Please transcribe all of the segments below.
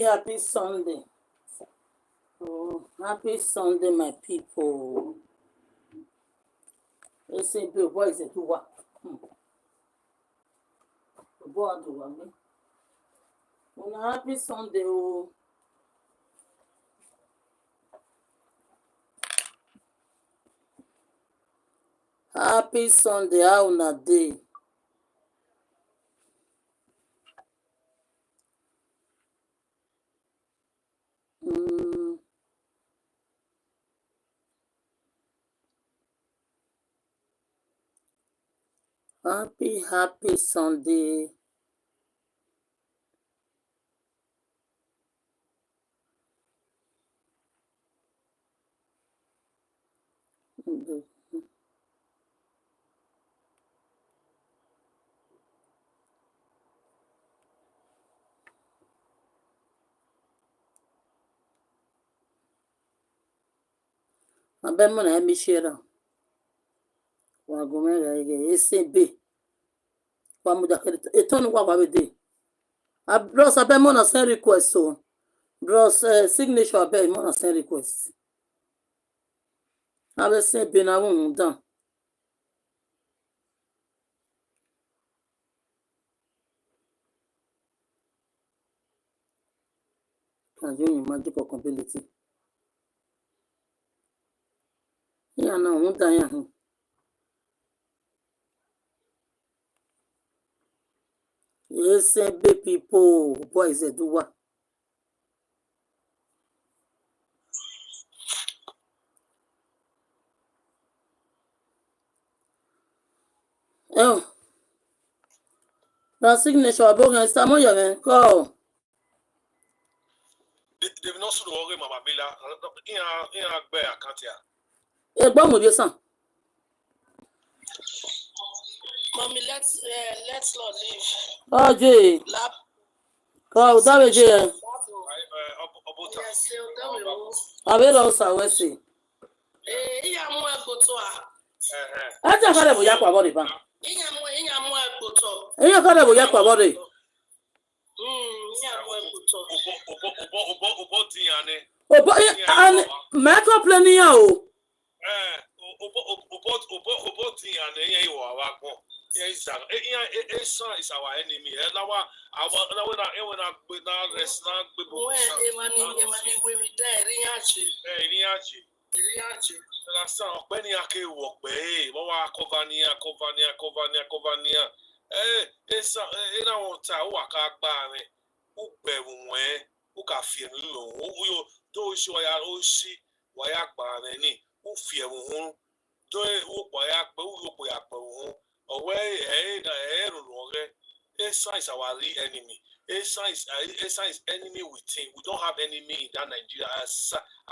Happy Sunday. Oh, happy Sunday, my people. They say, boy, is it to work? Boy, to work. Well, happy Sunday. Oh, happy Sunday. How na day? Mm, happy Sunday. Abemo na emishira. Wagomera ige esebe. Kwa muda kere. Etonu kwa wabede. Bros, abemo na send request so. Bros, signature abemo na send request. Abe sebe na wun dan. Can you imagine for compatibility? Yeah, no, won't die. Yes, big people, boys, they do what? Oh, the signature about against Samoya, man. Go. They've not sort of worry, Mama Mila. In a bear, I can't hear. Hey, bomb with your son. Mommy, let's not leave. Oh, Jay. Lab. Go, that way, Jay. Yes, I will also we'll see. I'm more go I just had a boyak about it. I'm more go And you got a boyak about it. Oh, but and Michael plenty out. Esan is our enemy. Ọ̀gbẹ́ni akéwì ọ̀pẹ́ wọ́n wá kọ́vania ẹ̀nà wọn ta ó wà ká gbá rẹ̀ ó bẹ̀rù wọ́n ó kà fi ẹ̀mí lò ó yóò tó ṣe ọ̀yà ó ṣí wọ́yà gbà rẹ̀ ní ó fi ẹ̀rù hún tó ó pọ̀yà pé ó yóò pọ̀yà pẹ̀rù hún ọ̀wẹ́ ẹ̀rù lọ́rẹ́ Esan is our real enemy. Esan is enemy within. We don't have enemy in that Nigeria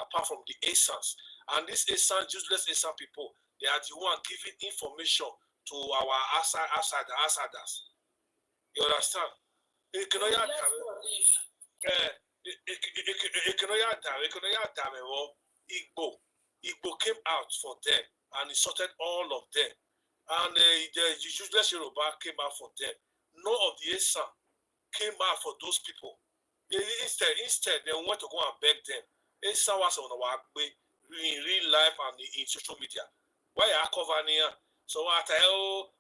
apart from the Esans. And these Esan, useless Esan people, they are the one giving information to our outsiders. You understand? Igbo came out for them and he sorted all of them. And the useless Yoruba came out for them. None of the Esan came out for those people. Instead, they went to go and beg them. Esan was on our way in real life and in social media. Why are covering here? So I tell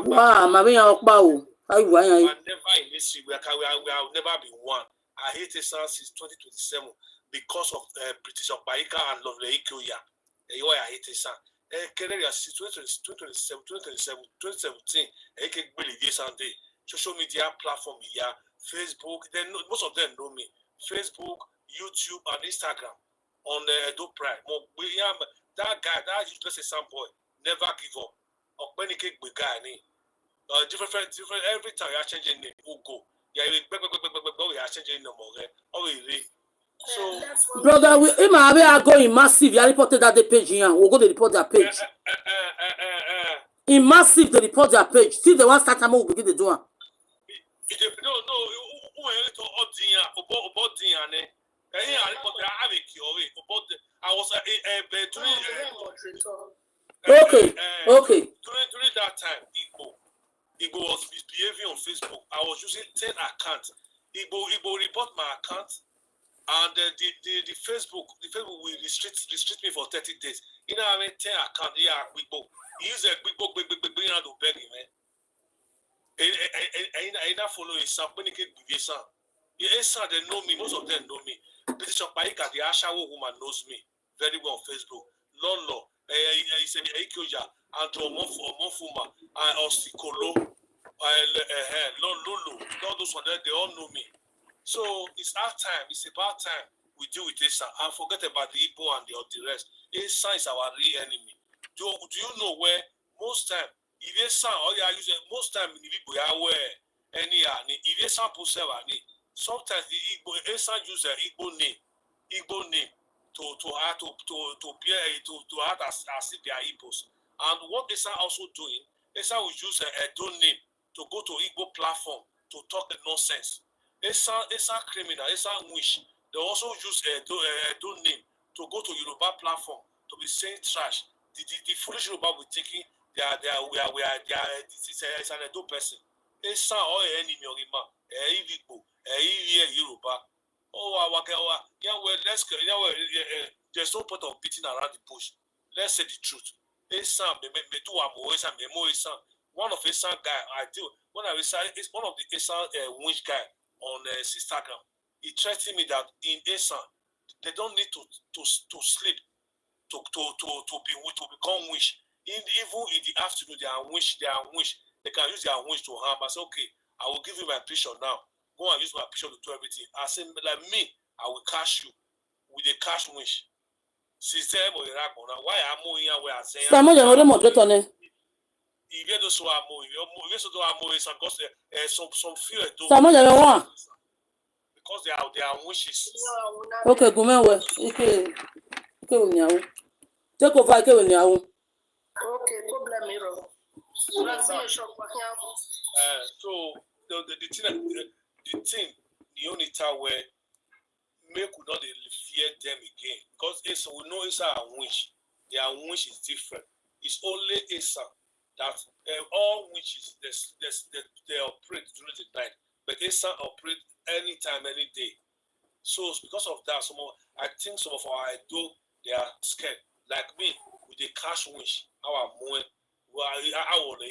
Wow, Maria Okbao. I never in history we have never been one. I hate Esan since 2027 because of British Baika and Lovely Ikoya. I hate Esan. 2017, social media platform here, Facebook. Then most of them know me. Facebook, YouTube, and Instagram on Edo Prime. That guy, that useless Esan boy, never give up. Different. Every time you are changing name, who go? Yeah, you are changing name again. So, brother, we are going massive. You reported that the page here. We'll go to report their page. In massive, they report their page. See the one start time will begin to do it. I was Okay. During that time, Igbo was misbehaving on Facebook. I was using 10 accounts. Igbo report my account, and the Facebook will restrict me for 30 days. You know, I mean, 10 account, yeah, Igbo. He use a big book, big to beg him, man. I not follow his son, when he get with son. Yes, they know me, most of them know me. Bishop Paika, the Ashawo woman, knows me very well on Facebook. Lolo, he said, Ekyoja, Andrew Mofuma, Ostikolo, Lolo, all those ones, they all know me. So it's our time, it's about time we deal with Esan and forget about the Igbo and the rest. Esan is our real enemy. Do you know where most time, if Esan, or you are using most time in the Igbo, if Esan put sometimes the Igbo Esan use an Igbo name to act as if they are Igbos. And what Esan also doing, Esan will use a Edo name to go to Igbo platform to talk nonsense. Esan criminal, Esan wish. They also use a Edo name to go to Yoruba platform to be saying trash. The foolish Yoruba will thinking it's an Edo person. Esan or enemy or Igbo, Yoruba. There's no point of beating around the bush. Let's say the truth. One of Esan guy, it's one of the Esan winch guy on Instagram. He threatened me that in Esan they don't need to sleep to become wish. Even in the afternoon they are wish. They can use their wish to harm. I said, okay, I will give you my picture now. Go and use my picture to do everything. I said, like me, I will cash you with a cash wish. System or Iraq now. Why am I here where I say? Samo ya ngore modreto ne. If you do so amo, if you do amo is because some fear do. Samo ya wa. Because they are wishes. Okay, gumenwe. Ike unyawo. Take over ike unyawo. Okay, problem hero. So the thing, the only time where make we not fear them again, because Esan, we know Esan and wish. Their wish is different. It's only Esan that all witches they operate during the night, but Esan operate anytime, any day. So because of that, I think some of our Edo, they are scared. Like me, with the cash wish, our moe, I want to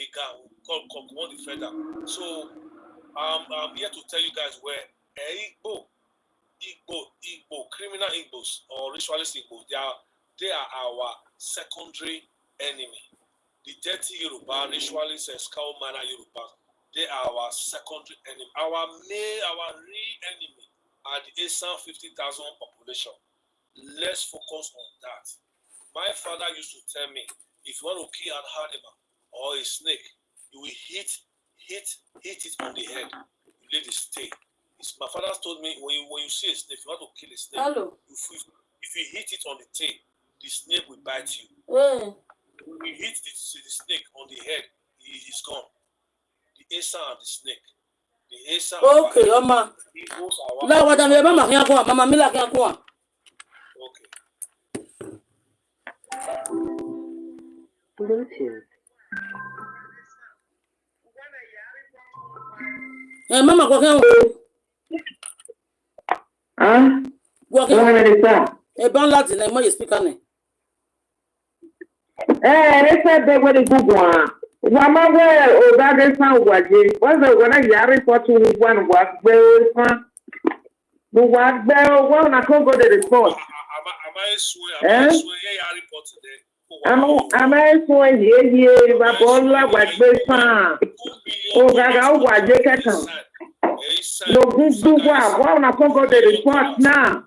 come the feather. So I'm here to tell you guys where Igbo, criminal Igbos or ritualist Igbo, they are our secondary enemy. The dirty Yoruba, ritualist and skull manner Yoruba, they are our secondary enemy. Our real enemy are the Esan 50,000 population. Let's focus on that. My father used to tell me, if you want to kill an animal or a snake, you will hit it on the head. You let it stay. My father told me, when you see a snake, if you want to kill a snake, if you hit it on the tail, the snake will bite you. When you hit the snake on the head, he's gone. The Esan and the snake. The Esan. Okay, Oma. La wada me mama kia kwa, mama mila kia kwa. Okay. Bluetooth. Mama kwa kia. Kwa kia. Ban lati na mo speaker ne. Ese de wele gugwa. Wama we obade san waje. Waza wana yari potu wan wagbe san. No wagbe wa na Congo de report. Am I swear yari report today. Am I swear ye babola wagbe san. O gaga waje kekan. No gugwa wa na Congo de report na.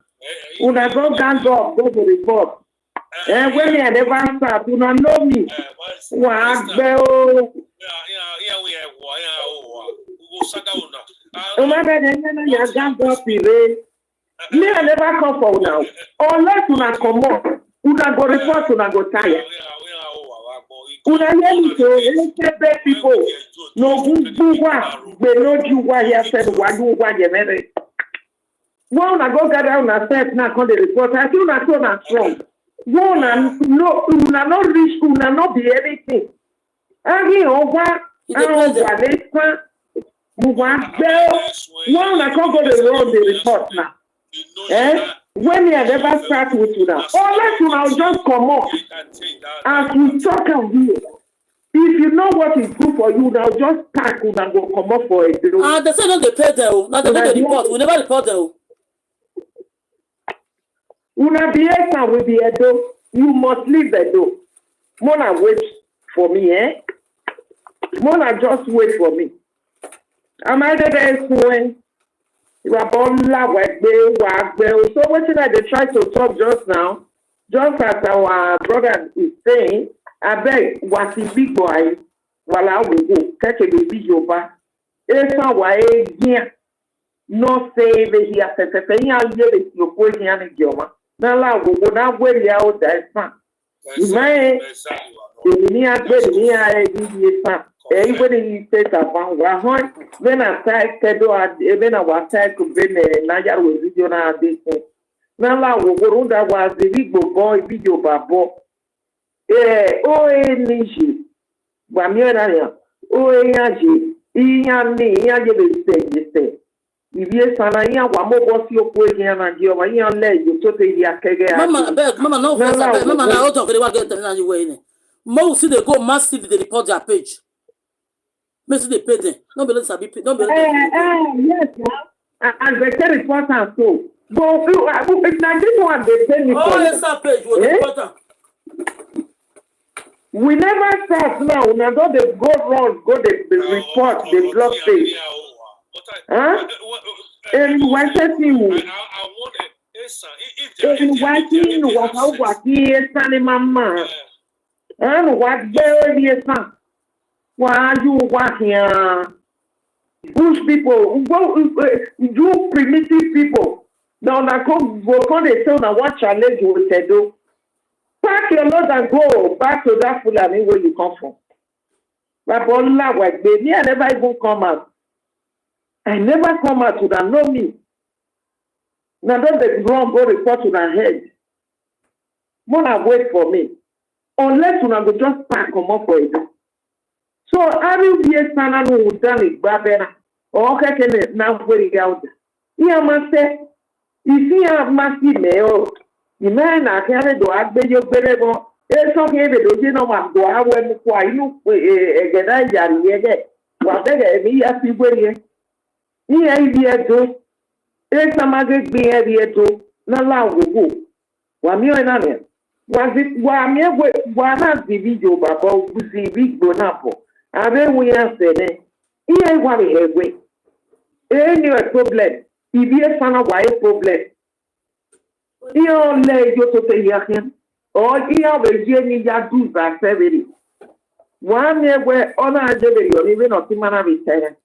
Una go gangs up go to report. When you never start, you don't know me. Me I never come for now. Unless you come up, you go report, you go tire. You hear me say, people, no good we know you why here said what you married. One I go gather on a set now come the report. I feel not so not strong. One no, una not rich, una not be anything. Agi over, One I can't go the road the report now. When you never start with you now, unless you now just come up as we talk and here. If you know what is good for you now, just pack and go come up for it. They say no, they pay them. Now they make the report. We never report them. Una be Esan will be Edo. You must leave Edo. Mona wait for me, eh? Mona just wait for me. Am I there when you are born la wagbe? So what should I try to talk just now? Just as our brother is saying, I beg what is big boy while I will go catch a baby yoba. Esan why again no save here say I'll give it your question and Joma. Now la go na where you out there son. My ni agbe ni a di son. Everybody says about when I say Kedo even our side could be Niger with video na this. Now la go that was the big boy video babo. Niji Bamiana Yaji Iani Yaji if you Sanaya Wamo your question and your leg, you totally Mama, beg, Mama, no, Mama, now out of the wagon and you way. Most they go massive, they report their page. Miss the pay no believe Sabi, no believe. Yes, and they can report and so. But it's not this one they tell me. Oh, yes, that page was important. We never start now. We never they go wrong, go the report, the blog page. Huh? And why should you? And why you what he is telling Mama? And what very is not? Why are you walking? Bush people, you primitive people. Now, go they tell now what challenge you will do. Pack your load and go back to that Fulani where you come from. But baby, I never even come out. I never come out to that, know me. Now don't they go report to their head. Mona wait for me. Unless you go just pack come up for it. So I will be a son who done it, Babena. Or can now wait out. Yeah, master. If you have massive mail. Imagine I carry do agbe yo berebo e so ke be do no ma do awe mu kwa inu egeda yari yege wa bege mi ya fi gwere ni ya ibi edo e samage gbe e edo na la wogo wa mi o na ne wa mi egwe wa na di video baba buzi big go na po abe wu ya se ne iye wa re egwe e ni problem ibi e sana wa e problem. Iyo le yo to te yakin o iya be je ni ya du za severi wa me we ona je yo ni we no ti mana bi tere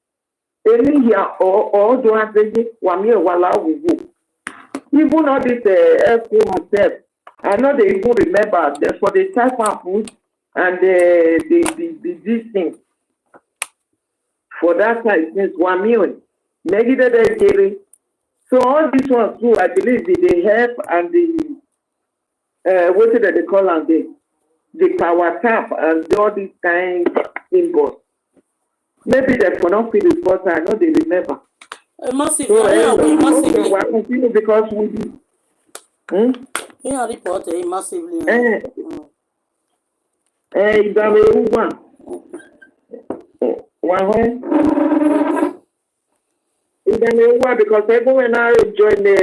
eni ya o do aseje wa me wa la wugu even all this myself I know they even remember for the type of food and the this thing for that side since 1 million maybe they gave. So all these ones too, I believe they help and the what did they call them? The power tap and all these kind of symbols. Maybe they cannot feel it, but I know they remember. Massive. So massively. We continue because we do. Yeah, report massively. Because everyone I join the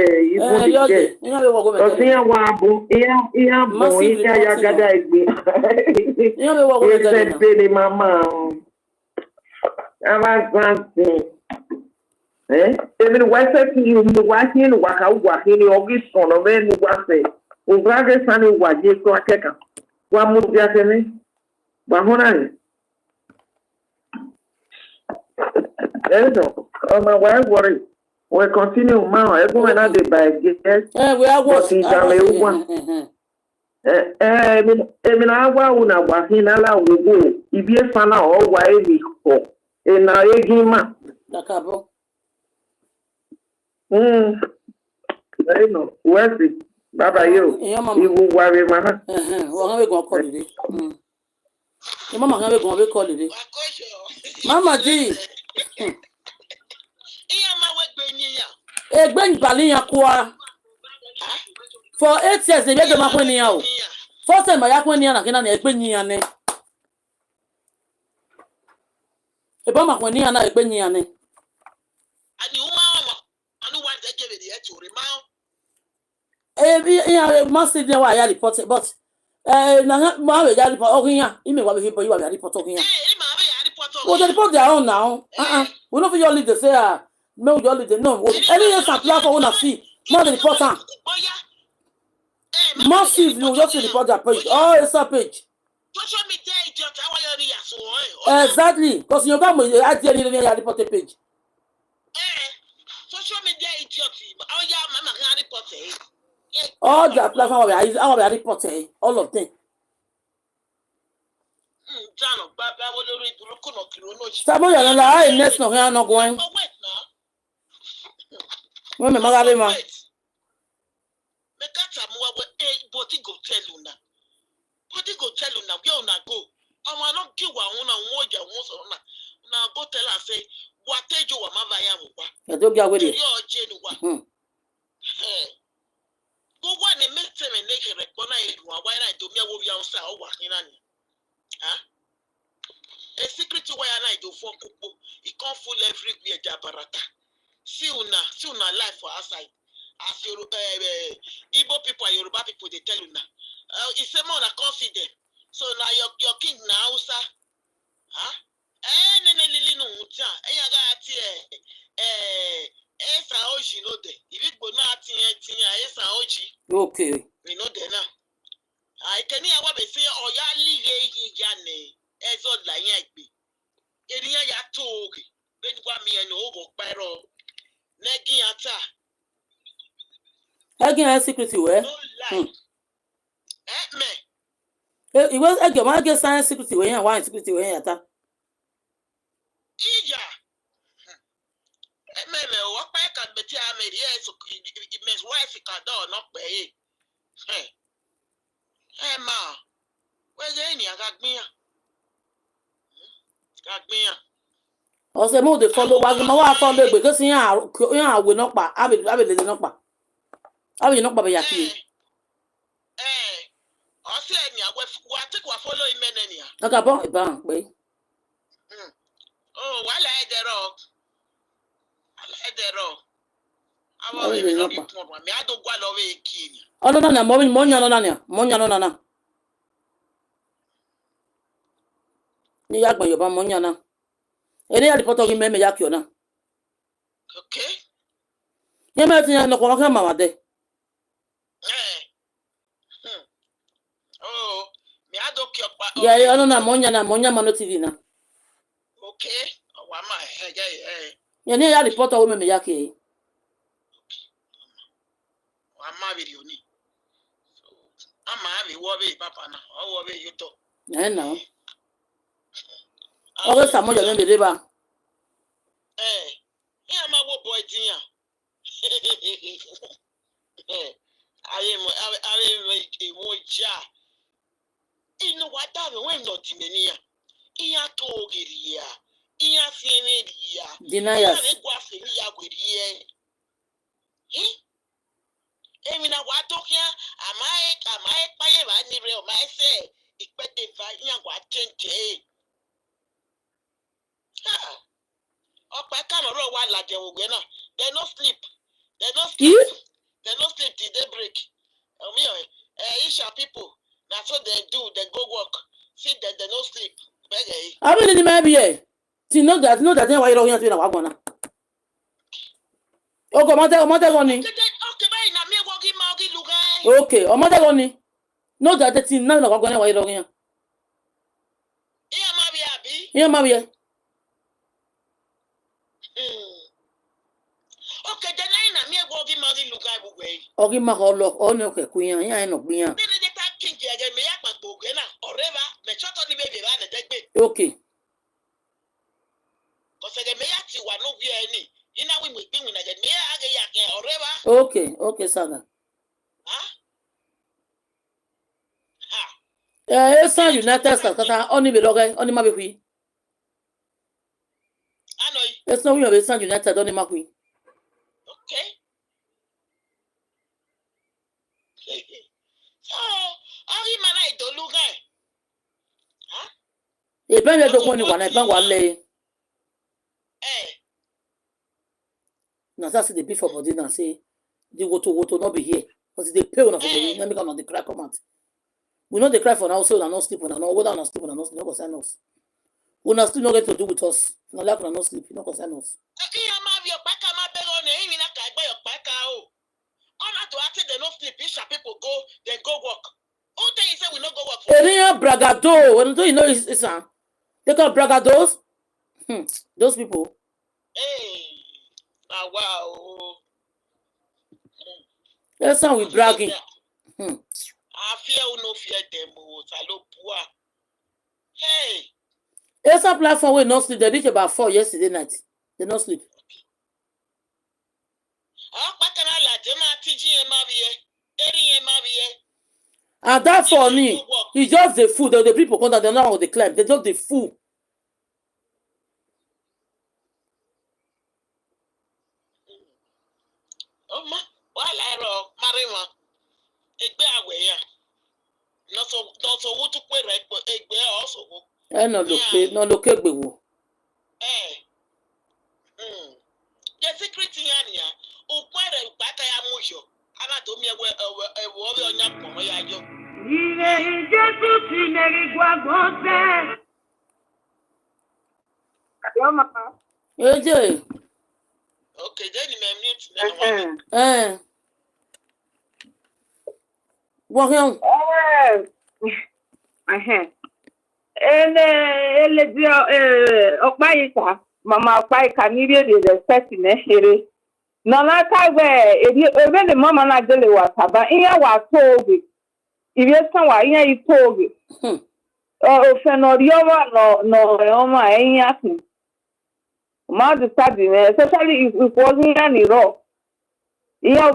even watching you watching waka August on of any wase Ugrade Sani Waji so Akeka. One move Yasemi Bahona. Oh my wife worry. We continue now. Everyone had the bag. Yes. We are watching. Awa una wahina la wugo. Ibie fana o wa ebi ko. Na egima. Nakabo. I know. Where's it? Baba you. You will worry, mama. Well, we go call it. Mama, we go call it. Mama G. Egben balinya kwa. For 8 years, they made the makweni out. First time I yakweni na kina na egben yane. Eba makweni na egben yane. And you want to give it the Massive why I report but na ma we ya report oginya ime wa be people you are report oginya. Well, they report their own now. We don't feel only they say no you only they know. Any years and platform wanna see. Not the report. Massive you just report that page. Oh, it's a page. Social media idiot Exactly. Because you got me I did any report a page. Social media idiot. Oh yeah, mama can report it. All the platform are reported, all of them. Someone you're not next no here not going. When my mother ma. Body go tell you now. Body go tell you now. Where una go? I want not give one word you want now go tell her say what tell you what mama ya wa. You don't get with it. Go one and make them and make a recognize why I do me a worry outside or walking on it. A secret to why I do for Kupo, it can't fool everywhere, Jabarata. Sooner life for outside. As your Igbo people and Yoruba people, they tell you now. It's a more confident. So now your king now, sir. Okay. We know that now. I can hear what they say, or ya leave Jane, as old like me. Area ya talk, then what me and over Pyro. Negi ata. Again, secret you No lie. Me. It was again, I guess science secret way and wine secret way at that. Ija. What back at the time, yes, it means wife can do not pay. Hey, ma, where's any? I got me. Got me. Also, more the follow was my wife found it because I will not buy. I will not buy. I will not buy Yaki. I said, what take what follow him many. I got bought a bank, way. Oh, I like the rock. I like the rock. I don't go away, king. Oh, no, Monya. Ni yak ba yoba Monya na. Ene ya report ogi meme yak yo na. Okay. Ye me tin no ko ka mama de. Oh, me adok your pa. Yeah, no na Monya Mano TV na. Okay. Wa ma Ye ne ya report ogi meme yak e. Wa ma video ni. Ama abi wo be papa na. O wo be you to. Na. Oge Samuel yo me deba. Yeah, my boy Tia. I am a more jar. You know what I mean? Not in any year. Ia told it, Ia seen it, Deniers. I mean, what talking? Am I paying my neighbor? My say, expected by what change. Up I can't roll one like they no sleep. They no sleep. They no sleep till they break. Isha people, that's what they do. They go work. See that they no sleep. I mean, in my be. See, know that why you're here to Wagona. Okay, mother goni. Okay, or mother goni. Know that the thing now Wagona why you're here. Yeah, Mabia. Okay, the nine and me walking money look away. Ogi ma ho lo o no ke kuyan ya no gbiyan. Did they take king again? Me up and bogena or ever, me shot on the baby and take me. Okay. Because the mayati were no be any. In a way, we bring in again. Me again or ever. Okay, Saga. Ha? Esan United States kata oni be loge oni ma be kwi. I know. Esan we be Esan United oni ma kwi. Okay. So, how you man I don't look at? Huh? E ben le do kwani wana e ben wale. Na that say the beef for body na say the woto not be here. Because they pay una for body, let me come on the cry come out. We know they cry for now, so we are not sleep, we are not whether we sleep, we are not sleep, no concern us. We not sleep, no get to do with us. No like we are not sleep, no concern us. People go, they go work. All day you say we not go work for. Area bragado, when do you know it's they call bragados? Those people. Hey, wow. That's how we bragging. I fear no fear them. Hey. There's a platform where no sleep. They reached about 4 yesterday night. They no sleep. And that for me, it's just the food. The people come that they know how they climb. They just the food. Oh ma, why lie Marima? Egbe awe not so what to pay right, but egbe also. No look egbe. The secret in Yania, o kwere baka ya mojo. Ana to mi ewo onya pon ya yo. Ire Jesu ti neri gwagonte. Yo mama. Eje. Okay, then you mute. What on? Ele dio okpaika. Mama okpaika ni bi dey respect na here. No na ta we ebe the mama na dele wataba. Iya wa toge. Ibi san wa iya I toge. O fe no rio no ma iya tin. Ma de study especially if wasn't any raw. Iya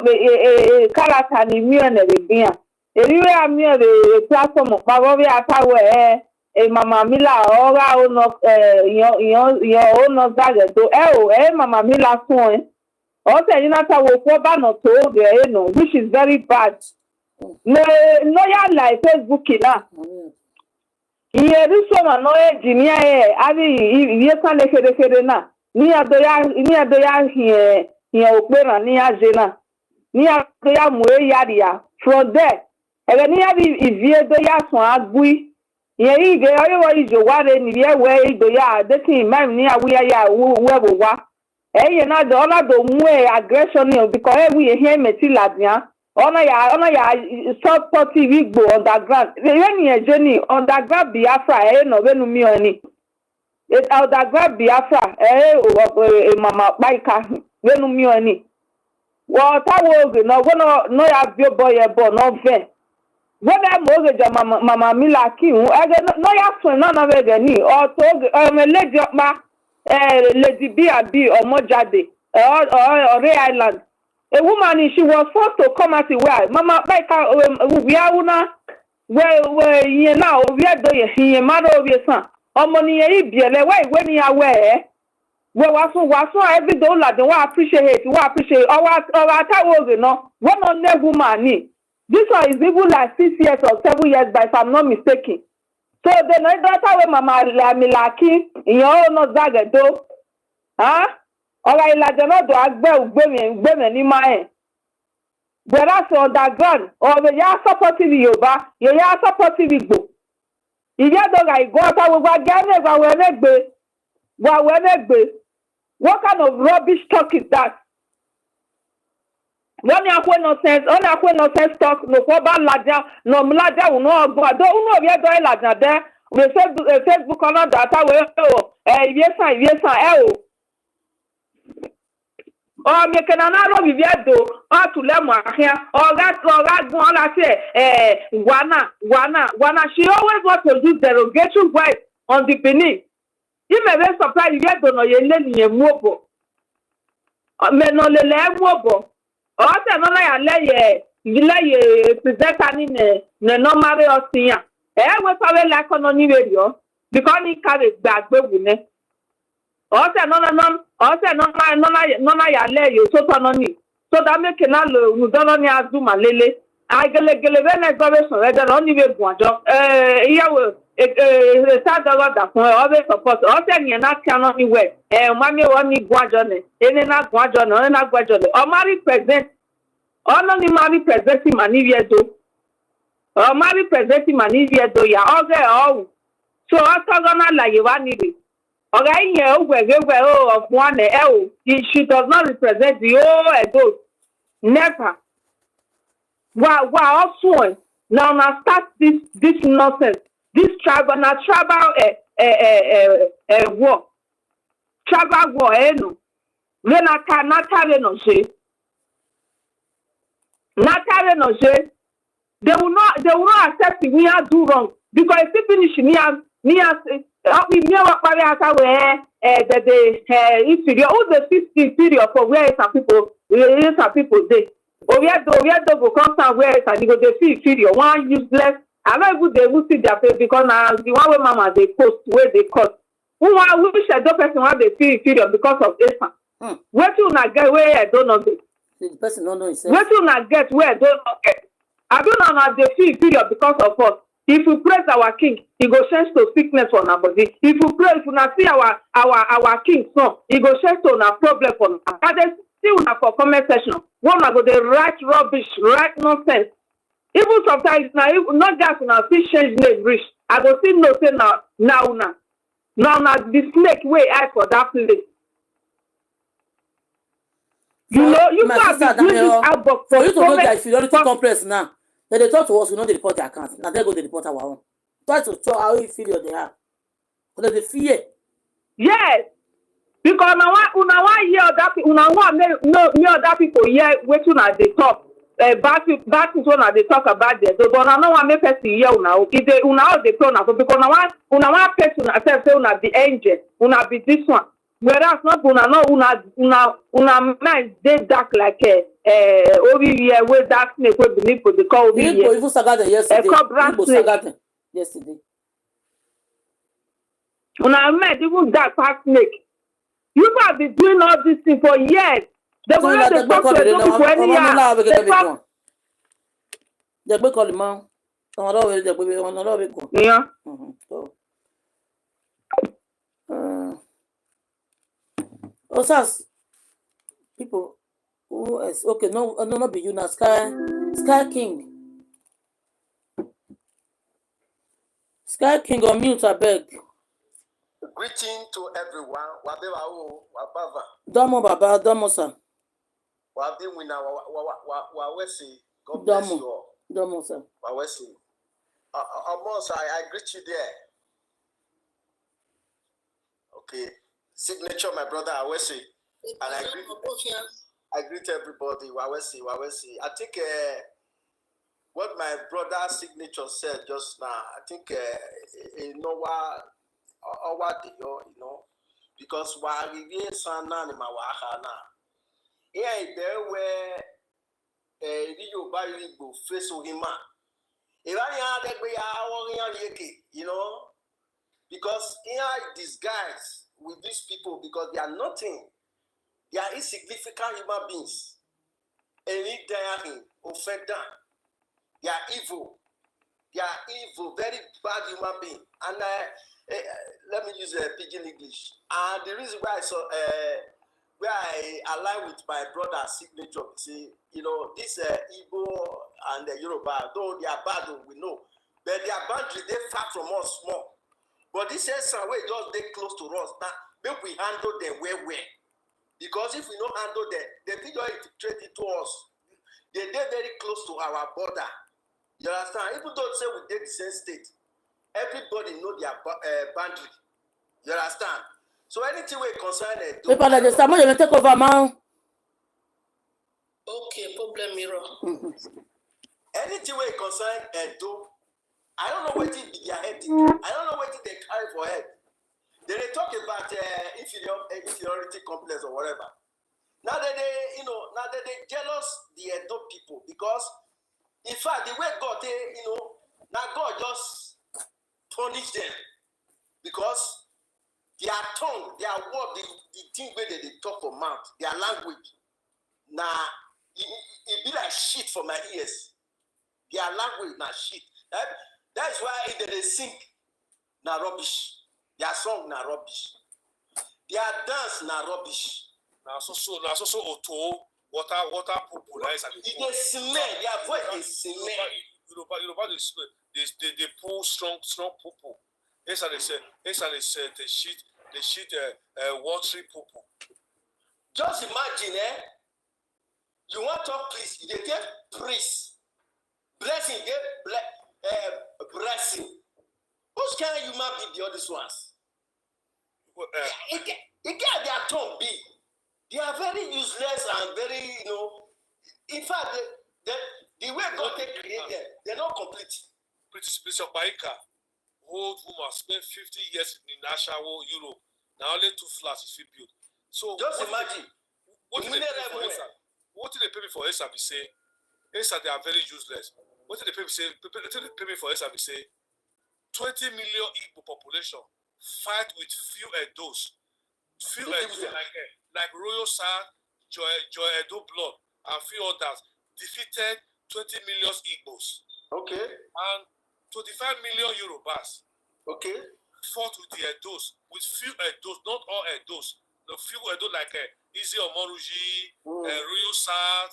character ni mi na be bia. Eriwe ami the platform pa bi atawe mama mila ora ono yo no zage do mama mila fun o te you not wo for ba no to de no which is very bad. No ya like Facebook na. Iye ri so ma no engineer abi iye kan le kere na. Ni adoya here opera ni ajena. Ni adoya mu ya from there. Ebe ni abi ivie doya so agui. Ye ige oyo ijo ware ni ye we doya de tin mam ni awuya ya we wa. Ye na do mu aggression ni because we here meti labia. Ona ya stop TV go underground. Ye ni ejeni underground Biafra no benu mi oni. It underground Biafra mama baika benu mi oni. Wo tawo go no ya bio boy no ven. When I mortgage mama mila ki no ya fun na be ni o to lady ma lady B or Mojade or Ray Island. A woman she was forced to come at where mama like we are una where you now we are doing here mother of your son. Omoni e biele why when you aware we was every dollar the wa appreciate our tawo no one on the woman ni. This one is even like 6 years or 7 years, but if I'm not mistaken. So the daughter with mama milaki in your own zagado, huh? Or I like the no do agbe women in my. Whereas on that ground, or the ya supportive Yoba, you ya supportive Igbo. If you don't like go out with what kind of rubbish talk is that? When you have no sense talk, no about Laja, no Mlaja, no go. Don't know we are doing Laja there. We said Facebook on that yes, oh, me can another be there do, or to let my hair, or that one I say, Wana. She always wants to use derogatory voice on the Benin. You may be surprised you get to know your name in mobile. Me no le mobile. Ose no ya leye presenter ni ne normal osia we sabe la kono ni radio because ni carry gbagbe wu ne ose no ya leye so to no ni so that make na lo nu dono ni azuma lele Agelele bene gobe so ede no ni be buajo iyawo sa dago da fun obe support o se yen na ti ano ni we mami wo ni buajo ne ene na buajo no ene na buajo ne o mari present o no ni mari present mani viedo o mari present mani viedo ya oge o so o to go na la ye wa ni re oga yen o gwegwe o of one o she does not represent the whole Edo never. Wow, also now start this nonsense, this tribal war, no. When I can not carry no say, they will not accept it. We have do wrong because if you finish me as me what party asa where the inferior, all the 50 inferior for where some people dey. Oyedo go come stand where and you go dey feel inferior. One useless. I don't even they will see their face because now the one way mama they post where they cut. Who wish a dog person want they feel inferior because of Esan. Where to not get where I don't know this. The person don't know himself. Where to not get where I don't know get. I don't know how they feel inferior because of us. If we praise our king, he go change to sickness on our body. If we praise, if we not see our king son, he go change to a problem for us. And then see una for comment section. One go dey write rubbish, write nonsense. Even sometimes now, not just una see change name reach. I go see no say now the snake way out for that place. You know, you can't be doing this outbox for you to know their inferiority complex now. Then they talk to us, we know they report their account. Now they go to report our own. Try to show how inferior they are. Because they fear. Yes. Because una want hear other people hear wetin una dey talk. Bad things when they talk about them. But una no want make person hear una. If una all dey pray una because una want person self say una be angel, una be this one. Whereas not una mind dey dark like over here where dark snake wey believe for the call over here. Even saga them yesterday. Yesterday. Una mind even dark past snake. You have been doing all these things for years. They will not talk to Edo people anyhow. They call the man. Yeah. Osas people who is okay. No, be you now. Sky King. Sky King on mute, I beg. Greeting to everyone. Wababa. Domo Baba, Domo sir. Wabimwina wawesi. God bless you all. Domo sir. Wawesi. Almost I greet you there. Okay. Signature, my brother Awesi. And I greet everybody. Wawesi. I think what my brother signature said just now, I think you know, because while we be sana ni mawahana, here there where you buy you face of him. You know, because here disguise with these people because they are nothing, they are insignificant human beings. Any dying offender, they are evil, very bad human being, and let me use pidgin English. And the reason why where I align with my brother's signature, see, you know, this Igbo and Yoruba, though they are bad, we know, but their boundary they far from us small. But this is some way just they close to us. Now, make we handle them well. Because if we don't handle them, they figure infiltrate into us. They're very close to our border. You understand? Even though say we did the same state, everybody know their boundary. You understand? So anything we concern it. People like this, I'm going to take over now. Okay, problem mirror. Anything we concern it do. I don't know what it be their head. I don't know what they carry for head. They talk about inferiority complex or whatever. Now that they jealous the Edo people because in fact the way God now God just punish them because their tongue, their word, the thing where they talk for mouth, their language. Now it be like shit for my ears. Their language na shit. That's why they sing na rubbish. Their song na rubbish. Their dance na rubbish. Now so auto water poopoo. They smell. Their voice is smell. Yoruba they pull strong poopoo. They say they shit watery poopoo. Just imagine, you want to talk priest, they get priest. Blessing, get blessing. Who's kind of human being the other ones? It get their tongue big. They are very useless and very, in fact, the way God created them, they're not complete. Prince of Baika, old woman, spent 50 years in Ashawo, Europe. Now only 2 flats is built. So just imagine. What did they pay me for Esa? Be say, Esa they are very useless. What did they pay me for Esa? Be say, 20 million Igbo population fight with few Edos. Few Edos like Royal San, Joy Edo Blood, and few others defeated 20 million Igbos. Okay. And 25 million Yorubas. Okay. Fought with the Edos, with few Edos, not all Edos. The few Edo like Izzy Omoruji, Royal San,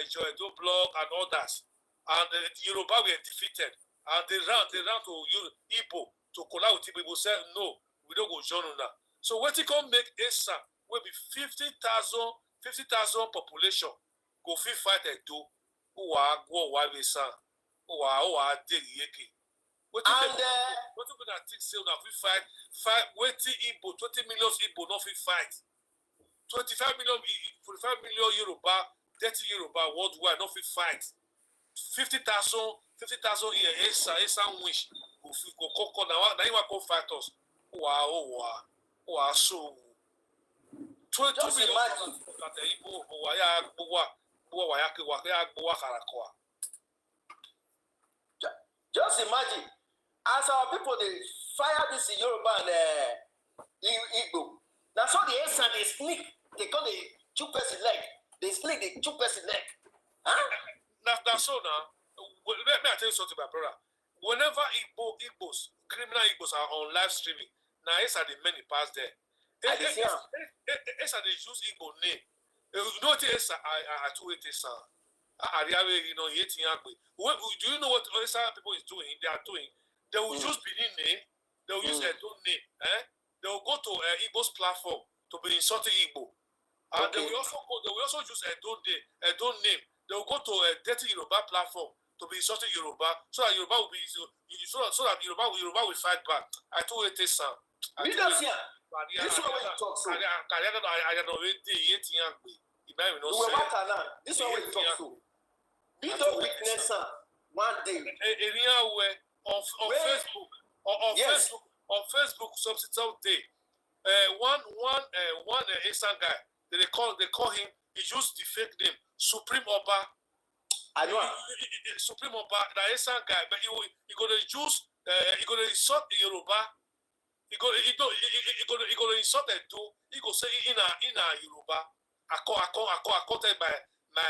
Joy Edo Blood, and others. And the Yoruba were defeated. And they ran to Igbo to collide with Igbo. Said, no, we don't go join now. So what you can make Esa will be 50,000 population go fit fight Edo. Who are go why we san? Who are dig yeke? What you gonna think say now we fight waiting Igbo 20 million Igbo not fit fight. 45 million Yoruba, 30 Yoruba worldwide not fit fight. 50,000 here Esa wish go conquer now you want to fight us. Wow so 20 million just imagine as our people they fire this in Yoruba and Igbo. Now so the Esan they sneak, they call the 2 person leg. They sneak the 2 person leg. Huh? That's so now. Let me tell you something, my brother. Whenever criminal Igbos are on live streaming, now Esa the many pass there. Esa they use Igbo name. You know what Esa I told Esa. Do you know what Esa people is doing? They are doing. They will use Benin name. They will use their own name. They will go to Igbo's platform to be insulting Igbo. And they will also use Edo name. They will go to a dirty Yoruba platform to be insulting Yoruba, so that Yoruba will be so that Yoruba will fight back. I told you this son. This is what you talk so. This is what you talk so. Be the witness one day. On Facebook, substitute day. One Esan guy. They call him. He used the fake name Supreme Oba. I know. Supreme Oba, the Esan guy, but he gonna use. He gonna insult the Yoruba. He gonna insult the do. He go say in a Yoruba. I quoted by my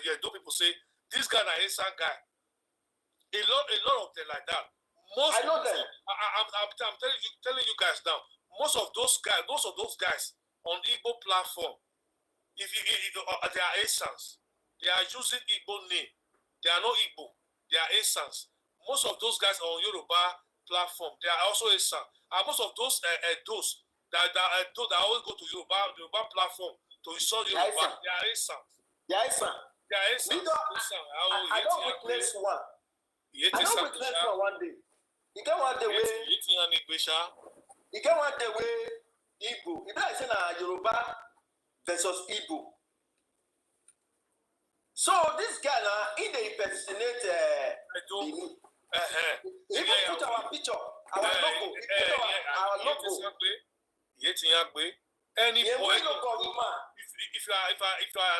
Yoruba people say this guy na Esan guy. A lot of them like that. I know them. I'm telling you guys now. Most of those guys on the Igbo platform, if they are Esans, they are using Igbo name. They are not Igbo. They are Esans. Most of those guys on Yoruba platform, they are also Esan. And most of those those that always go to Yoruba platform to insult Yoruba, they are Esans. They are Esans. They are Esans. I don't witness one. I don't witness one day. You get one day way. You get one day way Igbo. You know I say na Yoruba versus Igbo. So this guy now, he dey impersonate Benin. He even put our picture, our logo. He put our logo. Any boy, if you are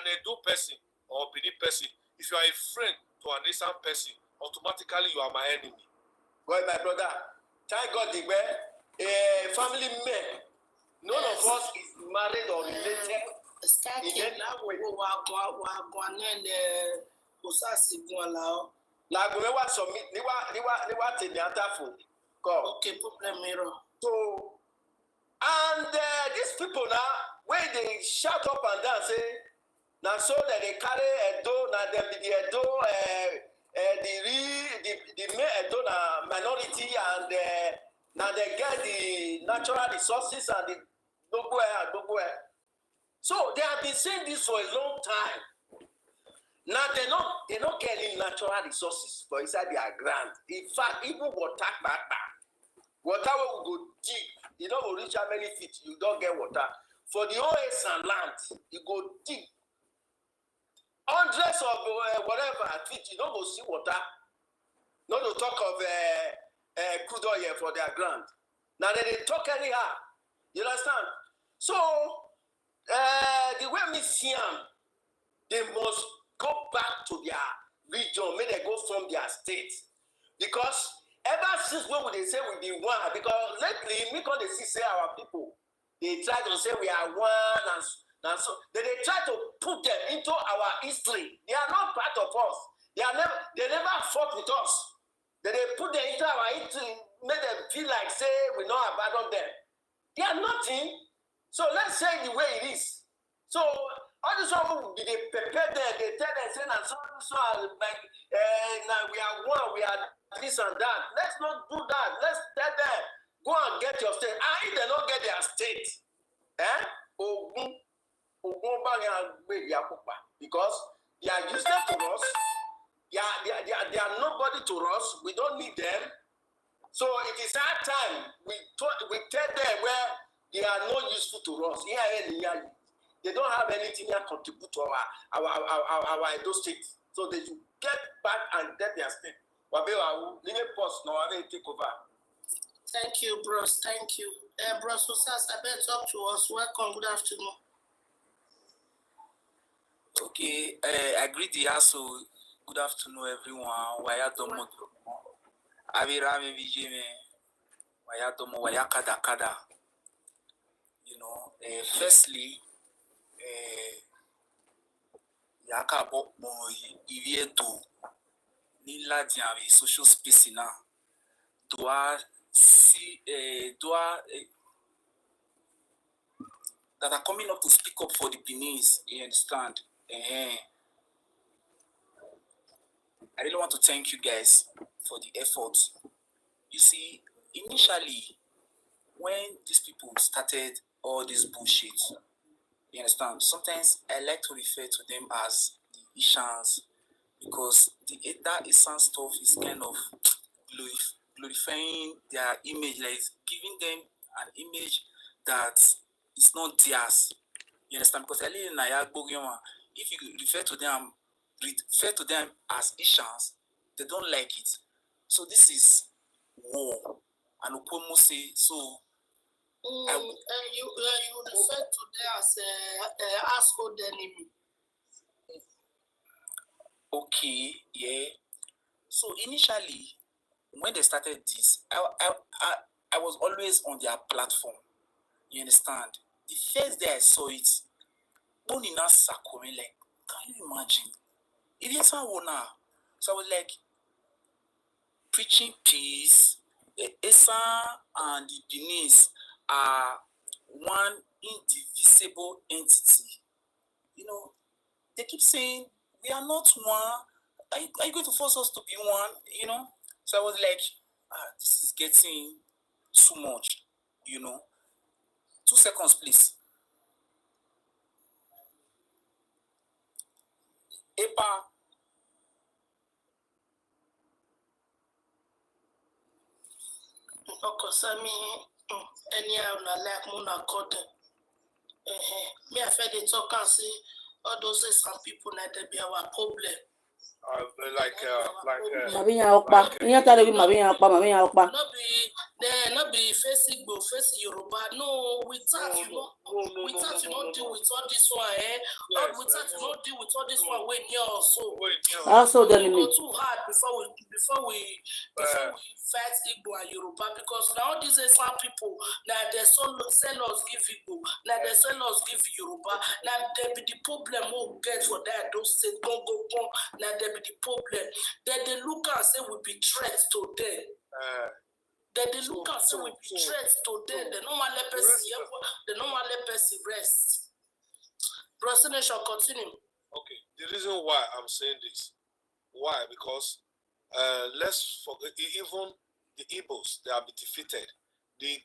an Edo person or Benin person, if you are a friend to an Esan person, automatically you are my enemy. Well, my brother, thank God the way family man. None of us is married or related. Osasi Gualao. Like we want submit, they want take the answer for. Okay, problem mirror. So, and these people now, when they shout up and down, say, now so that they carry a door, now them the Edo, the main Edo minority, and now they get the natural resources and the Dogoe. So they have been saying this for a long time. Now they're not getting natural resources for inside their ground. In fact, even water will go deep. You don't reach how many feet, you don't get water. For the Esan land, you go deep. Hundreds of whatever feet, you don't go see water. Not to talk of crude oil for their ground. Now they talk anyhow. You understand? So the way we see them, they must go back to their region, may they go from their state. Because ever since when they say we be one, because lately, because they say our people, they try to say we are one, and so they try to put them into our history. They are not part of us. They never fought with us. They put them into our history, make them feel like say we not abandon them. They are nothing. So let's say the way it is. So all this one they prepare them, they tell them, say, and so like now we are one, we are this and that. Let's not do that. Let's tell them, go and get your state. And if they don't get their state, because they are useless to us, they are nobody to us, we don't need them. So it is our time we tell them where they are not useful to us. They don't have anything that contribute to our Edo state. So they should get back and get their state. Take over. Thank you, bros. Thank you. Bros Osas, I better talk to us. Welcome. Good afternoon. Okay, I greet the also. Good afternoon, everyone. Waya domo Abirame Vijime. Waya domo waya kada. You know, firstly, yaka bo mo ivieto ni la diavi social space na doit that are coming up to speak up for the Beninese, you understand? I really want to thank you guys for the effort. You see, initially, when these people started all this bullshit, you understand? Sometimes I like to refer to them as the Ishans because the Edo and Esan stuff is kind of glorifying their image, like giving them an image that is not theirs. You understand? Because if you refer to them as Ishans, they don't like it. So this is war. And Upomo say so. You refer to them as household enemy. Okay, yeah. So initially, when they started this, I was always on their platform. You understand? The first day I saw it, Bonina Sakome, like, can you imagine? It is a winner. So I was like, preaching peace. Esan and the Beninese are one indivisible entity. You know, they keep saying, we are not one. Are you going to force us to be one? You know? So I was like, this is getting too much. You know? 2 seconds, please. Epa. Anyhow, like Mona Cotton. Me, I fed the talk and say, all those some people that they be our problem. Mabinya Okpa. You tell me Mabinya Okpa. Not be facing Yoruba. No, without you don't deal with all this one, Not without you don't deal with all this one when you're also. Also, we go too hard before we fight Igbo and Yoruba because now all these Esan people, now they sell us give Igbo, now they sell us give Yoruba, now they be the problem who get for that, don't say don't go, now they be the problem. Then they look and say we be threats to them. Then they look and say we be threats to them. They don't want to let person rest. Brother shall continue. Okay, the reason why I'm saying this, why? Because let's forget, even the Igbos, they have been defeated. The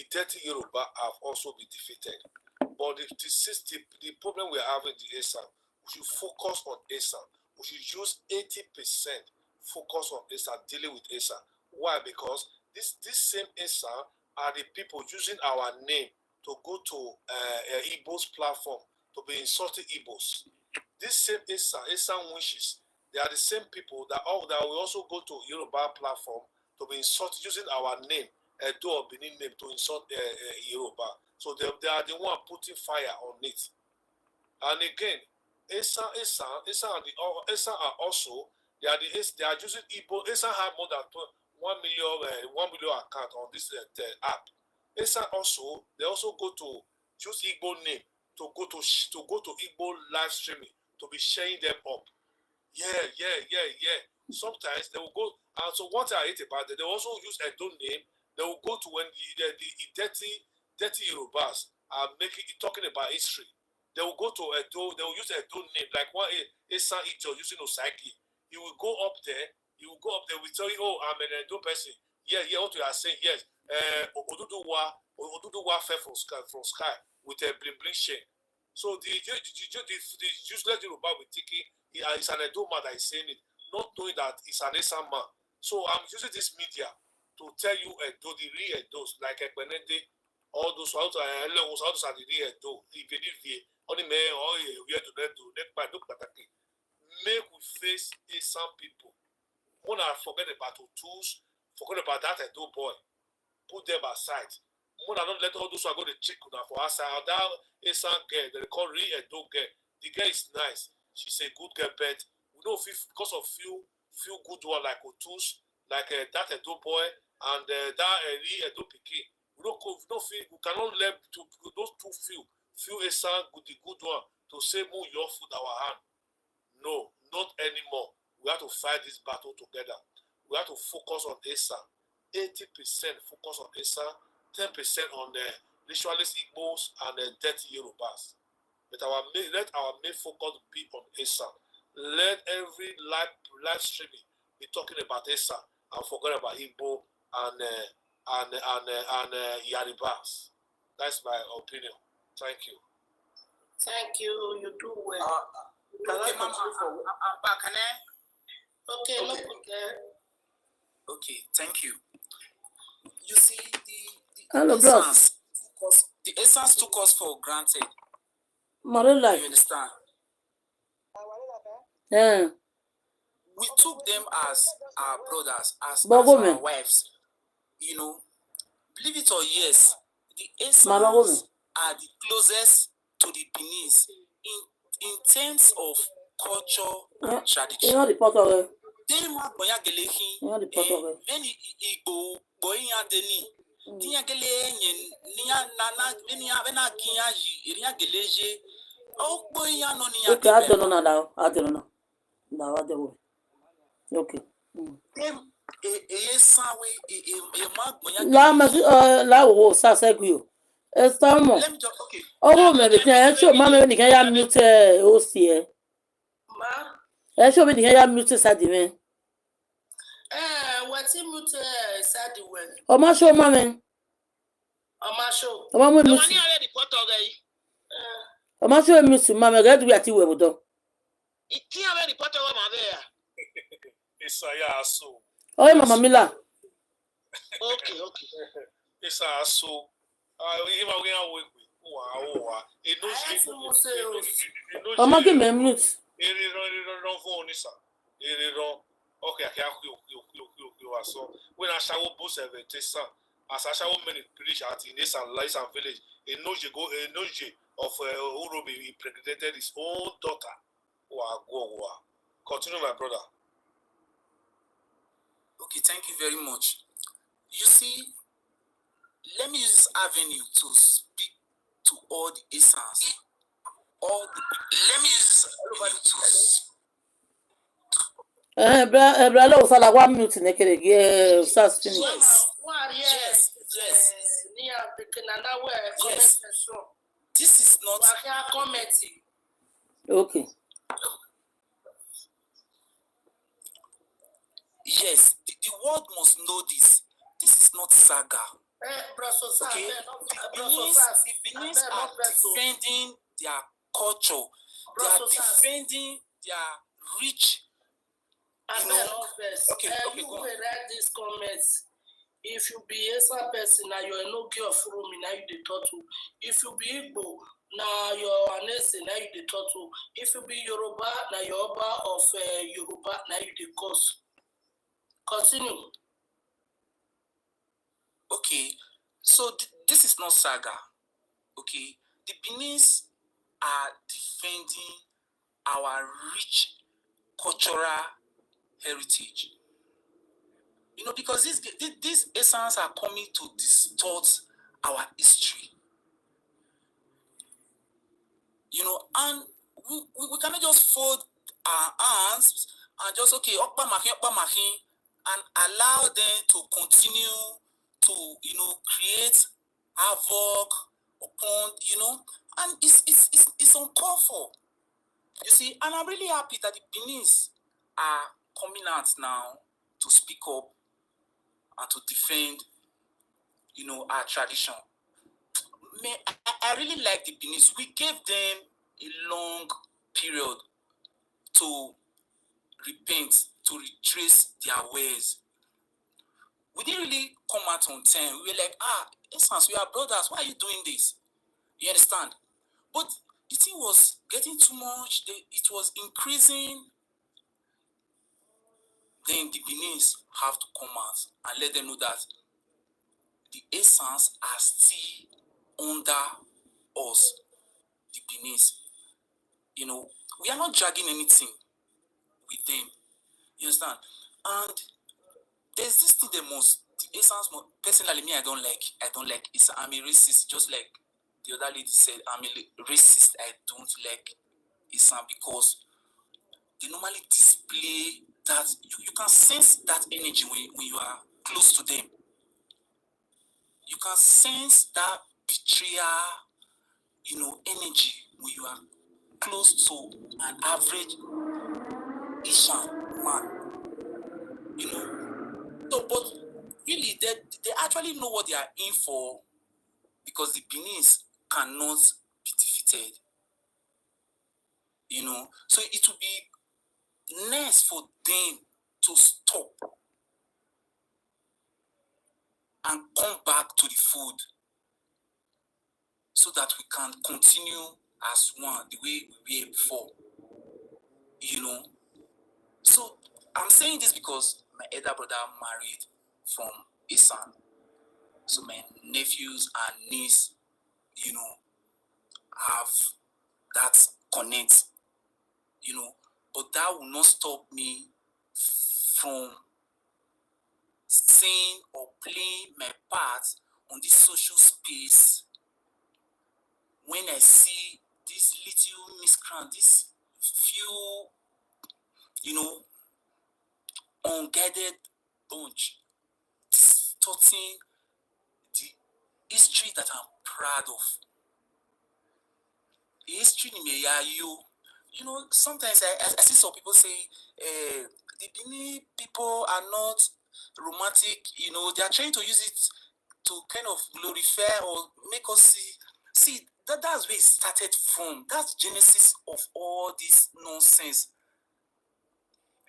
dirty Yoruba have also been defeated. But the problem we are having in the Esan, we should focus on Esan. We should use 80% focus on Esan, dealing with Esan. Why? Because this same Esan are the people using our name to go to Igbo's platform to be insulting Igbos. This same Esan wishes, they are the same people that will also go to Yoruba platform to be insulted using our name, Edo or Benin name to insult Yoruba. So they are the one putting fire on it. And again, Esan are also they are using Igbo. Esan have more than 1 million account on this app. Esan also they also go to use Igbo name to go to Igbo live streaming to be sharing them up. Yeah. Sometimes they will go, and so what I hate about it, they also use Edo name. They will go to when the dirty Yorubas are talking about history. They will go to Edo. They will use Edo name like one Esan Ijo using Osaki. He will go up there. We tell you, oh, I'm an Edo person. Yeah. What you are saying, yes. Oduduwa fell from sky with a bling chain. So the useless Yoruba will think it's an Edo man that is saying it, not knowing that it's an Esan man. So I'm using this media to tell you Edo, the real Edos, like Ekpenede, all those are the real Edo. If you live only me, we have to do make we face Esan people. When I forget about tools, forget about that Edo boy, put them aside. When I don't let all those who are going to check for us, that Esan girl, they call real Edo girl. The girl is nice. She's a good girl, but we know because of few good one like Otus, like that Edo boy and that real Edo pikin. We cannot let those few Esan the good one to say move your food our hand. No, not anymore. We have to fight this battle together. We have to focus on Esan. 80% focus on Esan, 10% on the ritualist Igbos and the dirty Yorubas. But let our main focus be on Esan. Let every live streaming be talking about Esan and forget about Igbo and Yaribas. That's my opinion. Thank you. Thank you. You do well. Can Okay, I Mama, continue for I'm back. Can I? Okay, Okay. look there. Okay, thank you. You see, Hello, bros. the Essence took us for granted. Modern You life. understand? Yeah. We took them as our brothers, as Bogo our me. wives. You know, believe it or yes, the Mabogo me. Essence are the closest to the Benin's in terms of culture Yeah. and tradition. You know the pot of it. Dema boya gelehi, You know the pot of it. veni Igbo boya deni. Tinya gele nyen niya nana venia vena kinya yi iriya geleje. Oh boya no niya Okay, I don't tebe. know now. I don't know. Now I don't know. Okay. Dem sawe mag boya La ma gelehi. la wo sa se ku. Estamos. Let me just okay. Oh, me be can show mama we can ya mute o si e. Ma. Show me can ya mute sa di me. What him mute said the well. O ma show mama. Oma show. O ma mo The mute. money already put away. O ma show mute mama get we ati we bodo. It can't already put away my there. Isaiah so. Oh, mama Mila. Okay. Isa so. Even we are work with. Wow. It knows. O ma give me mute. Run for Onisa. Okay, I can't you so. When I shall boost a veteran, as I shall many preach at in this and lies and village, a noje of Urobi impregnated his own daughter. Continue, my brother. Okay, thank you very much. you see, let me use this avenue to speak to all the Esans. Let me use this avenue to Brother, was like 1 minute naked. Yeah, start finish. yes. This is not Okay. yes. The world must know this. This is not saga. Okay, the Benin's are defending their culture. They are defending their rich. You know. Okay, go on. Read these comments. If you be Esa person, now you're no girl from me, now you the turtle. If you be Igbo, now you're Anese, now you the turtle. If you be Yoruba, now you're Oba of Yoruba, now you the cause. Continue. Okay, so this is not saga. Okay, the Benin's are defending our rich cultural heritage. You know, because these Esans are coming to distort our history. You know, and we cannot just fold our hands and just, okay, Okpa Mahin, and allow them to continue to, you know, create havoc upon, you know, and it's uncalled for. You see, and I'm really happy that the Benin's are coming out now to speak up and to defend, you know, our tradition. I really like the Benin's. We gave them a long period to repent, to retrace their ways. We didn't really come out on time. We were like, Essence, we are brothers. Why are you doing this? You understand? But the thing was getting too much. It was increasing. Then the Benin's have to come out and let them know that the Essence are still under us, the Benin's. You know, we are not dragging anything with them. You understand? And there's this thing the Essence, personally, me, I don't like Esan. I'm a racist, just like the other lady said. I'm a racist. I don't like Esan because they normally display that you can sense that energy when you are close to them. You can sense that betrayal, you know, energy when you are close to an average Asian man. You know. So, but really, they actually know what they are in for, because the Benin's cannot be defeated. You know, so it will be nice for them to stop and come back to the food so that we can continue as one the way we were before. You know, so I'm saying this because my elder brother married from Esan. So my nephews and niece, you know, have that connect, you know, but that will not stop me from saying or playing my part on this social space when I see this little miscreant, this few, you know, unguided bunch distorting the history that I'm proud of. The history you know, sometimes I see some people say the Benin people are not romantic, you know, they are trying to use it to kind of glorify or make us see that's where it started from. That's genesis of all this nonsense.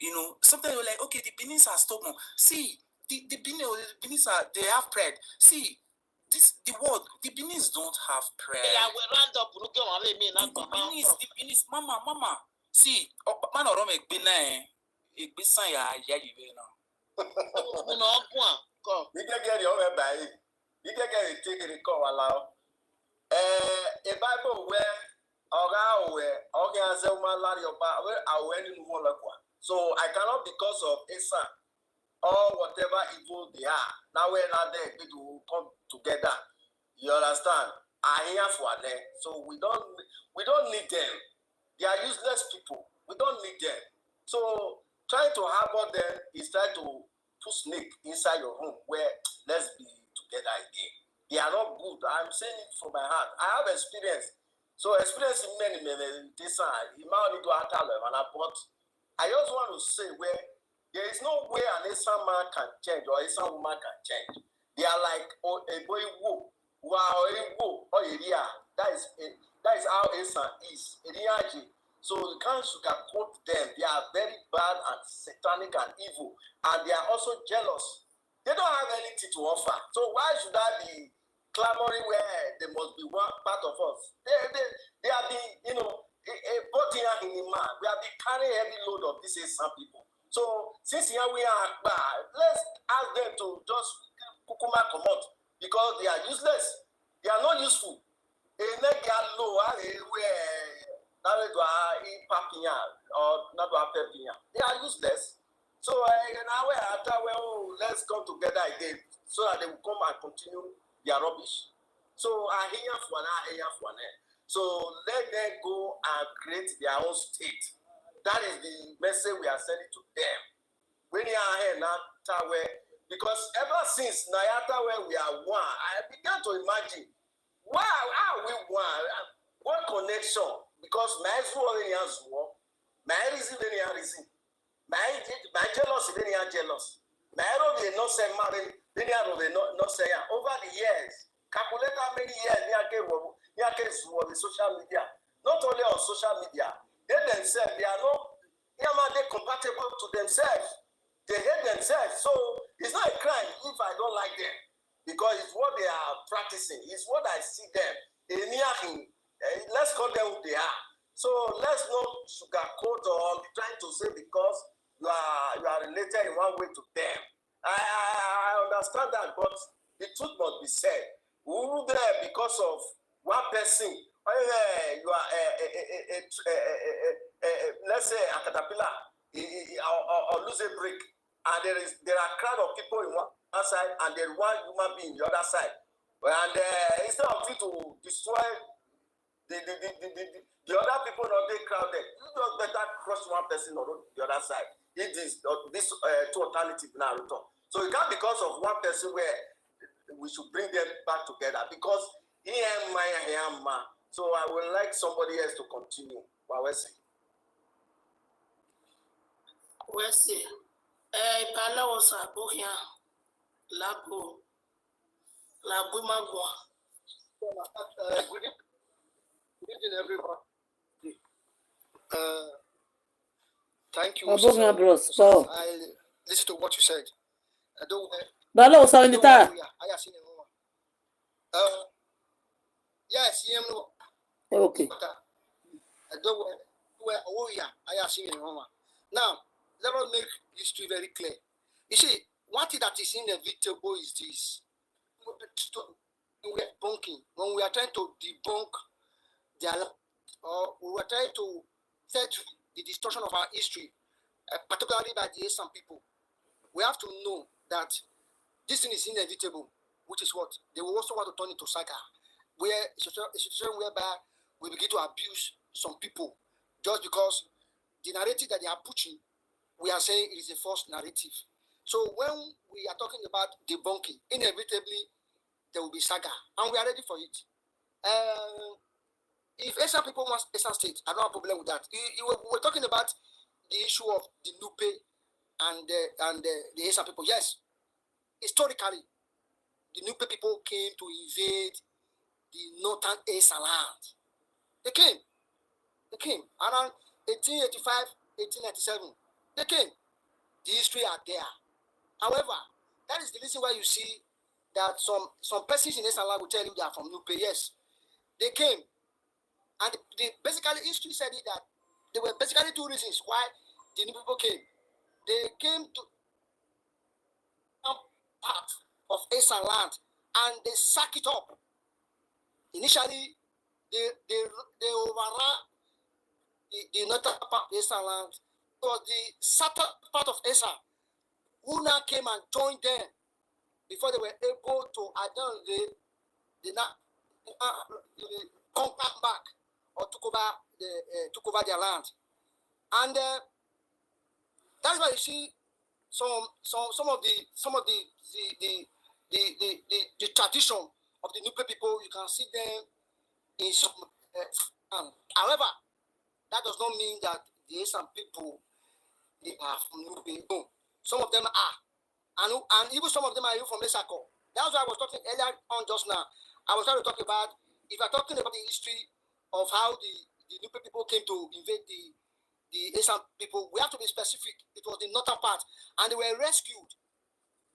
You know, sometimes you're like, okay, the Benin's are stubborn. See, the Benin's are, they have pride. See, the world, the Benin's don't have pride. Yeah, we round up. Look at what I mean. The Benin's, mama. See, man or make Benin, a besan ya you now. Go. You can get your own by it. You can get a ticket to call allow. A Bible where so I cannot, because of Esan, or whatever evil they are. Now we're not there, they will come together. You understand? Are here for them. So we don't need them. They are useless people. We don't need them. So trying to harbor them is trying to put snake inside your home where let's be together again. They are not good. I'm saying it from my heart. I have experience. So experience in many this side. You might need to attack them, but I just want to say where there is no way an Esan man can change or Esan woman can change. They are like a boy woo. Wow, that is how Esan is. So you can't sugarcoat them. They are very bad and satanic and evil, and they are also jealous. They don't have anything to offer. So why should I be clamoring where they must be one part of us? They have been, a body in the man. We have been carrying heavy load of these Esan people. So since here we are, let's ask them to just kukuma come out because they are useless. They are not useful. They are useless. So let's come together again so that they will come and continue their rubbish. So so let them go and create their own state. That is the message we are sending to them. When you are here now, because ever since Nayata where we are one, I began to imagine why are we one? What connection? Because my reason, my jealousy, jealous. My not say married, not say over the years. Calculate how many years the social media. Not only on social media, they themselves, they are not they compatible to themselves. They hate themselves. So it's not a crime if I don't like them. Because it's what they are practicing. It's what I see them. Let's call them who they are. So let's not sugarcoat or trying to say because you are related in one way to them. I understand that, but the truth must be said. Who there because of one person? You are let's say a caterpillar or lose a brick, and there are crowd of people in one side and there one human being in the other side, and instead of you to destroy the other people not they crowded, you just better cross one person or the other side. It is this two alternative now. So it can't because of one person where we should bring them back together because so I would like somebody else to continue. Good evening, everyone. Thank you. So I listen to what you said. I don't. Yes, okay. I don't. Oh yeah, I see now. Let us make history very clear. You see, one thing that is inevitable is this: we're bunking when we are trying to debunk their, or we are trying to set the destruction of our history, particularly by the Esan people. We have to know that this thing is inevitable, which is what they will also want to turn into saga, where a situation whereby we begin to abuse some people just because the narrative that they are pushing, we are saying it is a false narrative. So when we are talking about debunking, inevitably there will be saga, and we are ready for it. If Esan people want Esan state, I don't have a problem with that. We're talking about the issue of the Nupe and the Esan people. Yes, historically, the Nupe people came to invade the northern Esan land. They came around 1885, 1897. They came. The history are there. However, that is the reason why you see that some persons in Esan land will tell you they are from Nupe. Yes, they came. And basically, history said it that there were basically two reasons why the new people came. They came to some part of Esan land and they sack it up. Initially, they overran the northern part of Esan land. It was the southern part of Esan who now came and joined them before they were able to come back or took over their land. And that's why you see some of the tradition of the Nupe people. You can see them in some however, that does not mean that the Esan people they are from Nupe. No, some of them are, and even some of them are even from Esako. That's why I was talking earlier on just now. I was trying to talk about, if I'm talking about the history of how the Nupe people came to invade the Esan people, we have to be specific. It was the northern part, and they were rescued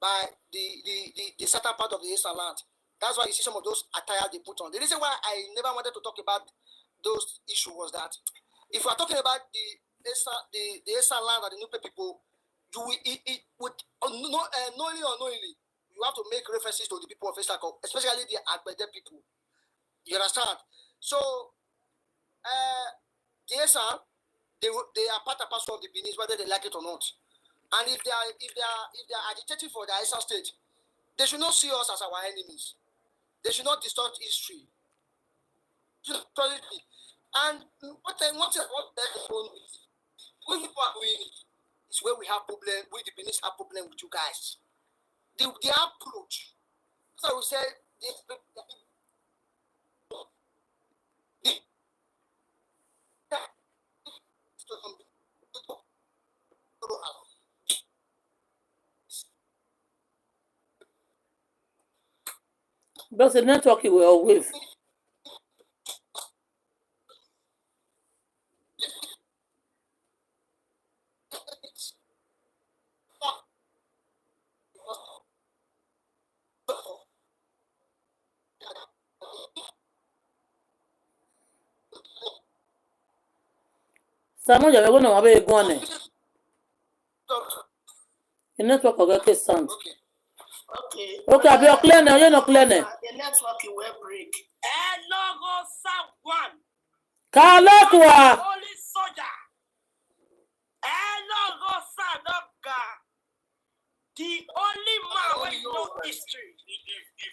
by the southern part of the Esan land. That's why you see some of those attire they put on. The reason why I never wanted to talk about those issues was that if we are talking about the Esan land and the Nupe people, it would knowingly or unknowingly, you have to make references to the people of Esako, especially the Agbede people. You understand? So the Esan, they are part and parcel of the Benin, whether they like it or not. And if they are agitating for the Esan state, they should not see us as our enemies. They should not distort history. And what people are doing is where we have problem. We the Benin have problem with you guys. The approach. So we said But the network you will with. Someone you're going to have a gun. The network will get sound. Okay, I'll be clear now. You're not clear now. The network will break. Logo someone. Kalekwa. Holy soldier. Logo Sanoga. The only man who knows history.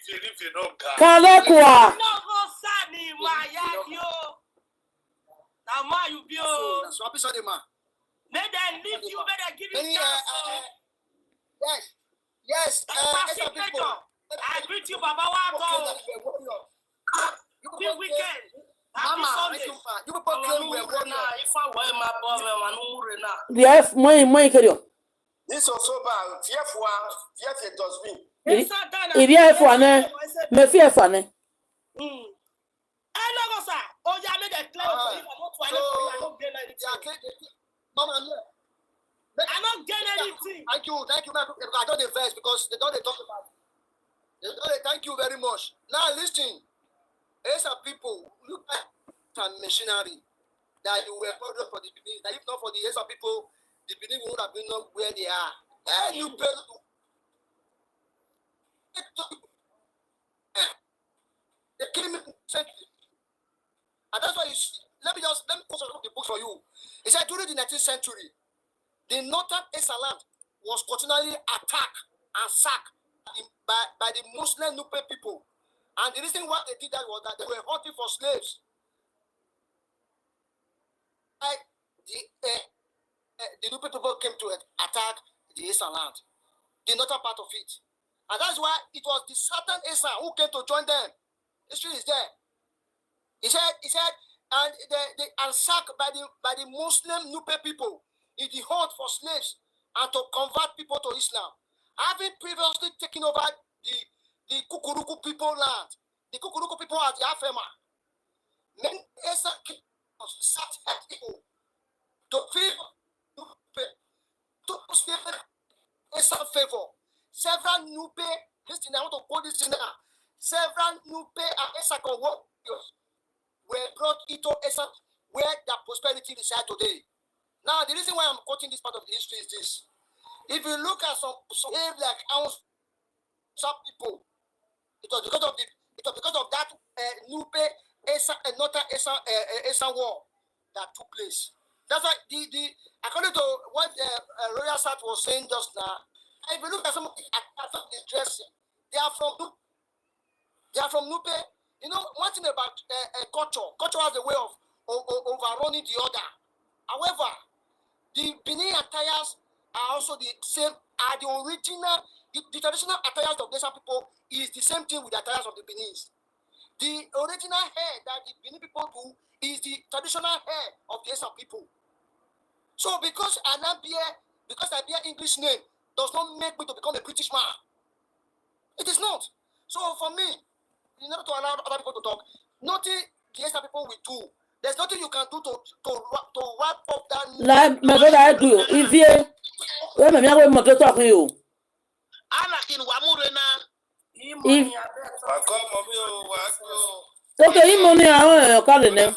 If you know God. Kalekwa. Logo Sani Mayayo. Now, ma, you be so happy Sunday, man. May they leave you, may they give you chance. Yes. I greet you, Baba Wako. Good weekend. Happy Sunday. You people claim we are warriors. If I wear my bomb, The F money carry. This also bad. Fear does mean. If you have one, me fear funny. Hello, sir. Oh, yeah, made a claim for you. I don't get anything. I don't get anything. Thank you. I don't invest because they don't talk about it. Thank you very much. Now listen, there's some people look at some machinery that you were ordered for the Benin. That if not for the some people, the Benin would have been not where they are. And you pay. They came in century. And that's why let me post the book for you. It said during the 19th century, the northern Esan land was continually attacked and sacked by the Muslim Nupe people. And the reason why they did that was that they were hunting for slaves. The Nupe people came to attack the Esan land, the northern part of it. And that's why it was the southern Esan who came to join them. History is there. He said, and they are sacked by the Muslim Nupe people in the hunt for slaves and to convert people to Islam. Having previously taken over the Kukuruku people land, the Kukuruku people are the Afema. Many Esan sacked people to favor to Esan favor. Several Nupe, listen, I want to quote this in now. Several Nupe and Esako warriors were brought into Esan where their prosperity resides today. Now, the reason why I'm quoting this part of the history is this. If you look at some like some people, it was because of that Nupe Northern Esan war that took place. That's why according to what Royal Sat was saying just now, If you look at some of the dressing, they are from Nupe. You know, one thing about culture has a way of overrunning the other. However, the Benin attires are also the same, are the original, the traditional attires of Nesa people is the same thing with the attires of the Beninese. The original hair that the Benin people do is the traditional hair of the Nesa people. So because I bear English name does not make me to become a British man. It is not. So for me, in order to allow other people to talk, nothing the Nesa people will do. There's nothing you can do to wrap up that. Like my brother, I do. If you, well, me I want to talk to you. If okay, you money I want call the name.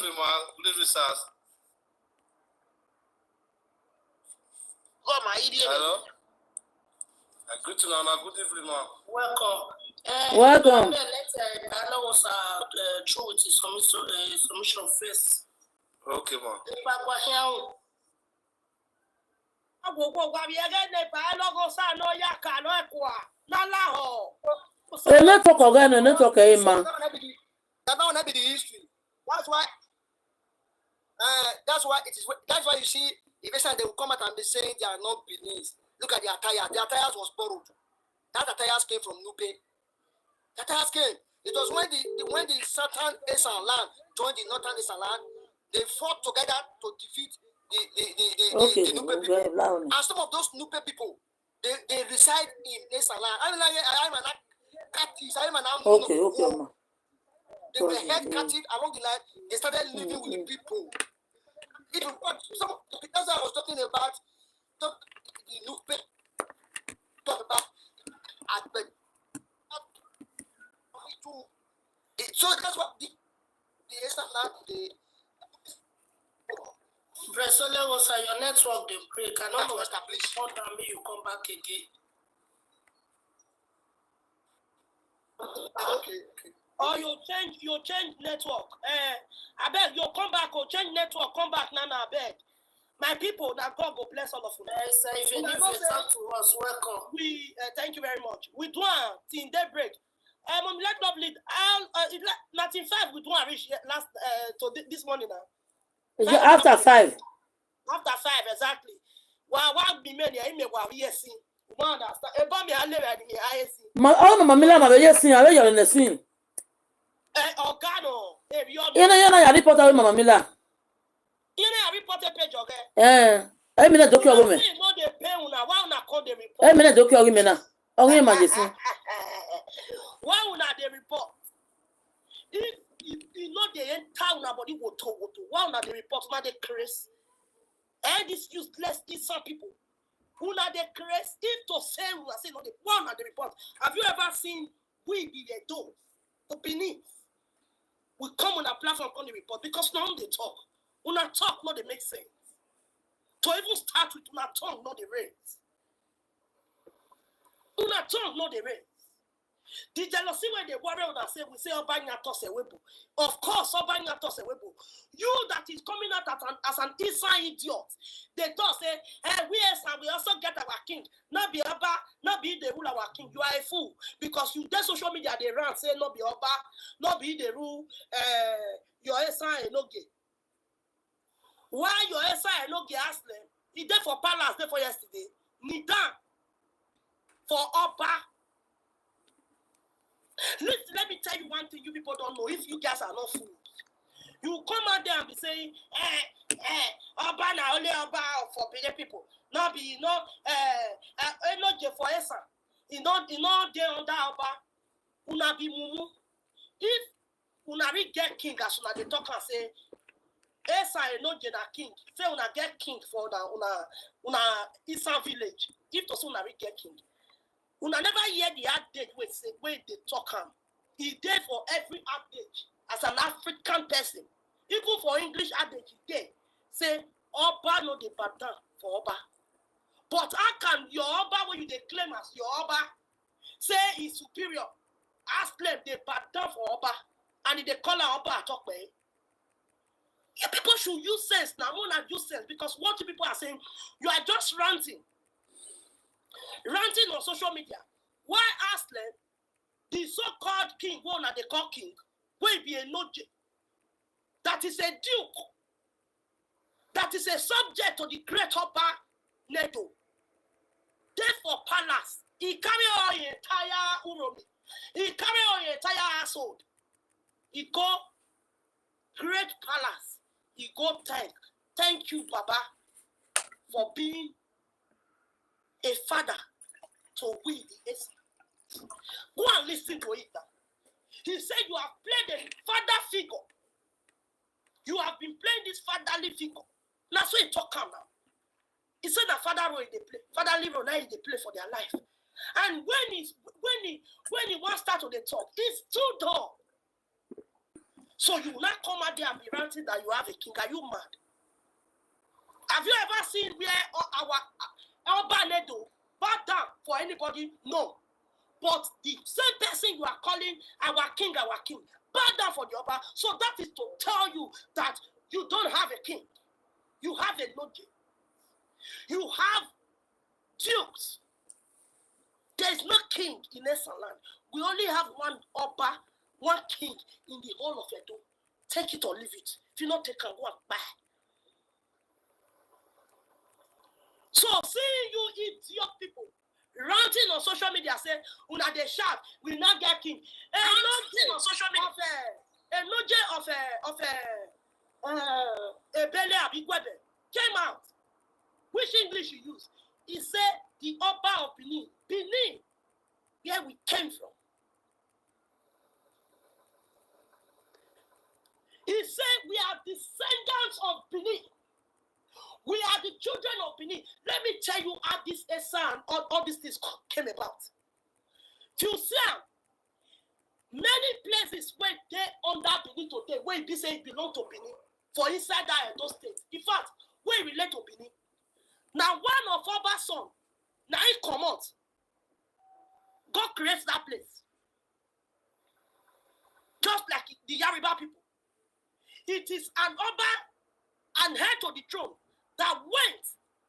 Hello. Good evening, ma'am. Welcome. Welcome. Let's allow us through with his submission first. Okay, ma'am. Network again, network man. That not be the history. That's why it is. That's why you see, eventually they will come out and be saying they are not Beninese. Look at the attire. The attire was borrowed. That attire came from Nupe. The attire came. It was when the Southern Esan land joined the Northern Esan land, they fought together to defeat the Nupe people. And some of those Nupe people, they reside in Esan land. Okay, ma. They were held captive along the line. They started living with the people. If you watch some, because I was talking about the Nupe, talk about so that's what the Esan Bresole was your network they break. I don't know what me you come back again. Okay. Or you change network. I beg you come back or change network. Come back now, I beg. My people, that God go bless all of you. If you talk to us, welcome. We thank you very much. We do till daybreak. Let not lead. 95 we do reach last to this morning now. After 5. After 5 exactly. Wow, be many. I may wow yes. One understand. About me, I never see. My own mamila ma be yes, I be you in the scene. Organo. You report with Mama Mila. You know, report a page, okay? I mean, a doctor woman. I mean, a doctor woman. Oh, yeah, my yes. Why would not they report? If you know the entire nobody will talk to, why would not they report? Not the Chris. And this useless, these some people who not the Chris, if to say, we are saying, no, the one not the report. Have you ever seen we be the door to beneath? We come on a platform on the report because now they talk. When I talk, no, they make sense. To even start with, when I talk, no, they raise. When I talk, no, they raise. The jealousy when they worry when I say, we say, Obanya toss a webo. Of course, Obanya toss a webo. You that is coming out as an inside idiot. They don't say, hey, we also get our king. Not be Oba, not be the rule our king. You are a fool. Because you the social media, they run, say, not be Oba, not be the rule, your Esan Enoge. Why your Esan Enoge asked them? He did for Palace, there for yesterday. Nidan for Oba. Listen, let me tell you one thing you people don't know. If you guys are not fools, you come out there and be saying, Oba na only Oba for bigger people. Not be not for Esan. You know there under Oba. Una be mumu. If una get king as una they talk and say, Esan no get a king. Say una get king for una Esan village. If to una get king. Una never hear the update where they talk him. He did for every update as an African person. Even for English update, he did. Say, Oba no the pattern for Oba. But how can your Oba, when you claim as your Oba, say he's superior? Ask them the pattern for Oba. And if they call her Oba, talk by. Yeah, people should use sense now. More not use sense because what people are saying, you are just ranting. ranting on social media. Why Aslan, the so-called king, one that they call king, will be a noje, that is a duke, that is a subject to the great Oba Nedo. Therefore, palace, he carry on the entire Uromi, he carry on the entire household. He go great palace, he go thank you, Baba, for being a father to we the Esan. Go and listen to it now. He said you have played a father figure. You have been playing this fatherly figure. That's why he talk now. He said that father role they play, fatherly role now they play for their life. And when he wants start to the talk, it's too dull. So you will not come out there and be ranting that you have a king. Are you mad? Have you ever seen where our Banedo bow down for anybody? No. But the same person you are calling our king, bow down for the Oba. So that is to tell you that you don't have a king. You have a logic. You have dukes. There is no king in Esan land. We only have one Oba, one king in the whole of Edo. Take it or leave it. If you not take and go and buy. So seeing you idiot people ranting on social media say, "Una dey shout, we not get king." Ranting on social media of Ebele Abigwebe came out. Which English you use? He said the Oba of Benin, where we came from. He said we are descendants of Benin. We are the children of Benin. Let me tell you how this Esan, all these things came about. You see, many places where they under Benin today, where they say it belong to Benin, for inside that Edo state. In fact, where it relate to Benin. Now one of our son, now he come out. God creates that place. Just like the Yoruba people. It is an Oba and heir to the throne that went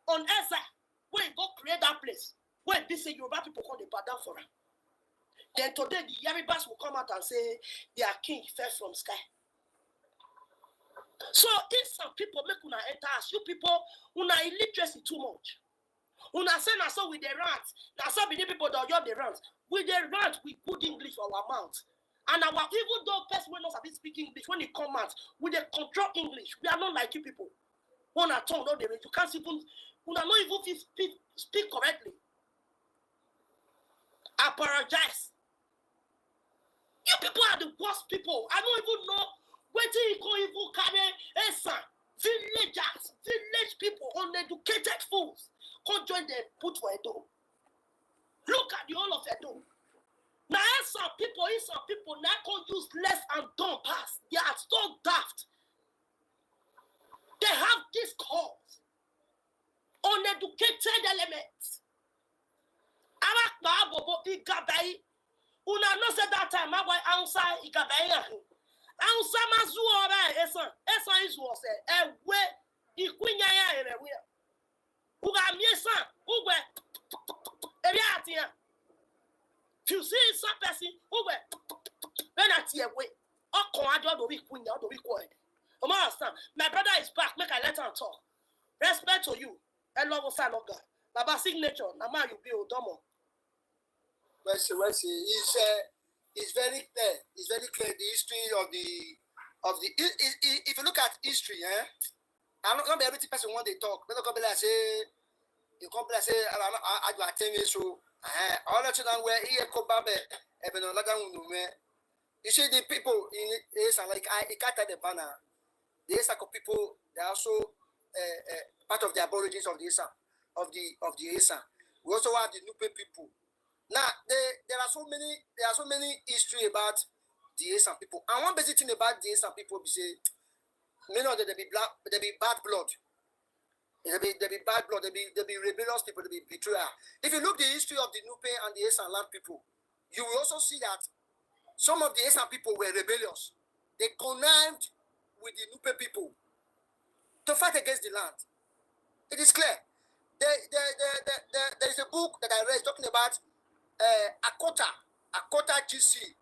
on Esa when God create that place. When they say Yoruba people call the bow down for him. Then today the Yorubas will come out and say their king fell from sky. So if some people make una enter us, you people, una illiteracy too much. Una say na so with the rant. Na so many people that you the rant. With the rant, we put English for our mouth. And our even though person will not be speaking English, when it come out, we dey control English. We are not like you people. One at tongue, no, you can't even, una not even speak correctly. I apologize. You people are the worst people. I don't even know where you go even carry Esan, villagers, village people, uneducated fools. Come join them, put for Edo. Look at the whole of Edo. Now, some people now can use less and don't pass. They are so daft. They have this cause. Uneducated elements. Arak bobo igabai. Una no say that time my boy outside igabai. Outside mazu ora Esan is was a way ikunya ya erewe. Uga miesa ugwe eriatia. If you see some person who when I see a way, my brother is back. Make I let her talk. Respect to you. And love of God. Baba signature. Nama you be Odomo. It's very clear. It's very clear the history of the. If you look at history, I'm not be every person when they talk. But come say, you come say, I do attend me so. All that time where he come back, you see the people in Esan like I can't the banner. The Esan people they are also part of the aborigines of the Esan of the Esan. We also have the Nupe people. Now there are so many history about the Esan people. And one basic thing about the Esan people be say many of them they be bad blood. They be bad blood, they be rebellious people, they be betrayal. If you look the history of the Nupe and the Esan land people, you will also see that some of the Esan people were rebellious. They connived with the Nupe people to fight against the land. It is clear. There is a book that I read talking about Akota GC,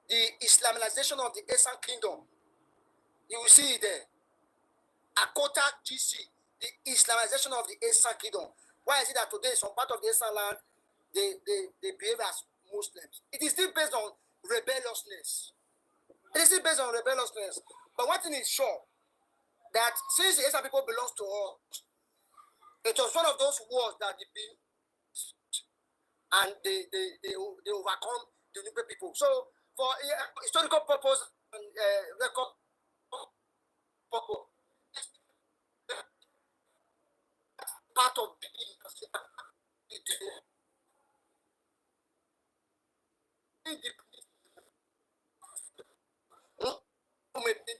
the Islamization of the Esan Kingdom. You will see it there. Akota GC, the Islamization of the Esan Kingdom. Why is it that today some part of the Esan land they behave as Muslims? It is still based on rebelliousness. It is still based on rebelliousness. But one thing is sure, that since the Esan people belongs to us, it was one of those wars that they been and they overcome the Nupe people. So for historical purpose and record purpose, part of the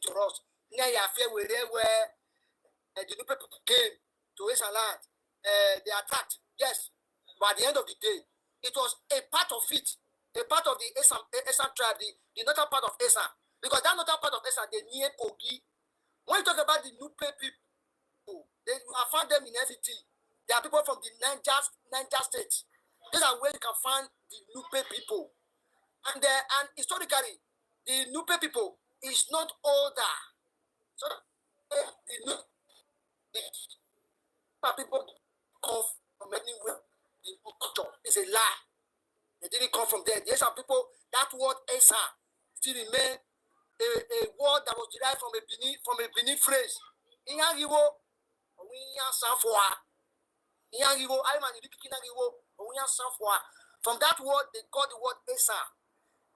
to us. Now you feel where the Nupe people came to Esan land, they attacked. Yes, but at the end of the day, it was a part of it, a part of the Esan tribe, the northern part of Esan. Because that northern part of Esan, they near Kogi. When you talk about the Nupe people, they have found them in everything. They are people from the Niger State. These are where you can find the Nupe people. And historically, the Nupe people is not older. So the Nupe people come from anywhere. The culture is a lie. They didn't come from there. There are some people, that word Esa still remain a word that was derived from a Benin phrase. Inyangiwo, Owinya Sanfoa. Inyangiwo, Owinya Sanfoa. From that word, they got the word Esa.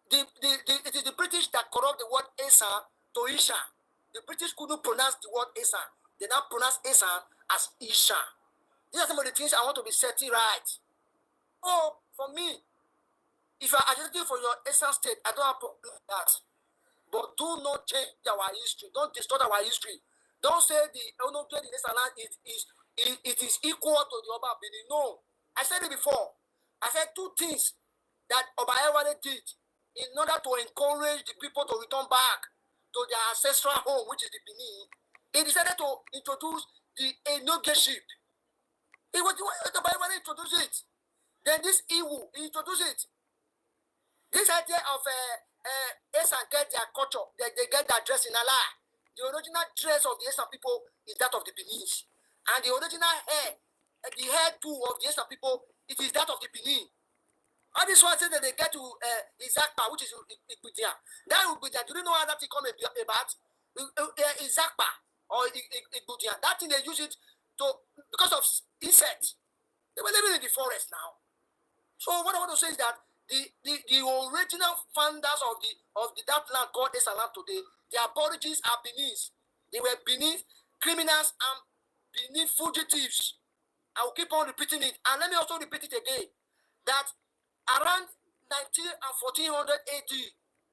It is the British that corrupt the word Esa to Isha. The British couldn't pronounce the word Esa. They now pronounce Esa as Isha. These are some of the things I want to be setting right. Oh, for me, if you are identifying for your Esan state, I don't have a problem with that. But do not change our history. Don't distort our history. Don't say the Onoke in Esan land it is equal to the Oba Benin. No. I said it before. I said two things that Oba Ewale did in order to encourage the people to return back to their ancestral home, which is the Benin. He decided to introduce the Enoge-ship. It was the Bible introduced it. Then this Iwu, he introduced it. This idea of Esan get their culture, they get their dress in Allah. The original dress of the Esan people is that of the Benin. And the original hair, the hair too of the Esan people, it is that of the Benin. All this one says that they get to Izakpa, which is Igudia. That Igudia, do you know how that thing come about? Izakpa or Igudia. That thing they use it to, because of insects. They were living in the forest now. So what I want to say is that the original founders of that land called Esan land today, their aborigines are Benin. They were Benin criminals and Benin fugitives. I will keep on repeating it. And let me also repeat it again. That around 19 and 1400 AD,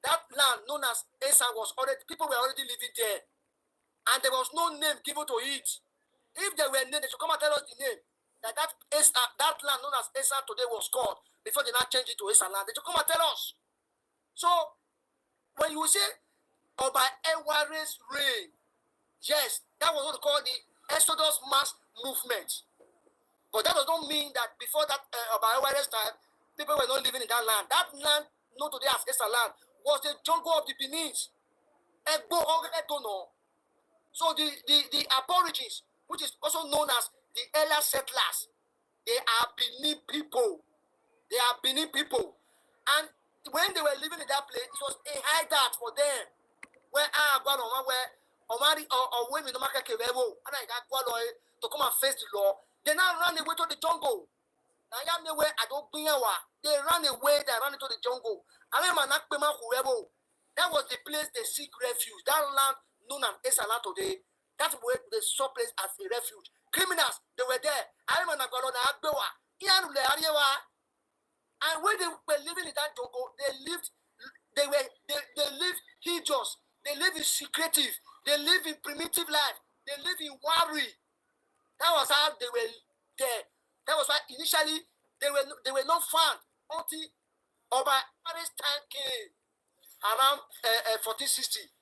that land known as Esan was already, people were already living there. And there was no name given to it. If there were names, they should come and tell us the name. That land known as Esan today was called before they now changed it to Esan land. They should come and tell us. So when you say Oba Ewale's reign, yes, that was what they call the Exodus mass movement. But that does not mean that before that Oba Ewale's time, people were not living in that land. That land known today as Esan land was the jungle of the Benin. So the aborigines, which is also known as the earlier settlers, they are Benin people. They are Benin people. And when they were living in that place, it was a hideout for them. Where Omari or women no market to come and face the law. They now ran away to the jungle. They ran away into the jungle. That was the place they seek refuge. That land known as Esan land today, that's where they saw place as a refuge. Criminals, they were there. And when they were living in that jungle, they lived hideous. They live in secretive. They live in primitive life. They live in worry. That was how they were there. That was why initially they were not found until Oba Ewale's time came around 1460.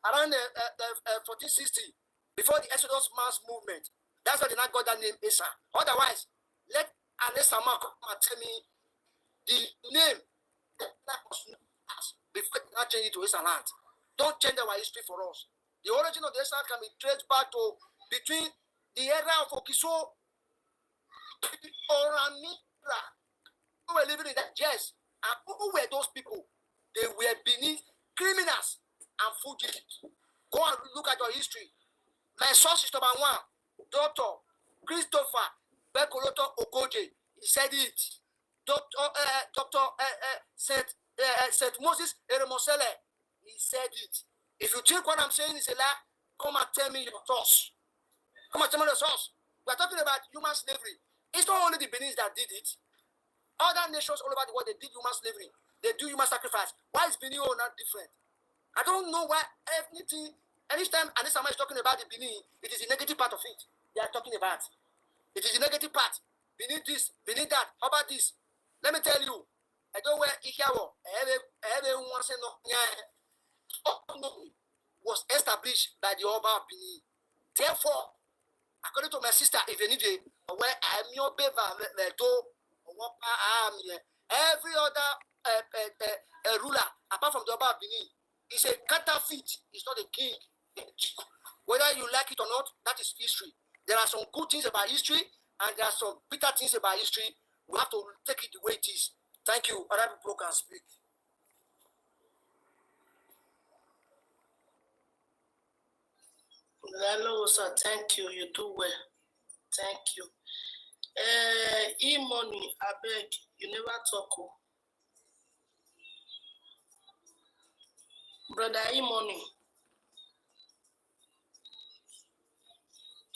Around 1460, before the Exodus mass movement. That's why they now got that name Esan. Otherwise, let and then someone come and tell me the name that was as before I change it to Esan land. Don't change our history for us. The origin of the Esan can be traced back to between the era of Okiso or Amira, who were living in that yes. And who were those people? They were beneath criminals and fugitives. Go and look at your history. My source is number one, Dr. Christopher Bekoloto Okoje. He said it. Dr. Saint Moses Eremosele. He said it. If you think what I'm saying is a lie, come and tell me your thoughts. Come and tell me your thoughts. We are talking about human slavery. It's not only the Benin that did it. Other nations all over the world, they did human slavery. They do human sacrifice. Why is Benin not different? I don't know why anything. Anytime Anisama is talking about the Benin, it is the negative part of it they are talking about. It is the negative part. Benin this, Benin that. How about this? Let me tell you. I don't wear Ikawo. Everyone say no. Was established by the Oba of Benin. Therefore, according to my sister Ivenide, where I am your baby, every other ruler apart from the Oba of Benin is a counterfeit. It's not a king. Whether you like it or not, that is history. There are some good things about history, and there are some bitter things about history. We have to take it the way it is. Thank you. Other people can speak. Hello, sir. Thank you. You do well. Thank you. E-money, I beg. You never talk. Brother E-money.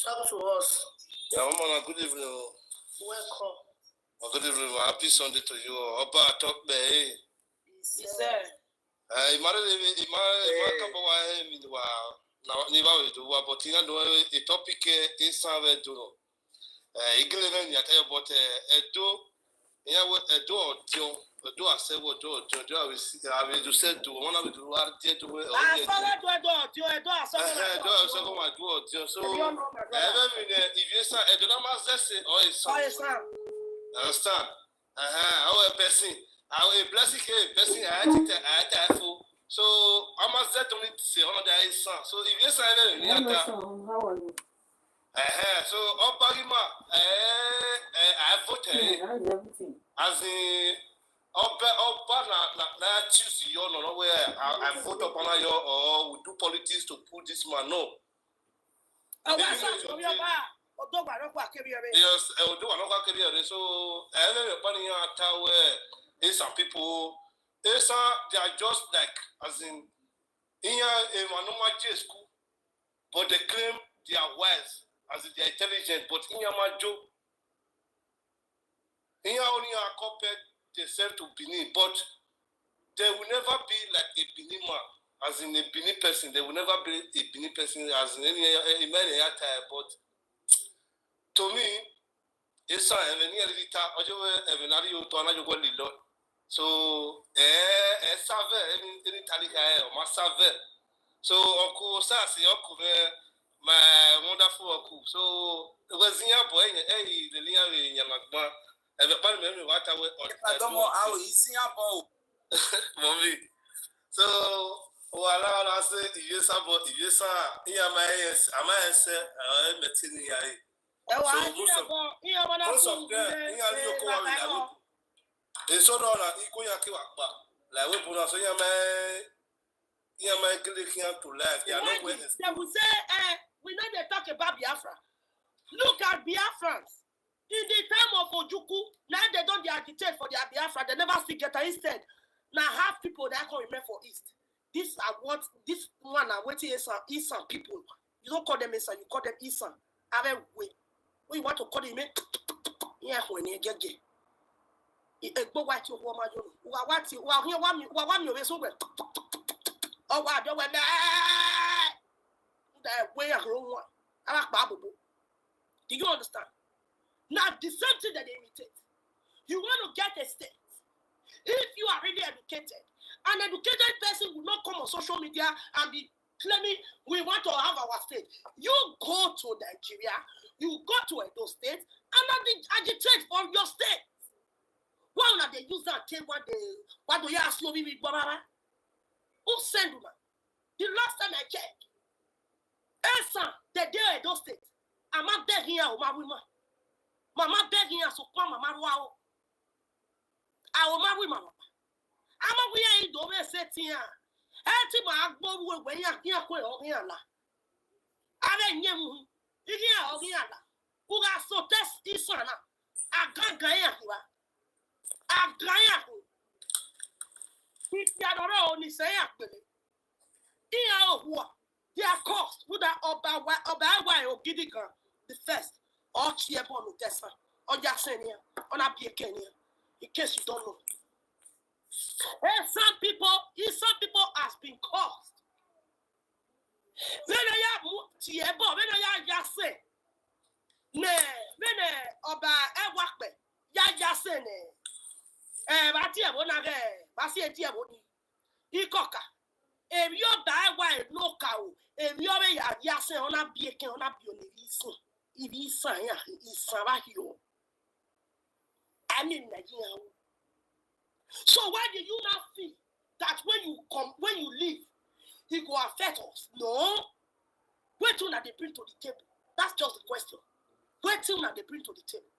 Talk to us. Yeah, Mama, good evening. Welcome. Good evening. Happy Sunday to you. Oba talk be. Yes, sir. But the topic is understand? Our person, our blessing, person, I so I must say to me say on the Esan. So if you say How are you? so Obagima, I voted as in Oba na choose you no where I vote upon you or we do politics to put this man no. Yes, so everybody here some people they are just like as in a normal J school, but they claim they are wise, as in they are intelligent, but in Yamajo, in only are compared themselves to Benin, but they will never be like a Benin man, as in a Benin person. They will never be a Benin person as in any time. But to me, it's a so any so Uncle Sassy, Uncle, my wonderful uncle. So it was in your boy, the Liam in Yamagba, and the parliament what I don't know how easy about mommy. So, I said, yes, about yes, here my answer, I'm a tinny. Most of them, it's all like we put us my to life. They will say, we know they talk about Biafra. Look at Biafrans. In the time of Ojuku, now they don't agitate for their Biafra. They never speak it instead. Now half people that can remember for East. This are what this one are waiting Esan people. You don't call them Esan, you call them Esan. Have way. We want to call them yeah when you get it. Go what you want to do. What you want me so well. Oh, wow, don't wear that way. Do you understand? Now, the same thing that they imitate. You want to get a state. If you are really educated, an educated person will not come on social media and be claiming we want to have our state. You go to Nigeria, you go to Edo State, I'm not the agitate for your state. Why not they use that tape what do you ask me with Baba? Who send you? The last time I checked, Esan, the day I don't state, I'm not begging here, my woman. Mama begging here, so come, Mama, wow. I will marry Mama. I'm a way to over set here. Ati ma agbo we ya kia ko o here la. Are nyem hu. Ihe a o here la. Who got so test this one? Agagan ya wa. Agagan ya hu. If you are only say akpele. Here o hu. Their cost would that oba wa o gidi kan the first or chie bon no test on just saying here on a be Kenya in case you don't know. And some people has been caused. When I am tiebo, when I just say, when oba ewakbe, ya just say ne. Batiebo na ge, basi etiebo ni. Ikoka. Yo ba wa no ka o. Yo be ya say ona bi eken ona bi oni isun. Ibi isan ya, isan ba hiyo. Amin na jiyan. So why do you not feel that when you leave, it will affect us? No. Wait till they bring to the table. That's just the question. Wait till they bring to the table.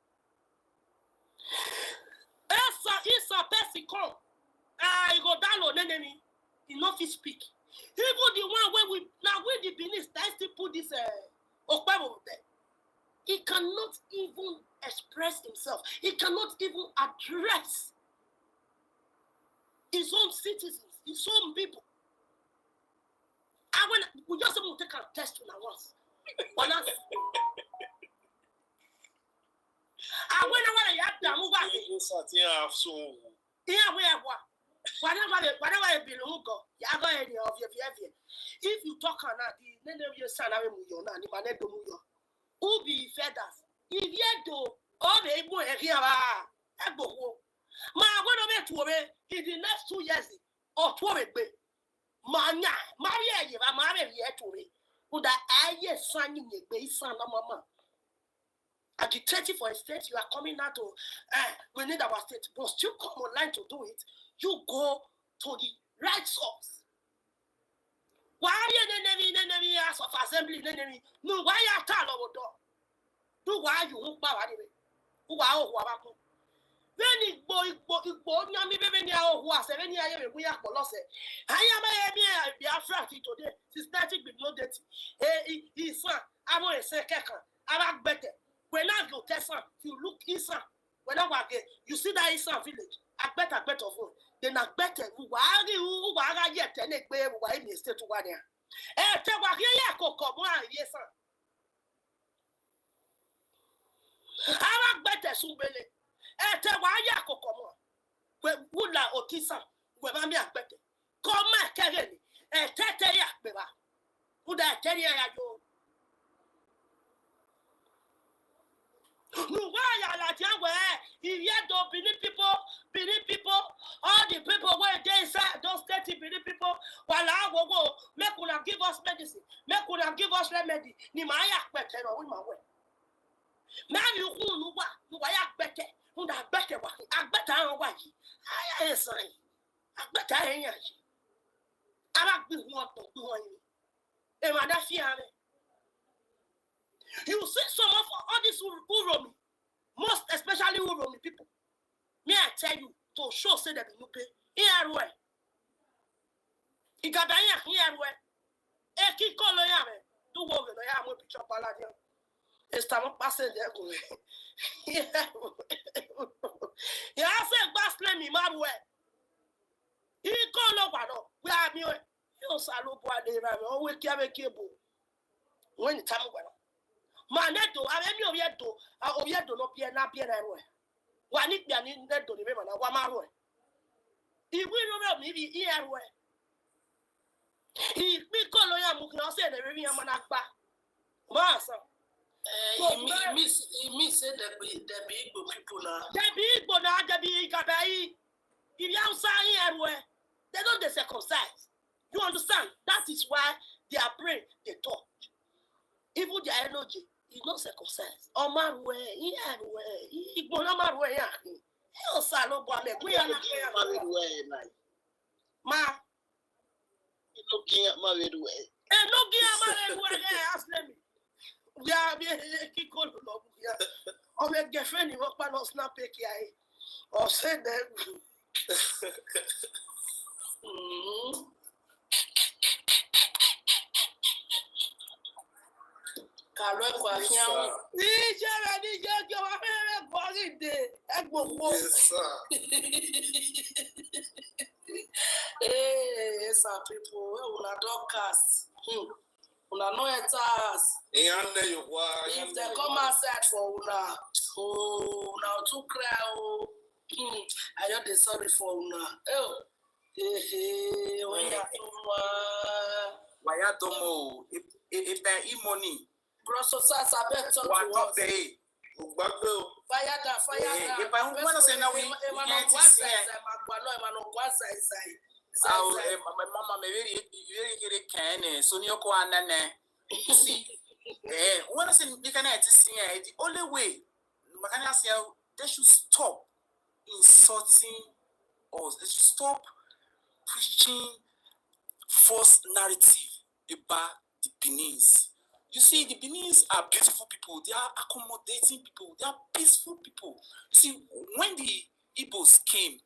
It's a person come. You go down on enemy. He not fit speak. Even the one where the Benin that still put this Okpebo there. He cannot even express himself. He cannot even address his own citizens, his own people. And when we just want to take a test on once. And when I have to move back, whatever belong go, if you talk on that, the name of your son, who be feathers. If you do, all the able here are. Ma when to in the next 2 years or 12 Manya, Maria, you are married yet to me. Would I yes signing a base son of Mama? At the 34 state, you are coming out to we need our state, but you come online to do it. You go to the right source. Why are you the enemy of assembly? No, why are you talking about? Do why you won't bow anyway? Who are then it boy, Nami Bevenia, who are 7 years, we are Colosse. I am a Biafra today, systematic with no debt. He's son, I want to say, I like better. When I go test son, you look inside. When I walk you see that Esan village. I better phone. Then I better who are yet and a way who are in the state to one year. Tell what here, Coco, yes, sir. I like better, Subele. Tell why ya Coco. When Woodla or Tisa, when I'm better. Come, Karen, and Tete Yakbeba. Would I tell you? No, why are like where if you don't believe people, all the people where they say those 30 believe people, while I will go, make una give us medicine, make una give us remedy. Ni maya better or in my way. Man, you know what? You are better. You are better. I better on what? I am saying. I better in you. I like to want to do it. And when I fear it. You see some of all these Uromi, most especially Uromi people. May I tell you to show say that you pay here way. Igabanya here way. Eki kolo yame. Do wo no ya mo picture pala dia. Estamos passando go. Ya say gbasle mi ma we. I kolo kwado. We are mi we. You salo bo ade ra mi. O we ki ame kebo. When time kwado. Maneto, I am Obiedo, no Piana Piana. One it be an indeed to the women, a Wamaro. He will not maybe here way. He be call ya Mukno said the Rivian Manakba. Massa. He miss the big people now. The big Bona, the big Gabai. If you outside here way, they don't the circumcise. You understand? That is why they are praying, they talk. Even their energy. It's not circumcised. Or marwe, Igbo marwe ya. Yo salo bo ame we are not married way, like. ma. Looking at married way. No gia married way ask me. We are be kiko lo ya. O me girlfriend ni work pa no snap e ki ai. Or say them. Kàlọ́ ẹ̀kọ́ àfihàn. Níjẹ́ rẹ̀ níjẹ́ kí wọ́n fẹ́rẹ̀ bọ́ọ̀lì dé ẹgbòho. Hey, some people, una don cast. Una no enter. If they come outside for una, una too cry. I just dey sorry for una. Why domo? If there is money. Bro, so I bet talk to us. Fire down. If I want to say now, we can't see it. My mama, me very can. So you go on and you see. When I say you cannot see it, the only way, they should stop insulting us. They should stop preaching false narrative about the Benin's. You see, the Benin's are beautiful people. They are accommodating people. They are peaceful people. You see, when the Igbos came,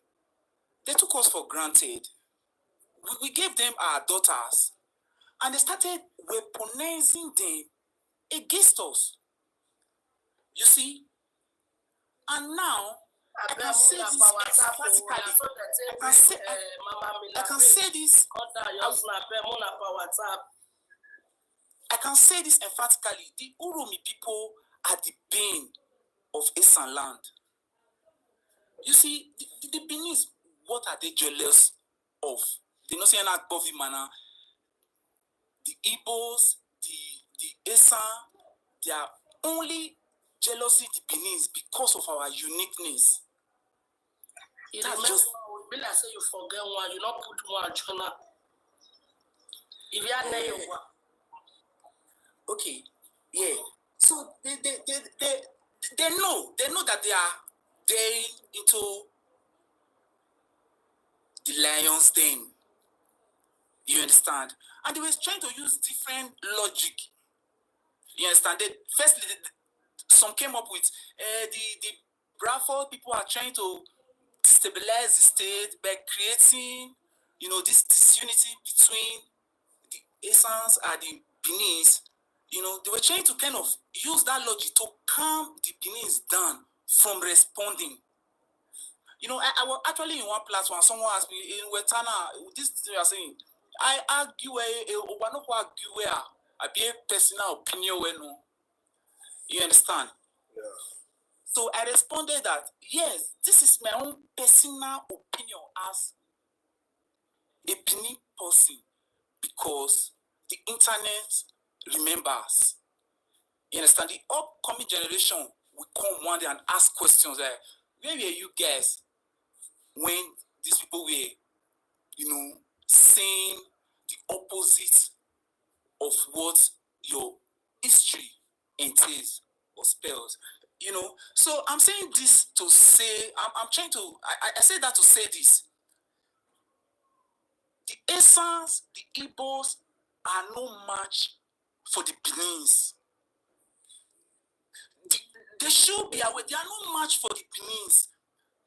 they took us for granted. We gave them our daughters, and they started weaponizing them against us. You see, and now I can say this emphatically. I can say this. I can say this emphatically. The Uromi people are the bane of Esan land. You see, the Benin's, what are they jealous of? They not saying that Buffy manner. The Igbos, the Esan, they are only jealousy the Benin's because of our uniqueness. It just be like say you forget one, you not put one journal. If you are there, okay, yeah. So they know that they are there into the lion's den. You understand? And they were trying to use different logic. You understand? Firstly, some came up with the Bradford people are trying to stabilize the state by creating, this disunity between the Esans and the Benin's. They were trying to kind of use that logic to calm the Benin's down from responding. I was actually in one platform. Someone asked me in Wetana, this thing you are saying. I argue I be a personal opinion. You understand? Yeah. So I responded that yes, this is my own personal opinion as a Benin person because the internet remembers. You understand? The upcoming generation will come one day and ask questions like, where were you guys when these people were, saying the opposite of what your history entails or spells? So I'm saying this to say, I'm trying to, I say that to say this. The Esans, the Igbos are no match for the Benin's. They should be aware. They are no match for the Benin's.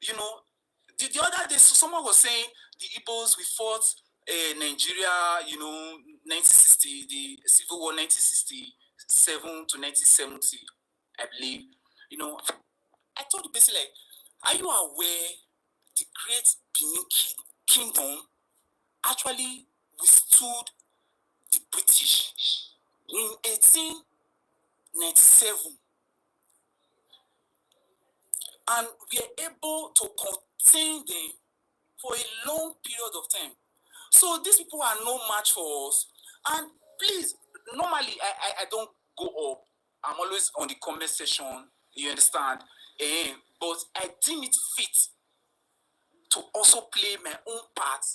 The other day, someone was saying the Igbos, we fought Nigeria, 1960, the Civil War 1967 to 1970, I believe. I told the person, like, are you aware the great Benin kingdom actually withstood the British in 1897? And we are able to contain them for a long period of time. So these people are no match for us. And please, normally I don't go up. I'm always on the comment section. You understand? But I deem it fit to also play my own part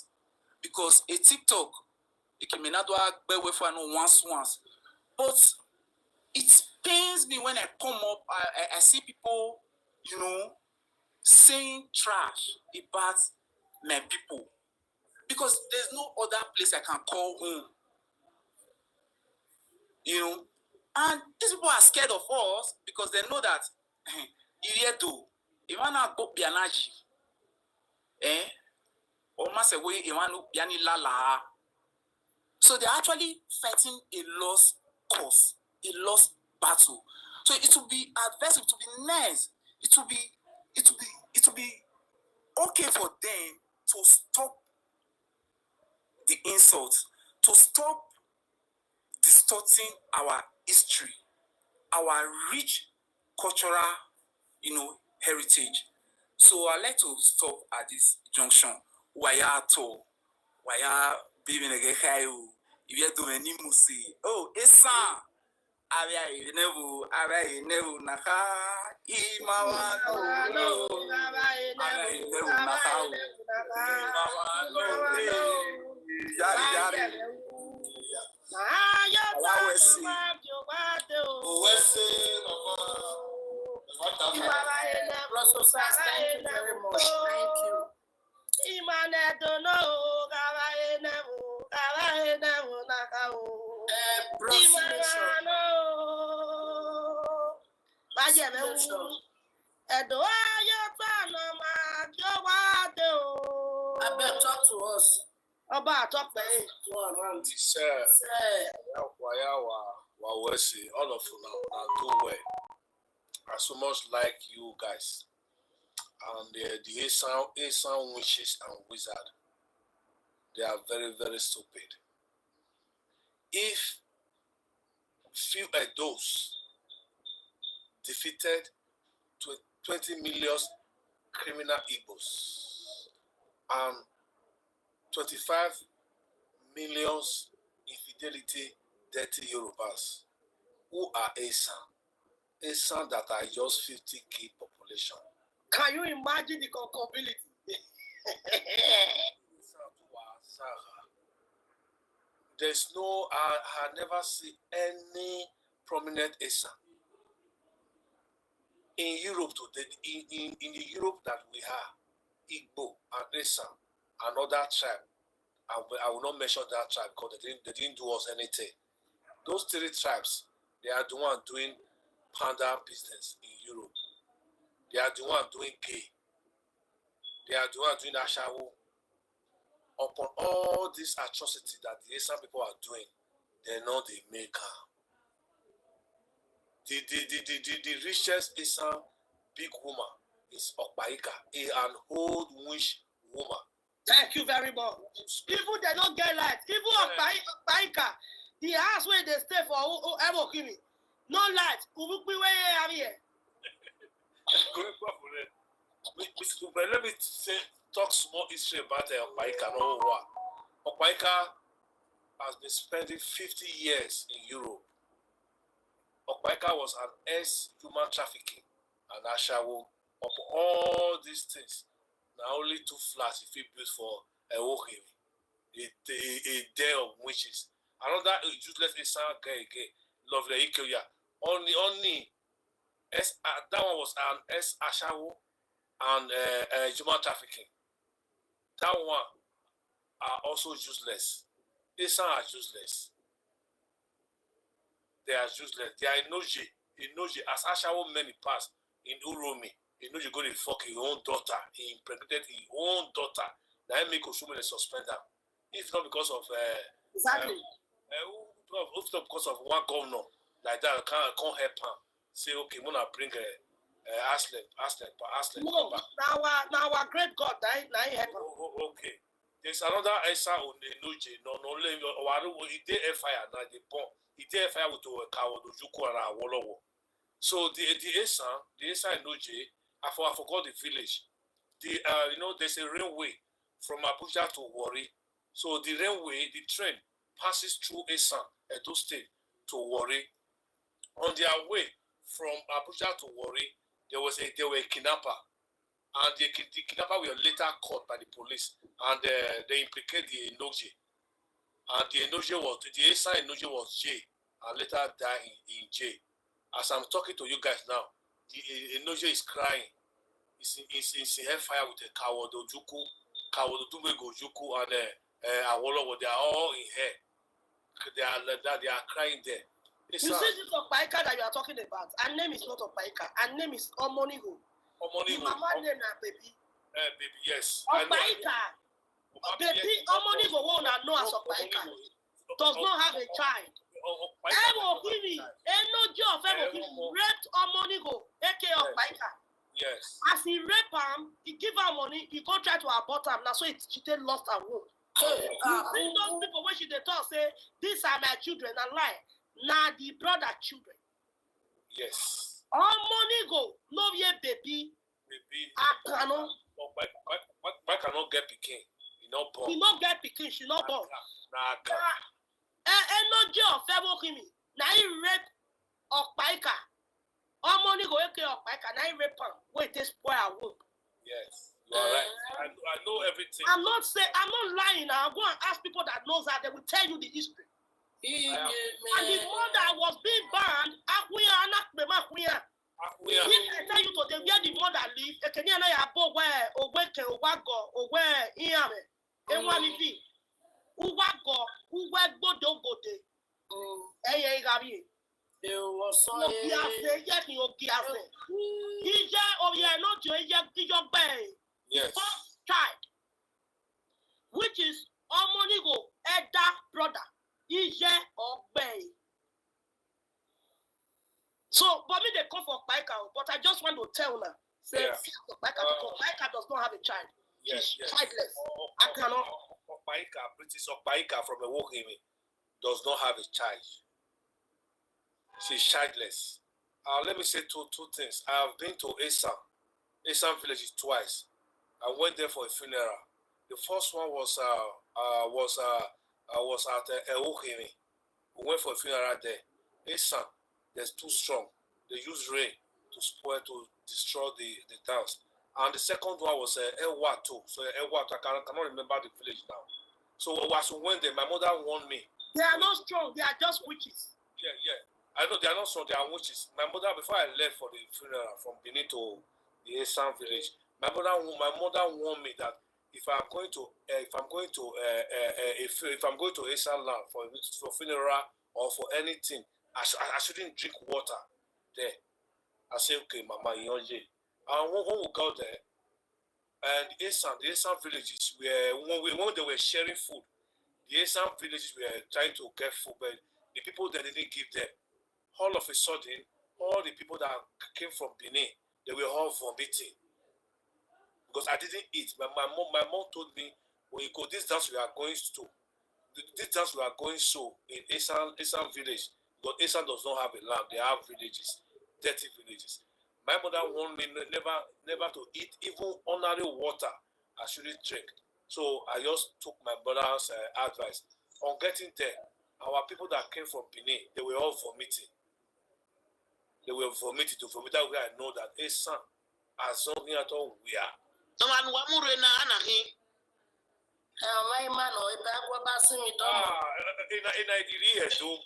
because a TikTok, it can be not do away for once. But it pains me when I come up, I see people, saying trash about my people. Because there's no other place I can call home. And these people are scared of us because they know that Ireto, Imana go bianaji, or Masewe, Imanu Biani Lala. So they're actually fighting a lost cause, a lost battle. So it will be adverse, it will be nice, it will be okay for them to stop the insults, to stop distorting our history, our rich cultural, heritage. So I like to stop at this junction. Waya to, waya baby nege hayo, if you do any musi. Oh, Esan, avia nevu naka, imawa no, avia nevu naka, imawa no, yari. Thank you very much. Thank you. I better talk to us. Talk to us. Sir, all of you now do well. I so much like you guys. And the Esan witches and wizard, they are very, very stupid. If few those defeated 20 million criminal Igbos and 25 million infidelity dirty Yorubas, who are Esan that are just 50k population. Can you imagine the concability? There's no, I never see any prominent Esan in Europe today. In the Europe that we have, Igbo and Esan, another tribe. I will not mention that tribe because they didn't do us anything. Those three tribes, they are the one doing panda business in Europe. They are the one doing gay. They are the one doing ashawo. Upon all this atrocity that the Esan people are doing, they know they make her. The richest Esan big woman is Okpaika, an old witch woman. Thank you very much. People they don't get light. People of Okpaika, the house where they stay for Emokimi, no light. Let me talk small history about Okpaika. No, Okpaika has been spending 50 years in Europe. Okpaika was an ex-human trafficking and ashawo. Of all these things, now only 2 flats if you built for a day of witches. Another useless Esan gay, lovely Ikeya. Only that one was an ashawo and human trafficking. That one are also useless. Esan are useless. They are useless. They are Inoji. As ashawo many pass in Uromi, Inoji go to fuck his own daughter. He impregnated his own daughter. Now he make Oshume suspend her. If not because of Exactly. If not because of one governor like that, can't help her. Say okay, I'm gonna bring Aslen. No, now our great God, now he help. Okay. There's another Esa on the Inoji. No, he did fire now. They born. He did fire with the cow, the Juku and Wolowo. So the Esa Inoji, I forgot the village. There's a railway from Abuja to Warri. So the railway, the train passes through Esan, Edo State, to Warri. On their way from Abuja to Warri, there were a kidnapper, and the kidnapper were later caught by the police, and they implicated the Enoji. And the Enoji the Esan Enoji was J. and later die in jail. As I'm talking to you guys now, Enoje is crying. He's in hellfire with a coward Ojuku, and Awolowo. They are all in hell. They are crying there. You see this Opaika that you are talking about. Her name is not Opaika. Her name is Omonigo. The mama name na baby. Baby, yes. Opaika. Baby, Omonigo won't know as Opaika. Does not have a child. Raped Omonigo, aka Opaika. Yes. As he raped him, he give her money, he go try to abort him. Now so she then lost her womb. So those people when she they talk say, these are my children, and lie. Now the brother children. Yes. Omonigo, no ye baby. Baby. Akano. Why cannot get Pikin? He not born. He not get Pikin, she not born. No job, favor him. Now he rape Opaika. Omonigo aka Opaika. Now he rape him. Wait, this spoil her womb. Yes, you are right. I know everything. I'm not lying. I'll go and ask people that knows that. They will tell you the history. And the mother was being banned. If I tell you to them where the mother live, can you know about where Yes. First child, which is Omonigo Eda brother, Ije Ogbe. So, but me they come for Paika, but I just want to tell her, say, Paika does not have a child. Yes, She's childless. I cannot. British Opaika from Ewokimi does not have a child. She's childless. Let me say two things. I have been to Esan village twice. I went there for a funeral. The first one was at Ewokimi. We went for a funeral there. Esan, they're too strong. They use rain to destroy the towns. And the second one was Elwato. So Elwato, I cannot remember the village now. So as we went there, my mother warned me. They are not strong. They are just witches. Yeah. I know they are not strong. They are witches. My mother, before I left for the funeral from Benin to the Esan village, my mother warned me that if I'm going to Esan land for funeral or for anything, I shouldn't drink water there. I say, okay, Mama, Yonje. And when we got there, and the Esan villages when they were sharing food, the Esan villages were trying to get food, but the people that didn't give them. All of a sudden, all the people that came from Benin, they were all vomiting. Because I didn't eat. My mom told me, when you go, this dance we are going to in Esan village. But Esan does not have a land. They have villages, dirty villages. My mother warned me never to eat even ordinary water. I shouldn't drink. So I just took my brother's advice. On getting there, our people that came from Benin, they were all vomiting. They were vomiting. To vomit that way, I know that Esan, as long as we are. My man, or if I go back to me, In Nigeria, too.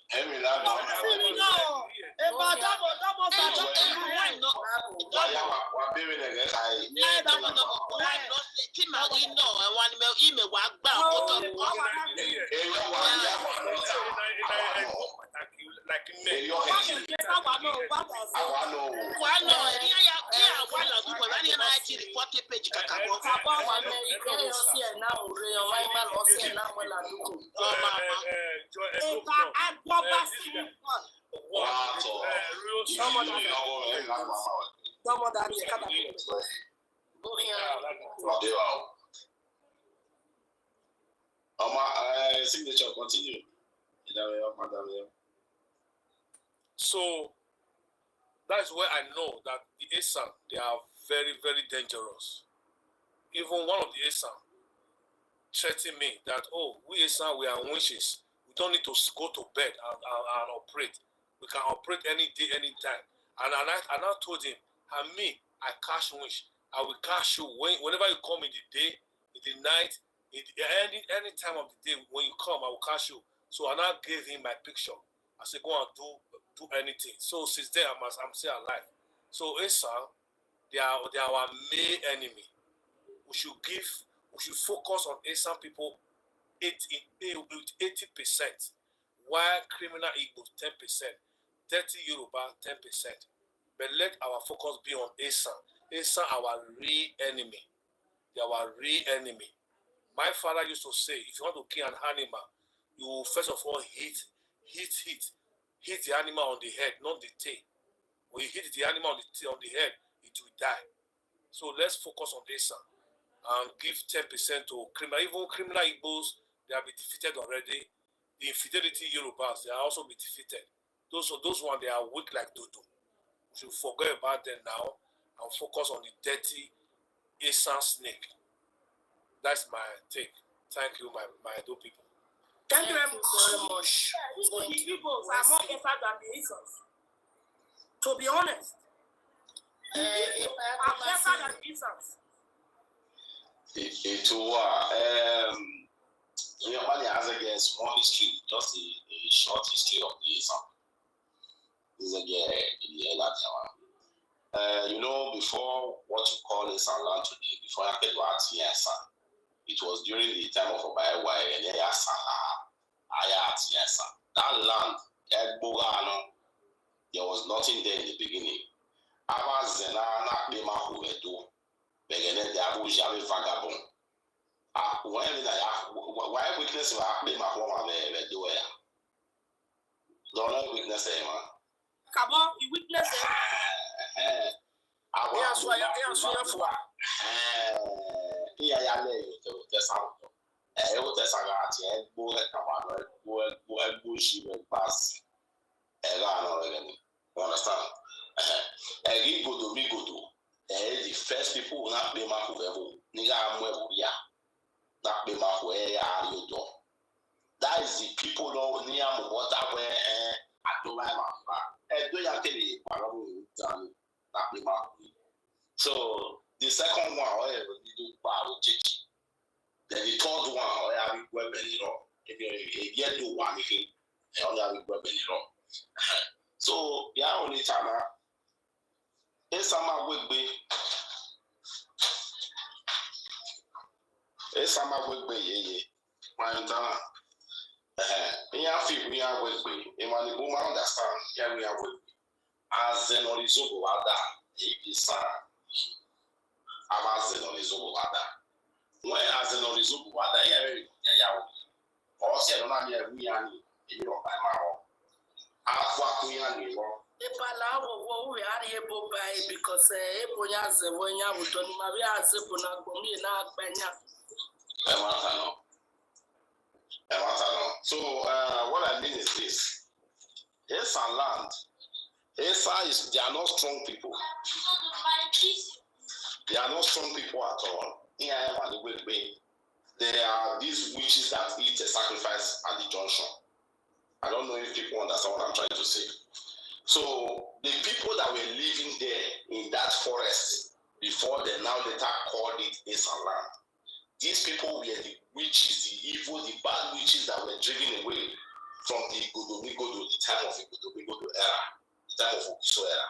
Signature, continue. So that's where I know that the Esan, they are very, very dangerous. Even one of the Esan threatened me that, we Esan, we are witches. We don't need to go to bed and operate. We can operate any day, any time. And I told him, and me, I catch wish. I will catch you whenever you come in the day, in the night, any time of the day when you come, I will catch you. So I now gave him my picture. I say go and do anything. So since then I'm still alive. So Esan, they are our main enemy. We should focus on Esan people 80%, while criminal Igbo 10%, 30 Yoruba 10%. But let our focus be on Esan. Esan our real enemy. They are our real enemy. My father used to say, if you want to kill an animal, you will first of all hit the animal on the head, not the tail. When you hit the animal on the head, it will die. So let's focus on Esan and give 10% to criminal. Even criminal Igbos, they have been defeated already. The infidelity Yorubas, they are also been defeated. Those ones, they are weak like dodo. We should forget about them now and focus on the dirty Esan snake. That's my take. Thank you, my Edo people. Thank you very much. The Igbos are more effort than the Esans. To be honest, are better than the Esans. Everybody has again small history, just a short history of the Esan. This is again before what you call Esan land today, before I came to Esan, it was during the time of Obaewa and Esan. That land, there was nothing there in the beginning. Vagabond. Why weakness of don't weakness, man. Come on, you witness it. Understand? The first people who not be my whoever, that is the people know near what I wear so the second one, then the third one, if you get to one, so yeah, only time it's summer will be my entire we are with me. When the woman understand, yeah, we are with me. As an orizobo ada, Esan, as an orizobo ada. When as an orizobo ada, yeah, or said on a we are in your mouth. We are in your we are able by because Eboyas, when you would don't Maria Zebuna, Benya. So what I mean is this: Esan land, they are not strong people. They are not strong people at all. There are these witches that eat a sacrifice at the junction. I don't know if people understand what I'm trying to say. So the people that were living there in that forest before they now later called it Esan land. These people were the witches, the evil, the bad witches that were driven away from the Godomigodo, the time of the Godomigodo era, the time of Okiso era.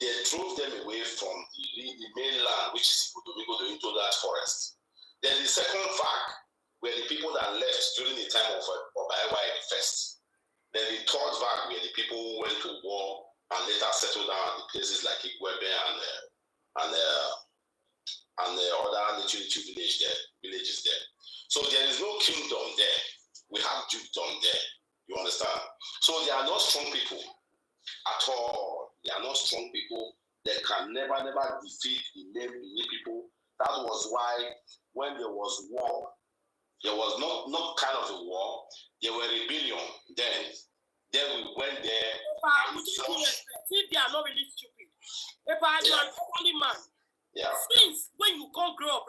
They drove them away from the mainland, which is Godomigodo, into that forest. Then the second fact were the people that left during the time of Obaewa the first. Then the third fact were the people who went to war and later settled down in places like Igwebe and the other native villages there. So there is no kingdom there. We have dukedom there. You understand? So they are not strong people at all. They are not strong people. They can never defeat the main people. That was why when there was war, there was not kind of a war. There were rebellion then. Then we went there. See, they are not really stupid. If I am an only man. Yeah. Since when you can't grow up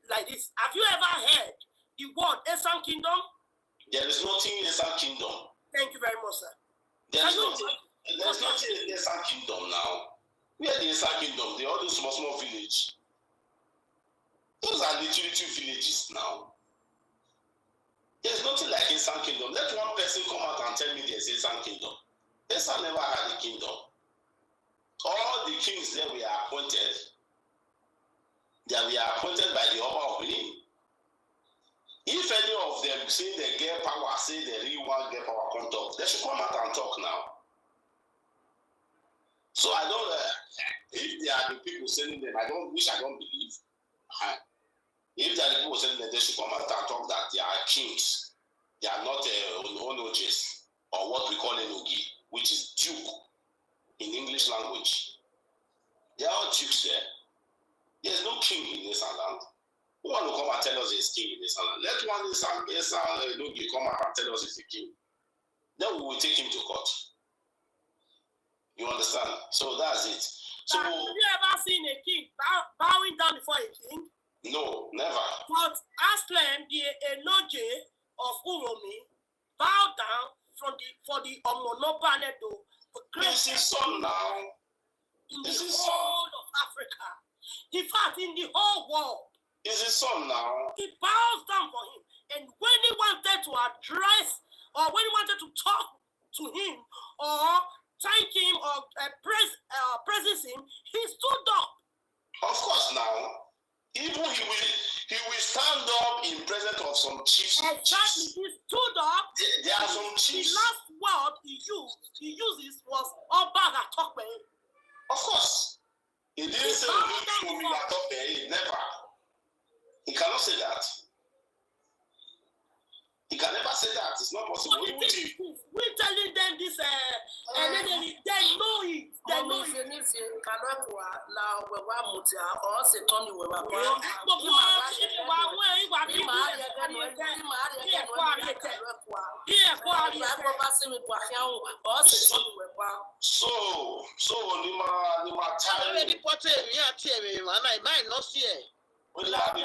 like this, have you ever heard the word Esan Kingdom? There is nothing in Esan Kingdom. Thank you very much, sir. There's nothing in Esan Kingdom now. Where the Esan Kingdom? They all those small village. Those are literally villages now. There's nothing like Esan Kingdom. Let one person come out and tell me there's Esan Kingdom. Esan never had a kingdom. All the kings that were appointed, they were appointed by the Oba of Benin. If any of them say they get power, say they really want to get power, come talk. They should come out and talk now. So I don't. If they are the people sending them, I don't believe. If they are the people sending them, they should come out and talk that they are kings. They are not onoges or what we call enogi, which is duke in English language. They are all dukes there. There's no king in this land. Who want to come and tell us he's king in this land? Let one enogi come out and tell us he's a king. Then we will take him to court. You understand? So that's it. So have you ever seen a king bowing down before a king? No, never. But Aslam, the Enoje of Uromi, bowed down for the Omonobanedo, the greatest son now. In the whole of Africa. In fact, in the whole world. Is his son now? He bows down for him. And when he wanted to address, or when he wanted to talk to him, or thank him, or praise him, he stood up. Of course now. Even he will stand up in presence of some chiefs. Exactly, he stood up. There are some chiefs. The last word he uses was Obaga Tokbe. Of course. He didn't say Obaga Tokbe, never. He cannot say that. He can never say that. It's not possible. We're telling them this, and then they know it. They know it. So, Nima Already put it, I might not see it. They are the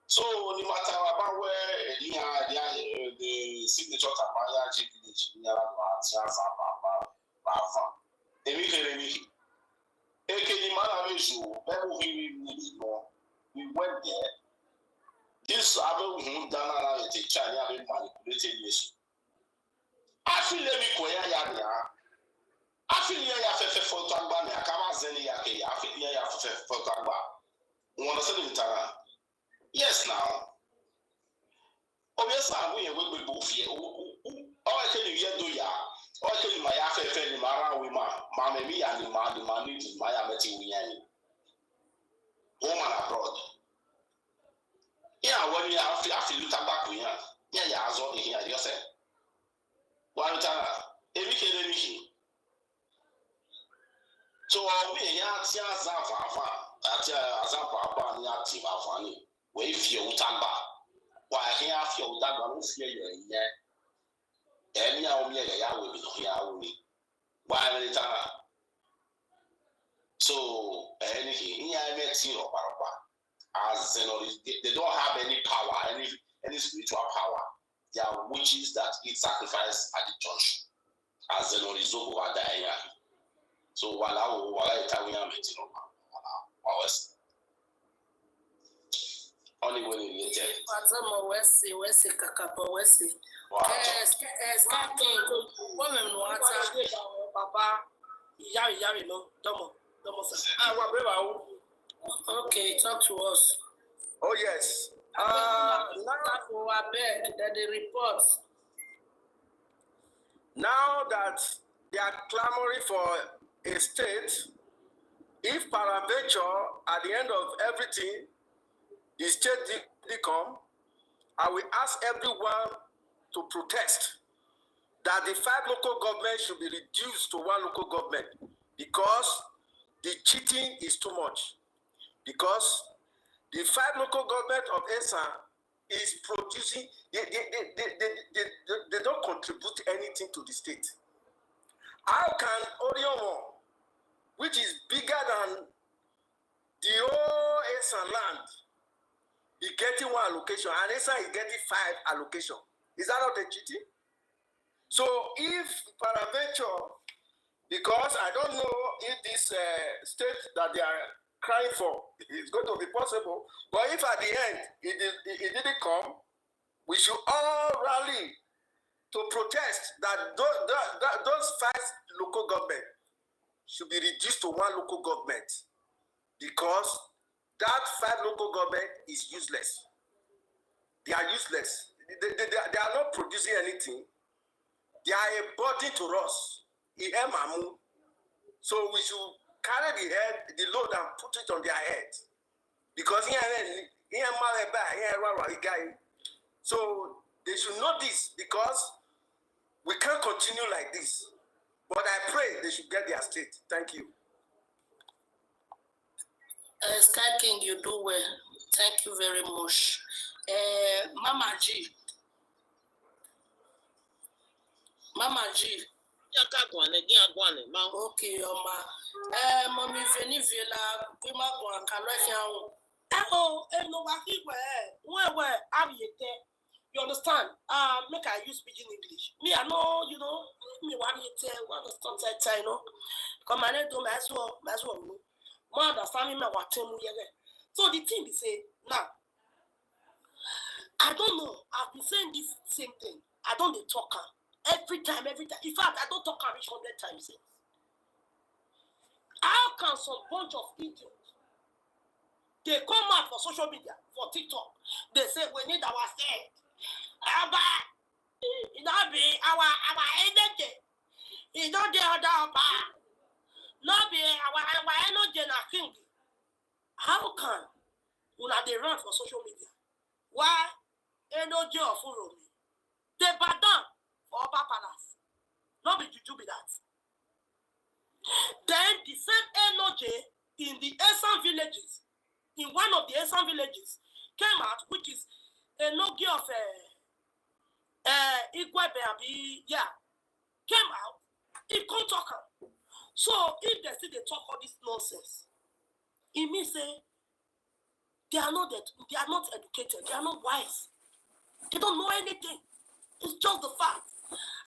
so no matter about where the signature Tapaya we went there. This Abu Dana teacher manipulated this. I feel let me koya. I feel ya for Tangba, I can't send Yaki, I feel ya for Tangba. One send it. Yes, now. Obviously, we will be both here. I tell you, do ya. I tell you, my affair, Mara, we mamma, me, and the man needs my amity, we home and abroad. Yeah, when you have to look back, we are. Yeah, I was only here, you say. One time, every kid. So, we are Zafa, Azapa, and Yativa. We feel Tamba. Why here feel that one fear you yeah. Any hour me will be here. Why many time? So anything I met you as they don't have any power, any spiritual power. They are witches that eat sacrifice at the church. As the Lord is over there. So while I tell you, I'm only when you need it. Okay, talk to us. Oh yes. Now that they are clamoring for a state, if peradventure at the end of everything, the state did come, I will ask everyone to protest that the 5 local governments should be reduced to 1 local government because the cheating is too much. Because the 5 local government of Esan is producing, they don't contribute anything to the state. How can Oriomo, which is bigger than the whole Esan land, be getting 1 allocation, and Esan is getting 5 allocation? Is that not a cheating? So if peradventure, because I don't know if this state that they are crying for. It's going to be possible. But if at the end it didn't come, we should all rally to protest that those 5 local government should be reduced to 1 local government, because that 5 local government is useless. They are useless. They are not producing anything. They are a burden to us. So we should carry the load and put it on their head. Because so they should know this, because we can't continue like this. But I pray they should get their state. Thank you. Sky King, you do well. Thank you very much. Mama G. Okay, Mommy Venivilla, Pima, Calais. Oh, no, where are you there? You understand? Make I use speaking English. Me, I know, me what you tell, that, come and do as well. More understand me what tell me. So the thing is, now, I don't know. I've been saying this same thing. I don't talk every time. In fact, I don't talk reach 100 times since. How can some bunch of idiots, they come out for social media, for TikTok, they say we need our state. It not be our energy. It not the other bar. Not be our energy na king. How can they run for social media? Why energy of follow me? They bad down for Upper Palace. Not be juju be that. Then the same energy in the Esan villages, in one of the Esan villages, came out, which is a logo of Igwe, came out. It can't talk. So if they say they talk all this nonsense, it means they are not educated, they are not wise, they don't know anything. It's just the fact.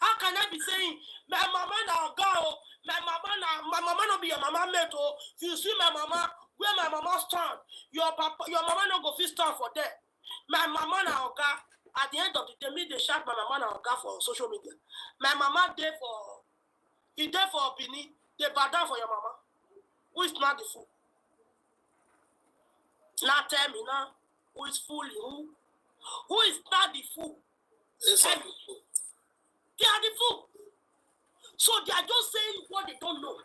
How can I be saying my mama now go? My mama no be your mama mate. If you see my mama, where my mama stand, your mama no go fit stand for there. My mama now go. At the end of the day, me they shout my mama now go for social media. My mama there for Bini. They bad down for your mama. Who is not the fool? Now tell me now, who is fooling who? Who is not the fool? They are the fool. So they are just saying what they don't know.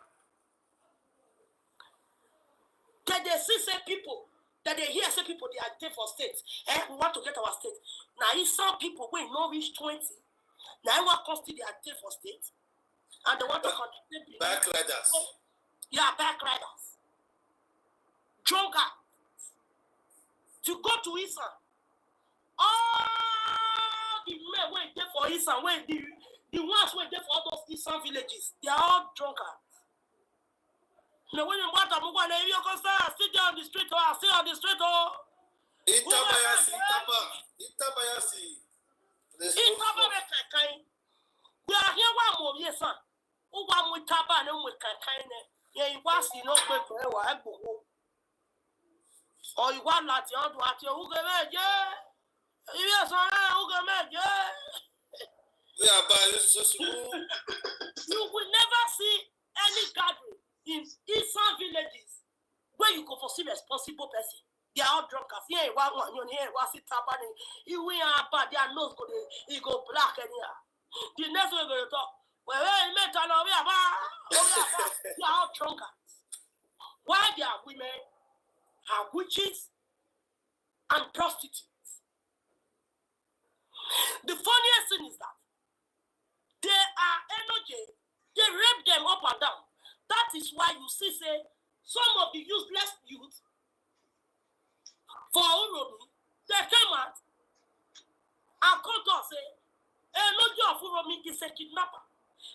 That they see say people, that they hear say people they are there for states. We want to get our state. Now if some people will not reach 20, now what constitute they are there for state, and they want to contribute. Backriders. Yeah, backriders. Drunkards. To go to Esan. All the men were there for Esan, where the ones were there for all those Esan villages, they are all drunkards. Now when you want to move on, you can sit there on the street, or sit on the street, or Itabayasi. We are here one more, yes, sir. Who want with Taba and with Kakane? Yeah, you want to know where I go. Or you want not to do at your Uga, yeah. Yes, Uga, yeah. You will never see any gathering in Esan villages where you go for see responsible person. They are all drunkards. Here, one, here, one sit up and you will have bad, their nose go, he go black anyhow. The next one will talk. Well, they are all drunkards. Why their women are witches and prostitutes. The funniest thing is that they are energy. They rape them up and down. That is why you see, say, some of the useless youth for Uromi, they came out and come to us say, Enoji of Uromi is a kidnapper.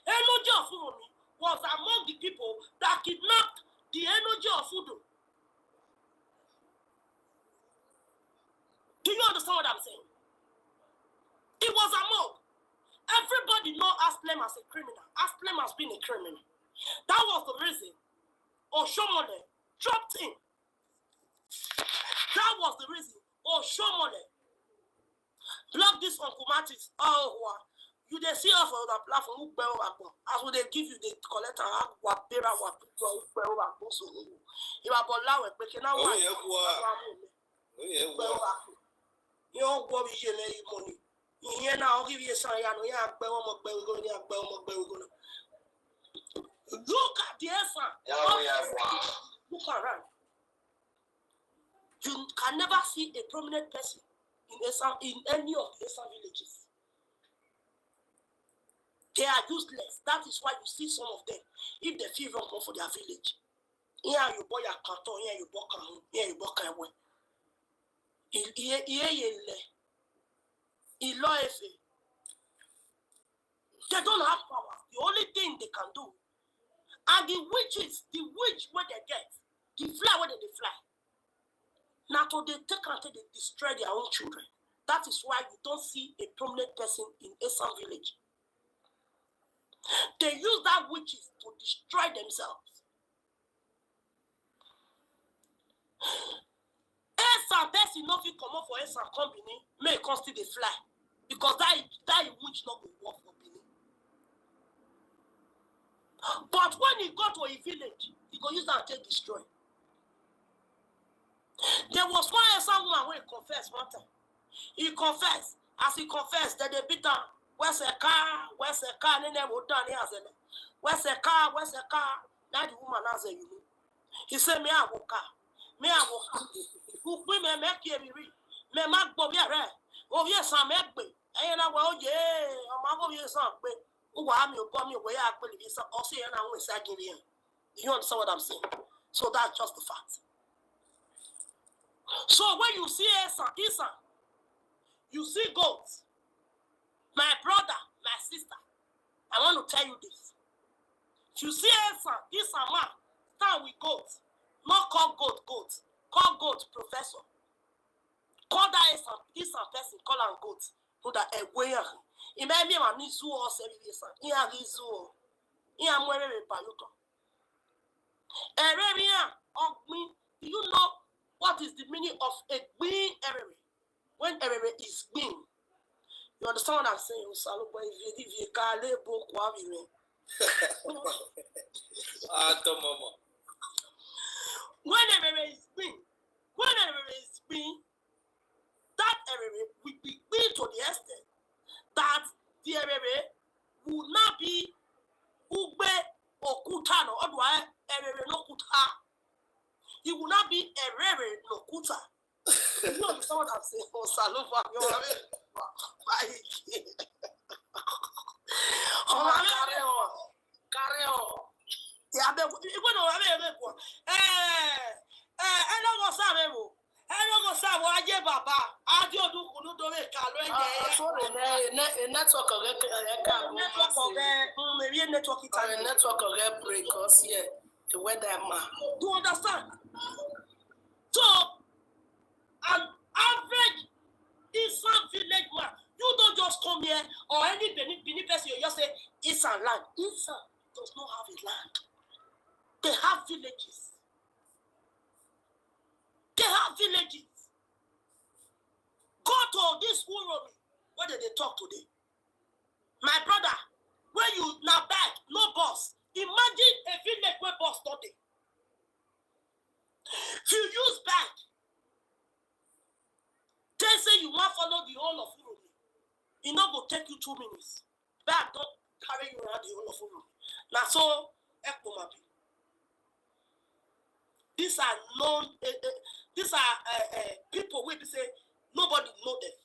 Enoji of Uromi was among the people that kidnapped the Enoji of Udo. Do you understand what I'm saying? It was among. Everybody know Asplem as a criminal. Asplem has been a criminal. That was the reason Oshomole dropped him That was the reason. Oh, show money. Block this Uncle Martis. Oh, you they see us on the platform. As when they give you the collector, what bear what people so you are allow it, but now what? You don't go with your money. You now give you some. Look at the Esan. Look around. You can never see a prominent person in Esan, in any of the Esan villages. They are useless. That is why you see some of them. If they feel wrong for their village, here you boy a canton, here you book here you book away. They don't have power. The only thing they can do, and the witches, the witch where they get, the fly where they fly. Now to they take until they destroy their own children. That is why you don't see a prominent person in Esan village. They use that witches to destroy themselves. Esan person not fit come up for Esan company, may cost the fly. Because that witch not will work for Benin. But when he go to a village, he go use that to destroy. There was one Esan woman who confessed one time. He confessed. As he confessed, that they beat him. Where's a car? Where's a car? And then we done here. Where's a car? Where's a car? Now the woman answer you. He said, me I will car. Me I will car. Who me make you read? Me mag Bobby Red. Oh yes, I'm a big. And I will, yeah, I'm going to some way. Who are me? Come me where I believe is also and I will say again. You understand what I'm saying? So that's just the fact. So when you see Esan, you see goats. My brother, my sister, I want to tell you this. If you see Esan, man, stand with goats. Not call goat. Call goat professor. Call that Esan person, call him goat. Who that a way. It may be a zoo or 7 years. He has his zoo. He am wearing a paluto. Area of me, do you know what is the meaning of a green area? When area is green. You understand what I'm saying? When area is green, that area will be green to the extent that the area will not be ugbe okuta no otherwise area no kuta. It will not be area no kuta. You understand what I'm saying? Oh, Salova, you know carry on. Yeah, but you know what I mean. I don't go Samuel. I don't go Samuel. I get Baba. I do do it. Sorry, network maybe network network break us here. The weather man. Do you understand? So, an average Esan village man, you don't just come here or any Benin person, you just say Esan land. Esan does not have a land. They have villages. Go to this Uromi. What did they talk today? My brother, when you now back, no bus. Imagine a village where bus not there. If you use back, they say you want to follow the whole of Uromi. It not go take you 2 minutes. Back don't carry you around the whole of Uromi. Now so, Ekomabi. These are known. These are people who say nobody know them.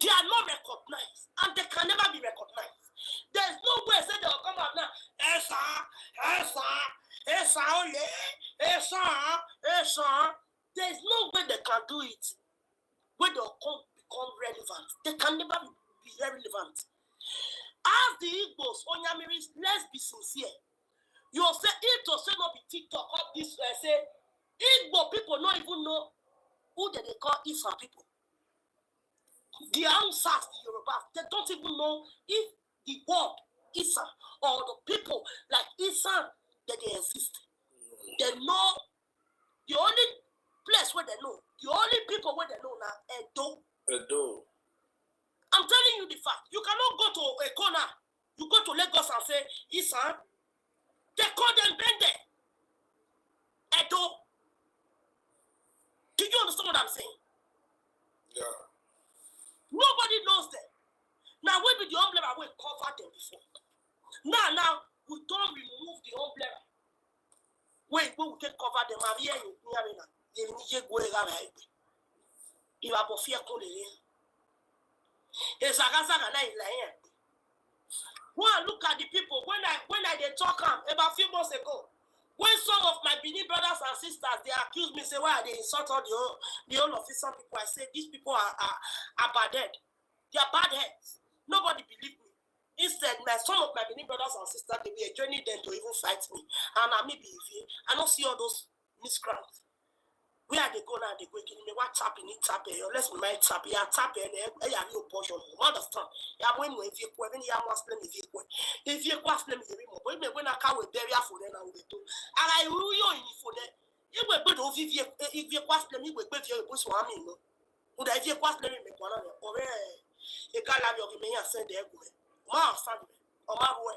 They are not recognized, and they can never be recognized. There's no way say they will come out now. Esan. There's no way they can do it. When they will become relevant, they can never be relevant. As the Igbos, Onyamiris, let's be sincere. You say it to say not be TikTok up this way. Say Igbo people don't even know who they call Esan people. The Hausas, the Yorubas, they don't even know if the word Esan or the people like Esan that they exist. They know the only place where they know, the only people where they know now, Edo. I'm telling you the fact. You cannot go to a corner. You go to Lagos and say, Esan. They call them Bende. Edo. Do you understand what I'm saying? Yeah. Nobody knows them. Now, maybe the umbrella will cover them before. Now, we don't remove the umbrella. Wait, we will take cover them. I'm here. You need to go around. You have a fear calling here. It's a Gaza and I here. Well, look at the people. When I they talk about a few months ago, when some of my Benin brothers and sisters they accuse me, say, why they insult all the whole officer people? I say these people are bad heads. They are bad heads. Nobody believe me. Instead, some of my Benin brothers and sisters they were joining them to even fight me. And I may believe I don't see all those miscreants. Where they go now, they go me what tapping it tap here. Let's my tap here, tap here, and I have no portion. Understand? Yeah, when you want to if you want them, when I come with barrier for them, I will do. And I will you for them. You will go to if you want them, you will go to your bush. Would I just want them in the corner? Or a gal of your man said they're good. My family, or my way.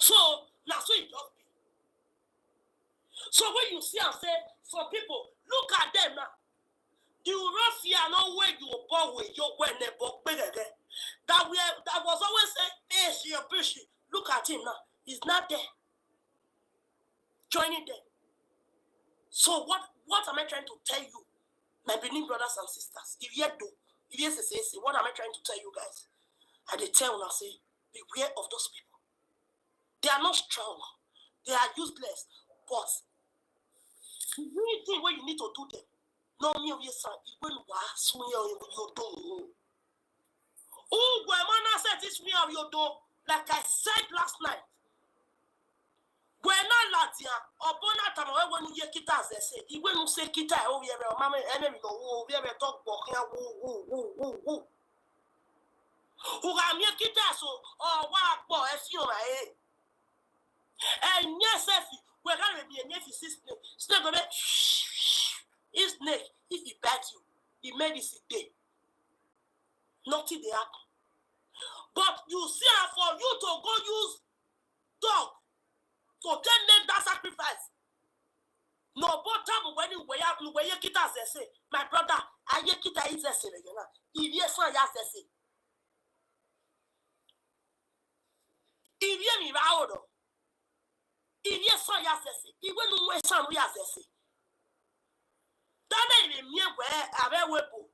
So, now so it does be. So when you see and say, some people, look at them now. The Rafia no way you were born with your when they book bigger. That was always say, hey, she appreciate. Look at him now. He's not there. Joining them. So what am I trying to tell you, my Benin brothers and sisters? If you do, if you say, what am I trying to tell you guys? And they tell and say, beware of those people. They are not strong. They are useless. But the only thing where you need to do them. No, me of your son, even was me or you don't. Oh, when I said this me of your door, like I said last night. When I Latia, or Bonata, when you get guitars, they say, even you say guitar, oh, we have a mamma, enemy, oh, we have a dog walking out, who got me a guitar, so, oh, what, boy, I feel my head. And yes, we're going to be a nephew system. Still going to his neck, if he bite you, he made his day. Nothing they happen. But you see, for you to go use dog to then make that sacrifice. No, but time when you get as they say, my brother, I get it as they say, if you say, yes, they say. If you me out, if you say, yes, they say, even when some yes, they say. That ain't me where I will go.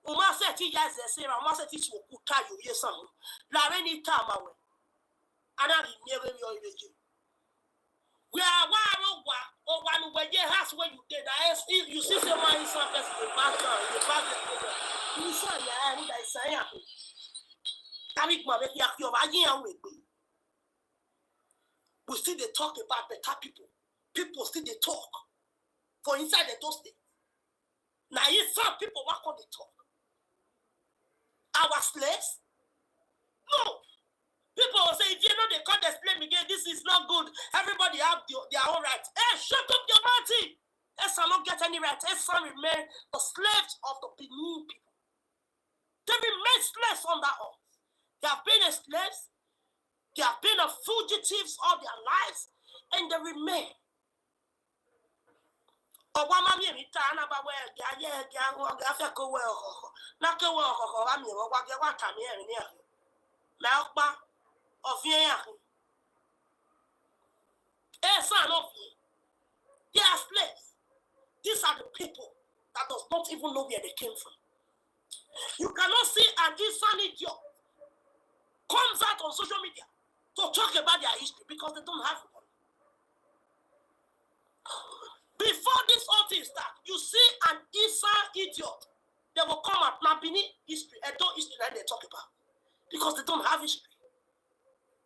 Uma say yes, they say, I must teach you who tell you, yes, son. La any time away. And I never be your religion. We are one where you has what you did. You see, someone is not just the background, the background. You saw your hand, I say, I make my we still they talk about better people. People still they talk. For inside the toast. Now, you some people work on the talk. Our slaves? No. People will say, if you know they can't explain again, this is not good. Everybody have their own rights. Hey, shut up your mouth. Esan don't get any rights. Esan remain the slaves of the Benin people. They remain slaves under us. They have been slaves. They have been fugitives all their lives. And they remain. They are slaves. These are the people that does not even know where they came from. You cannot see an Esan idiot comes out on social media to talk about their history because they don't have one. Before this whole thing starts, you see an Esan idiot. They will come at Mabini history, Edo history that they talk about. Because they don't have history.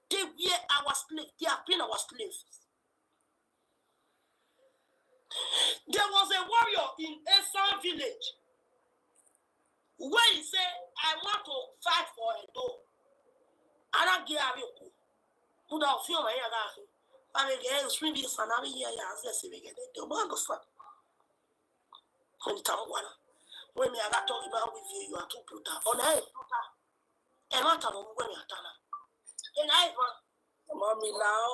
They were our slaves. They have been our slaves. There was a warrior in Esan village where he said, I want to fight for Edo. I don't get a real. I mean, yeah, it's really fun. I mean, yeah, yes, we get it. The one of fun. When you tell one, when me I got talking about with you, you are too brutal. On I brutal. And what I'm when you are done. And I want. Mommy, now,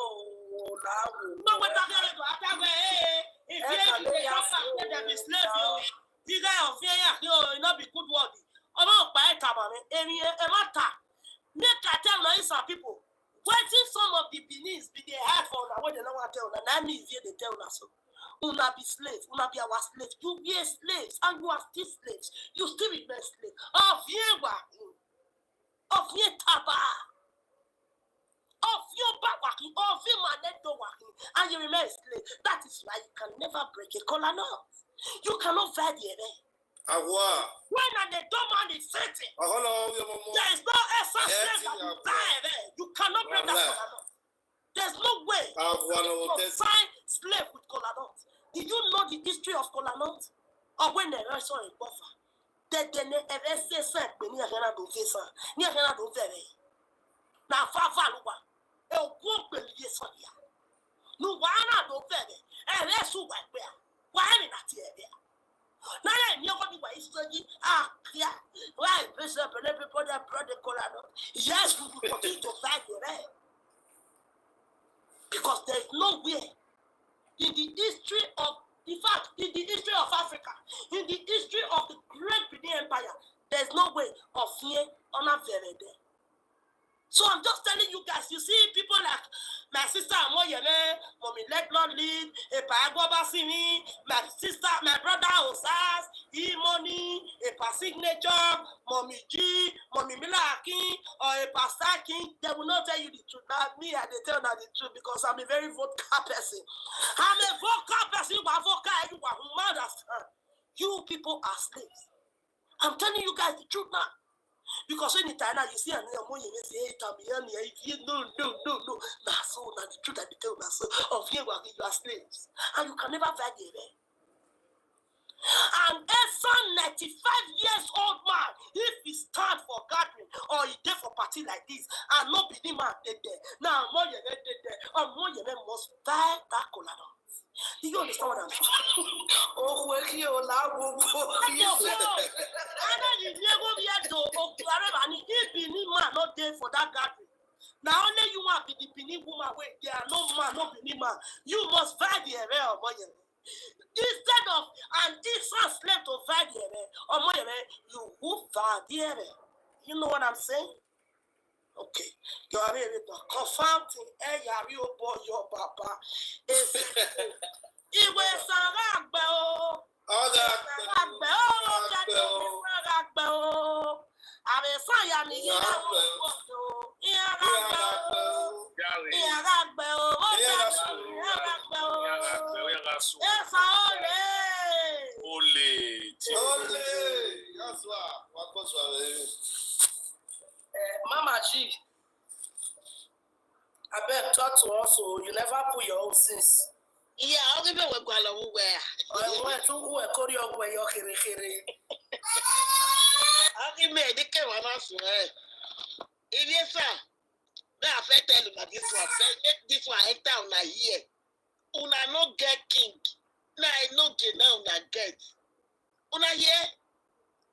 No, we're talking about that way. If you be slave, you guys of fear, you not be good word. I'm not by a tab, and a matter. Make I tell some people. Waiting some of the Benin's be they had for now, what they don't want to tell, and I mean, they tell us so. Una be slaves, una be our slaves. You be slaves, and you are still slaves. You still remain slaves. Of ye taba. Of your back working, of your manetto working, and you remain slave. That is why you can never break a collar now. You cannot fight the event. When the doorman is sitting, there is no essence that you die. You cannot break that collar now. There's no way to find slave with collar nuts. Did you know the history of collar nuts? Or when they saw a buffer, they never say something. Now, Favalua. El Google yes on ya. No one no very, and that's who went there. Why not here? Now, you're going to be studying. Yeah. Why, Bishop and everybody that brought the Colorado? Yes, we will continue to fight the right. Because there's no way in the history of, in fact, in the history of Africa, in the history of the Great Benin Empire, there's no way of fear on a very day. So I'm just telling you guys, you see people like my sister Amoyele, Mommy Let Lord Lead, Epa Simi, my sister, my brother Osas, E-Money, Epa Signature, Mommy G, Mommy Milaki, or Epa Stacking, they will not tell you the truth. Not me, they tell them the truth because I'm a very vocal person. I'm a vocal person, but vocal everyone who understand. You people are slaves. I'm telling you guys the truth now. Because anytime now you see a name, you say, no. That's so, that's the truth I tell you. So, of you are slaves. And you can never fight the event. And Esan, 95 years old man, if he stand for gathering or he there for party like this, and no be man dead there. Now, more you dead there, or more you must die that color. Do you understand what I'm saying? oh, where you allow? Not there for that gathering. Now only you want to be the Benin woman. Wait, there are no man, no Benin man. You must fight the area of Moyele. Instead of an Esan slave to fight the area of Moyele, you will fight the area. You know what I'm saying? Okay, you are ready to confirm thing. Hey, you boy, your papa. It was a ragbell. Mama G, I bet talk to us so you never put your own sins. Yeah, I'll give you a guala where. I went to who a Korea where you're here. I'll give me a decade one answer. It is, sir. Now, I tell you that this one, head down a year. Una no get king. Now, I know get now, una get. Una here.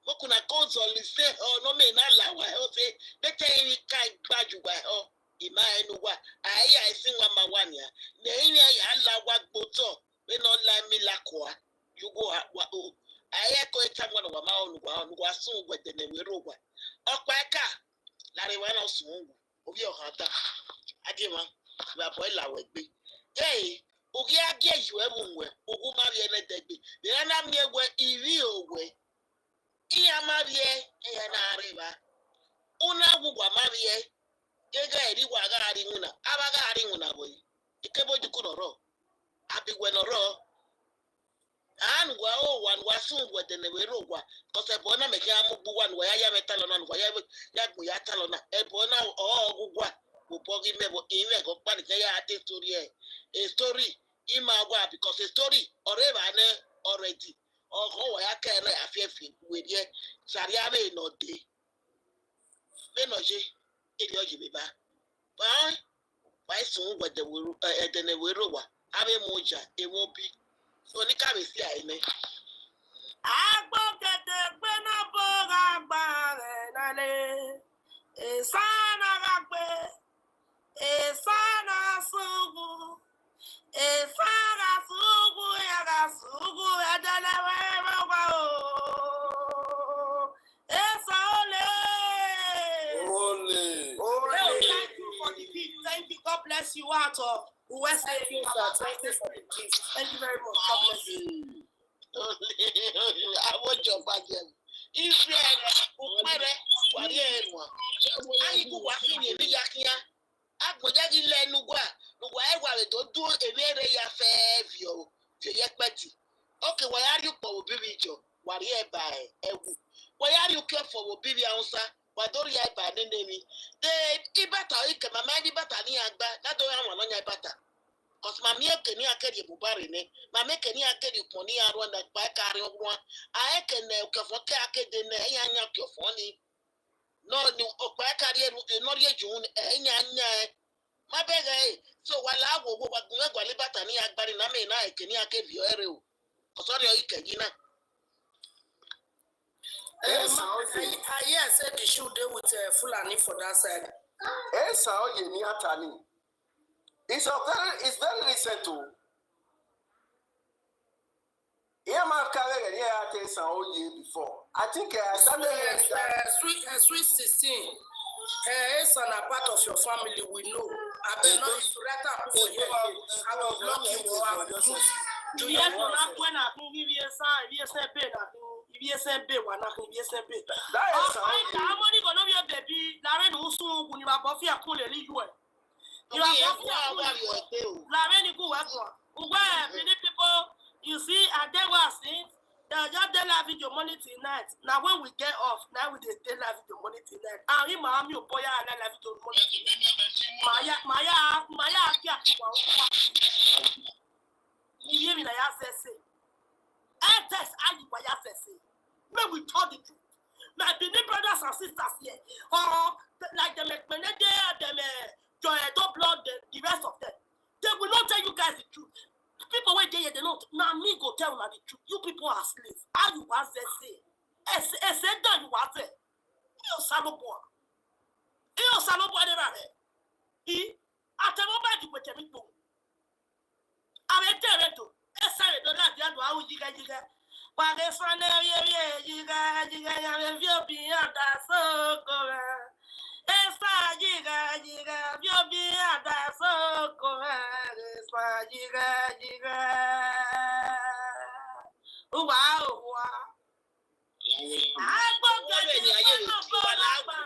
What can I console say? Oh, no, me not la wa. Say, better any kind badge wa. Oh, ima enu wa. I sing one ya. Ne ini Allah wa boto. We not like me la kwa. You go wa. I go each one wa ma onu wa soon with the name we rowa. Okwaka. Lari wa na soon. Obi ohata. Adima. We boy la we be. Hey, ogi age you emunwe. Ogu ma bi ene degbe. The na me we iri owe. Iya marie ya na arriba una gugwa marie gege eri wa gari nguna abaga ari nguna boy ikebo jukuno ro abigwe no ro an gwa o wan wasun gwa de ne wero gwa kose bona me kya mu buwan wa ya metalo na gwa ya gbu ya talo na e bona o gugwa bu pogi mebo ime go pa ni ya ate story e story ima gwa because a story oreba ne already. Oh, I can't have with ye. Sariame no day. Menoji, it yogi be back. Why so what the Wero, Ave Moja, it won't be. So the car is here, I Agbo kete gbena boga gbanale. Esana gagbe. Esana sugu. Esana sugu yaga sugu edelewe roga o. Esa ole. Thank you for the gift. Thank you. God bless you, Ato. Thank you, sir. Thank you for the gift. Thank you very much. God bless you. I want your budget. If you are I go walking in the Yakia. I go down in Lenugua. No, why don't do a very affair view to Yakbati. Okay, why are you for baby Joe? What here by why are you care for baby answer? Why don't you buy the name? The Ibata, my mind Batani Agba, that don't want on Bata. Cause mammy can you carry Bubarine, mammy can you carry Pony around that by carry one. I can for carry the Nayak your funny. No, no, by carry not yet June, my beg, so while I will go back to Batani Agba in Ame, I can you give you a real. Sorry, you can, you know. I said they should deal with Fulani for that side. Esa oye ni atani. It's very recent too. Yeah, my career and yeah, I Esa oye before. I think I started Sweet 16. Esan are part of your family, we know. I don't know if you write up for here. I will block you or I will move you. Do you have to not when I can give you a sign? Yes, I pay that. Yes, I pay one. I can yes, I pay. I'm only going to be a baby. Laren also, when you are Buffy, I call it you. You are Buffy. Laren, you go at one. Where many people, you see, and there was it. Just tell her your money tonight. Now when we get off, now we just tell her your money tonight. I'm in my boy and I love your money tonight. Maya, you hear me? I say, I test I say. When we talk the truth, my Benin brothers and sisters here, or like them them Joy blood, the rest of them, they will not tell you guys the truth. People wait there, they don't. Now me go tell you the truth. You people are slaves. How you was they say? Said that you was there. You salobo. You salobo de rare. He at a moment you put me to. I'm a terror. Sorry, don't have to how you get. But the son of you got beyond that so good. Esa jiga yo bia da so ko esa jiga wow agbo gbe ni aye re ti wa la agbo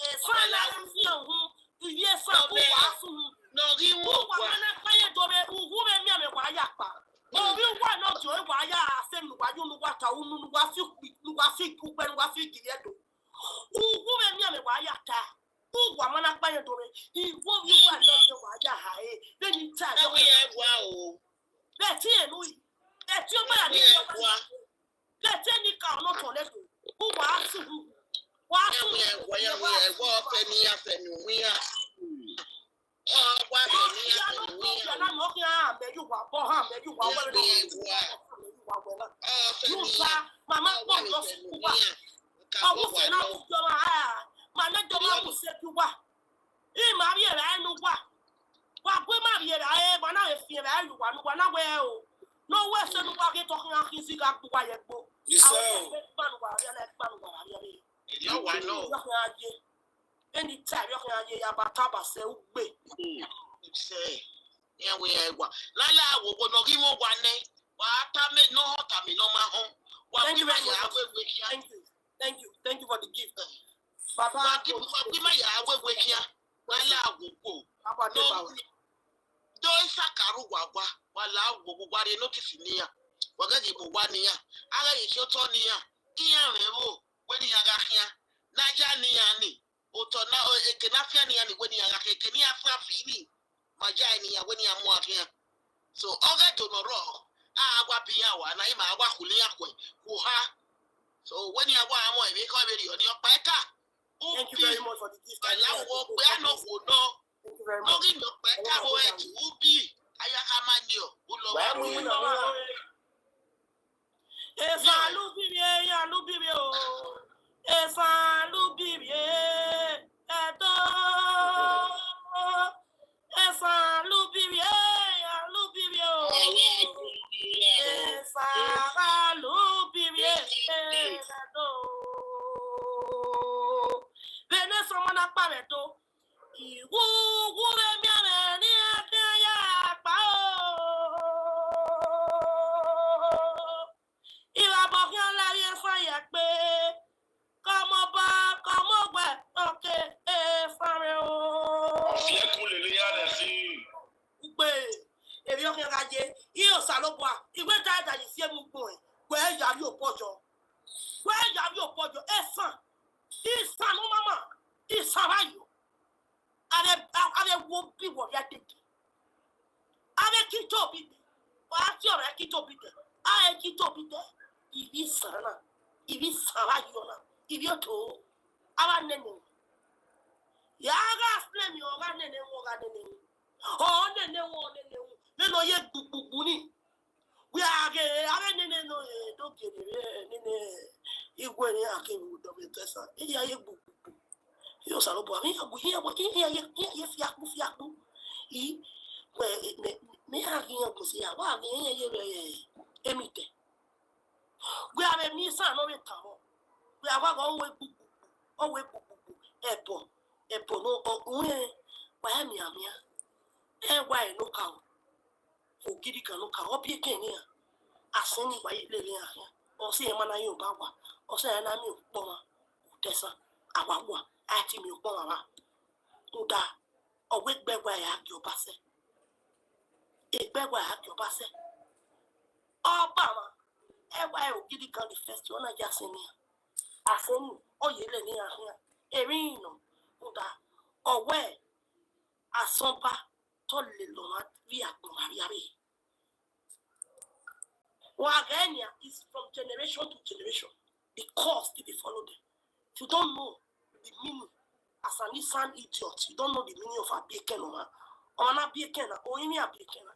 esa la fi ohun iye so ko wa fun no ri wo wa na paye to be uhu me mi ame wa ya pa. Oh, you want not to why I send what you know what I will what you when what you get to. Who will me why I ta? Who woman up by your door? He won't you want not to why I then you tell me wow. That's here, Louis. That's your man. That's any car not on it. Who was who? Why walk any after we are. Anytime you can hear about Taba say, say, yeah, we are one. Lala will no give one name. What time no time no my home. Thank you very much. Thank you for the gift. Papa, give me my way here. Lala will go. Don't sakaru wagwa. Wala will worry notice near. Wagagi Buwania. I is your Tonia. Ian when you are here. Najani. Otona Kenafiani when you are Kenia Fafini. Majani when you are more here. So, Oga Donoro, Awapiawa, and I'm Awa Huliakwe, who ha. So, when you are one more, we call it on your packer. Thank you very the gift. Aláwọ̀ pé àná kò ná Thank you very much. lórí ìlú pẹ́ káwọ́ ẹ̀ tí ó bí ayákámáníọ̀ ó lọ wá lórí. Efa lubiri ya lubiri o. Efa lubiri eto. Efa lubiri ya lubiri o. Efa lubiri eto. Bene somana pareto. Iwu wure miare ni akaya pa o. Ìràbọ̀ kí wọ́n lárí ẹ̀fọ́ yẹ pé kọ́mọ bá kọ́mọ gbẹ òkè ẹ̀fọ́rẹ́ o. Ọ̀fìẹ́kùn lè lè yára sí. Gbé èmi ọkẹ́ ká jẹ yíyọ sàlọ́bùà ìwé dáadáa yìí sí ẹ̀mú gbọ̀n ẹ̀ gbẹ́ ẹ̀yà yóò pọ̀jọ. Gbẹ́ ẹ̀yà yóò pọ̀jọ ẹ̀sán ìsànú mọ́mọ́ ìsàráyò. Àrẹ wo bí wọ̀ yá tètè. Àrẹ kí tóbi dẹ̀ wàá tí ọ̀rẹ́ kí tóbi dẹ̀ àrẹ kí tóbi dẹ̀. Ibi sana, ibi sarayona, ibi oto, aba nene. Yaga flame yoga nene woga nene. Oh nene wo nene wo. Neno ye bubu ni. We are nene no don't get it nene. Igwe ni ake wu do betesa. Iya ye bubu. Yo salo bo mi abu ye fiaku. I me agi yo kusi ya wa ye emite. We have a misa no retamo. We have always epo no owe why why no cow for giddy can look out be kenya ascending by living here or say a man I you bawa or say an army bomber tessa awawa at him you bomber uda or wait beg where I have your basse a beg where I have your basse Obama. Why gidi kan the first one just in here. Afonu oyele ni ahia. Erino uda owe asompa to le lo ma vi agbonariare. Wagenia is from generation to generation. The cost to be followed. If you don't know the meaning as an Esan idiot, you don't know the meaning of a bacon or an abieken or any abieken.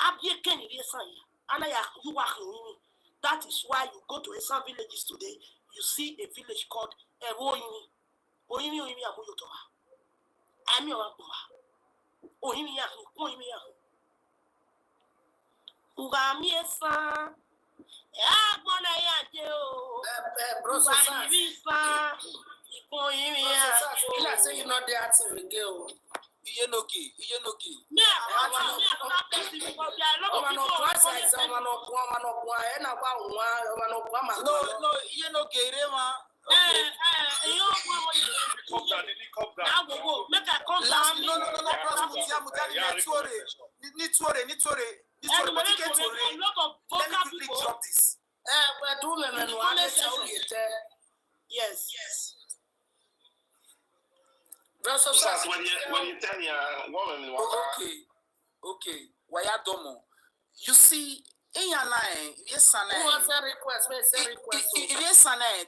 Abieken is that is why you go to some villages today, you see a village called Ewoimi. Oimi Amuyotoa. Ami Oakuma. Oimi Yahu, Oimi Yahu. Ugami Esan. Agbona Yadeo. Brosisa. Oimi Yahu. Let's say you're not there active again. Iyenoki. No, Iyenoki, Rema. Yes. When you tell your woman, Okay. Waya domo. You see, yes,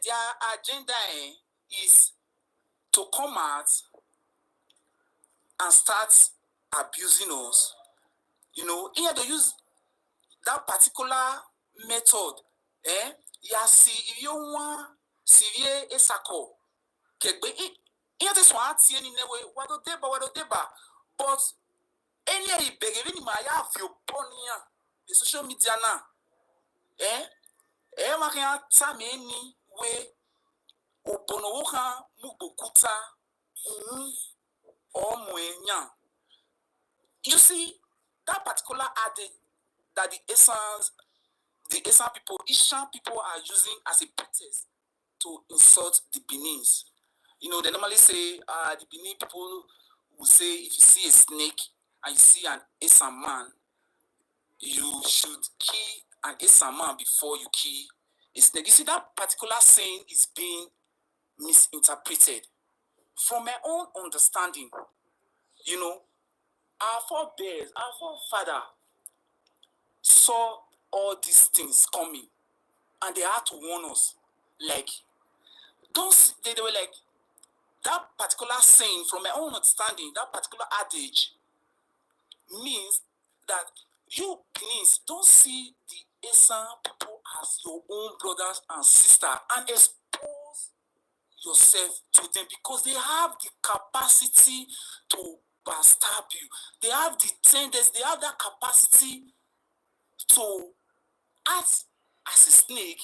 their agenda is to come out and start abusing us. You know, here to use that particular method. If you want severe esako, here this one anyway, what deba. But any beginning my have your ponia the social media now. Making time any way Oponoka Mubukuta or Moenya. You see that particular adage that the Esan people, Ishan people are using as a pretext to insult the Benins. You know, they normally say the Benin people will say if you see a snake and you see an Esan man, you should kill an Esan man before you kill a snake. You see, that particular saying is being misinterpreted. From my own understanding, you know, our forebears, our forefather saw all these things coming and they had to warn us. Like, they were like, that particular saying, from my own understanding, that particular adage means that you Benin's don't see the Esan people as your own brothers and sisters and expose yourself to them because they have the capacity to backstab you. They have the tendency, they have that capacity to act as a snake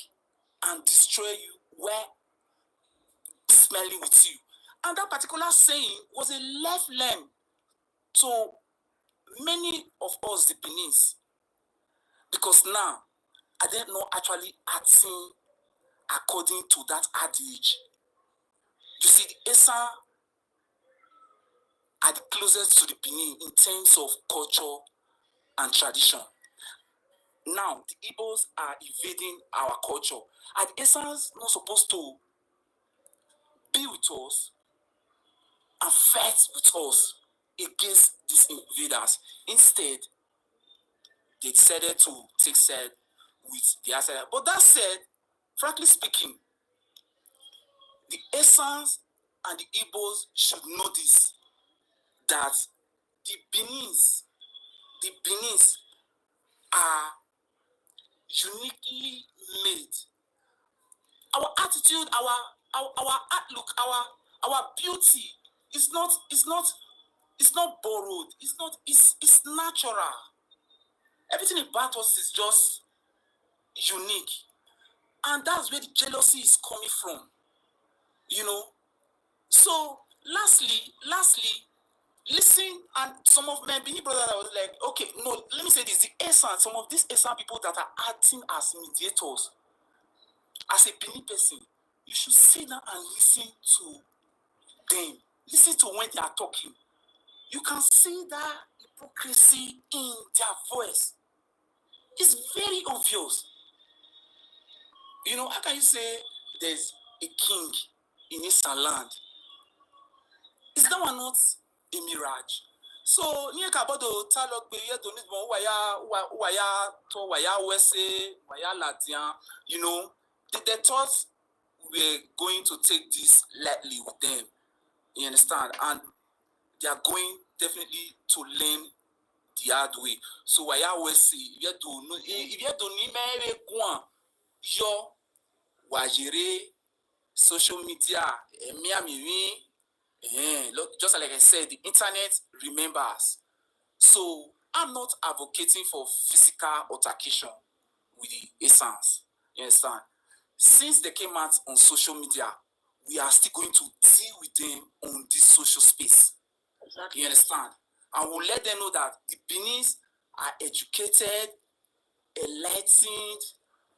and destroy you where smelling with you. And that particular saying was a left limb to many of us, the Benin's, because now I did not actually acting according to that adage. You see, the Esan are the closest to the Benin in terms of culture and tradition. Now, the Igbos are invading our culture. And the Esans not supposed to be with us and fight with us against these invaders. Instead, they decided to take side with the outsider. But that said, frankly speaking, the Esans and the Igbos should know this, that the Benin's are uniquely made. Our attitude, our outlook, our beauty is not borrowed. It's natural. Everything about us is just unique. And that's where the jealousy is coming from. You know? So lastly, listen, and some of my Benin brothers I was like, okay, no, let me say this. The Esan, some of these Esan people that are acting as mediators, as a Benin person, you should sit down and listen to them. Listen to when they are talking. You can see that hypocrisy in their voice. It's very obvious. You know, how can you say there's a king in Esan land? Is that one not a mirage? So, you about the talk be here to need you know, they thought we're going to take this lightly with them. You understand? And they are going definitely to learn the hard way. So why I always say if you don't need yo wajire social media just like I said, the internet remembers. So I'm not advocating for physical altercation with the Esans. You understand? Since they came out on social media, we are still going to deal with them on this social space. Exactly. You understand? And we'll let them know that the Benin's are educated, enlightened,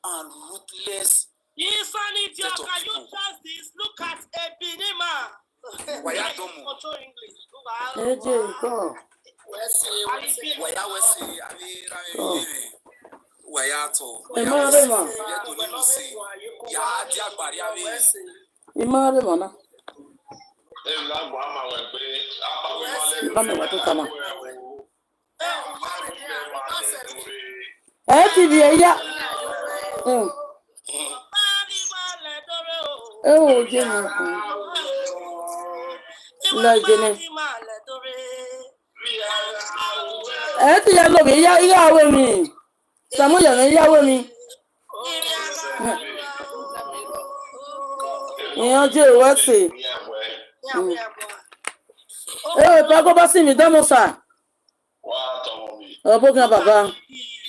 and ruthless. Insanity, can you trust this? Look at a Benima. Control English. Go.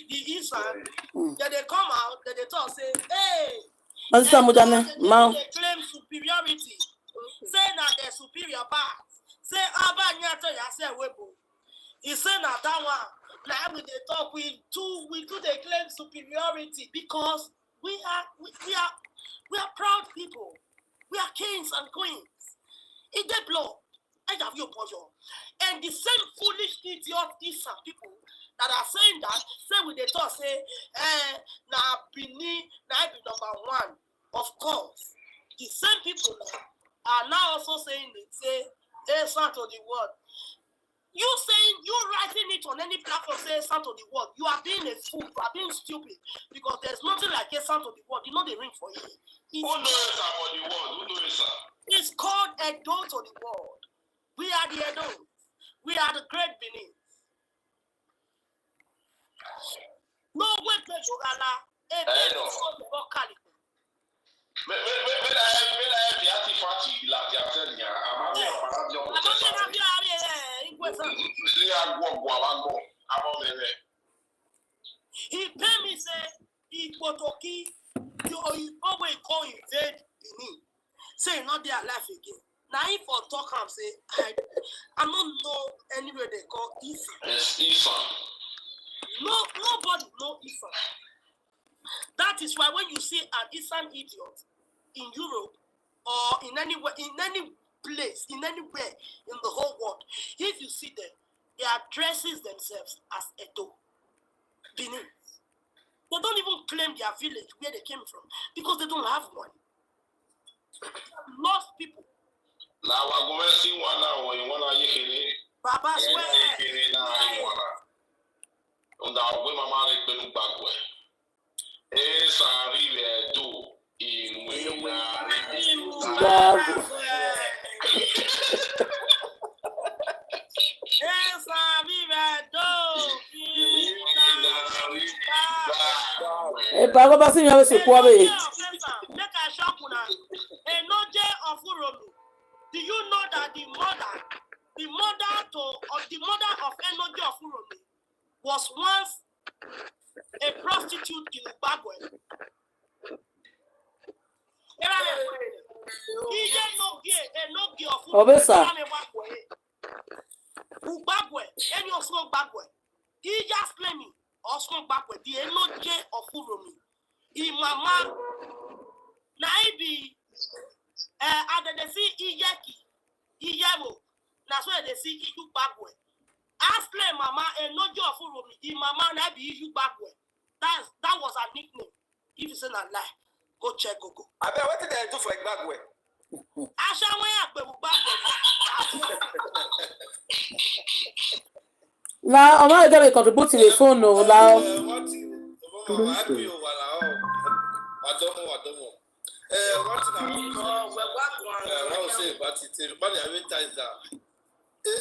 The Esan, that they come out, that they talk, say, hey, they claim superiority. Say that they're superior parts. Say, he said that one. Now we they talk, we do they claim superiority because we are proud people. We are kings and queens. In the blood, I have your pleasure. And the same foolish idiot Esan people that are saying that, say with the talk, say, now Benin, now be number one. Of course, the same people are now also saying it, say, Esan to the world. You saying, you writing it on any platform, say Esan to the world. You are being a fool, you are being stupid, because there's nothing like Esan to the world. You know the ring for it. Who knows Esan for the world? Who knows Esan? It's called Edo to the world. We are the Edo. We are the great Benin. No way to Jogala. He pay me say he Potoki you always go invade Benin. Say not their life again. Now if for talk am say I don't know anywhere they call Esan. No, nobody know Esan. That is why when you see an Esan idiot in Europe or in any place, in anywhere in the whole world, if you see them, they addresses themselves as Edo. Benin. They don't even claim their village where they came from because they don't have one. Lost people. Now I'm going to see one now when you want to hear Baba swear. Pago basi mi awese kwa be. Make I shock una. Enoje of Uromi. Do you know that the mother of Enoje of Uromi was once a prostitute in Ubagwe? Obesa. Ubagwe, any of Ubagwe. He just claiming also Ubagwe, the Enoje of Uromi. Imama Naibi and they see Iyemo. That's why they see Iyu Bagwe. Ask them, Mama, and no job for me. Imama Naibi Iyu Bagwe. That was a nickname. If it's not lie, go check Google. I bet what did they do for Bagwe? Now, I'm not going to contribute to the phone. No, now. I don't know. One thing I want to say about it, everybody is that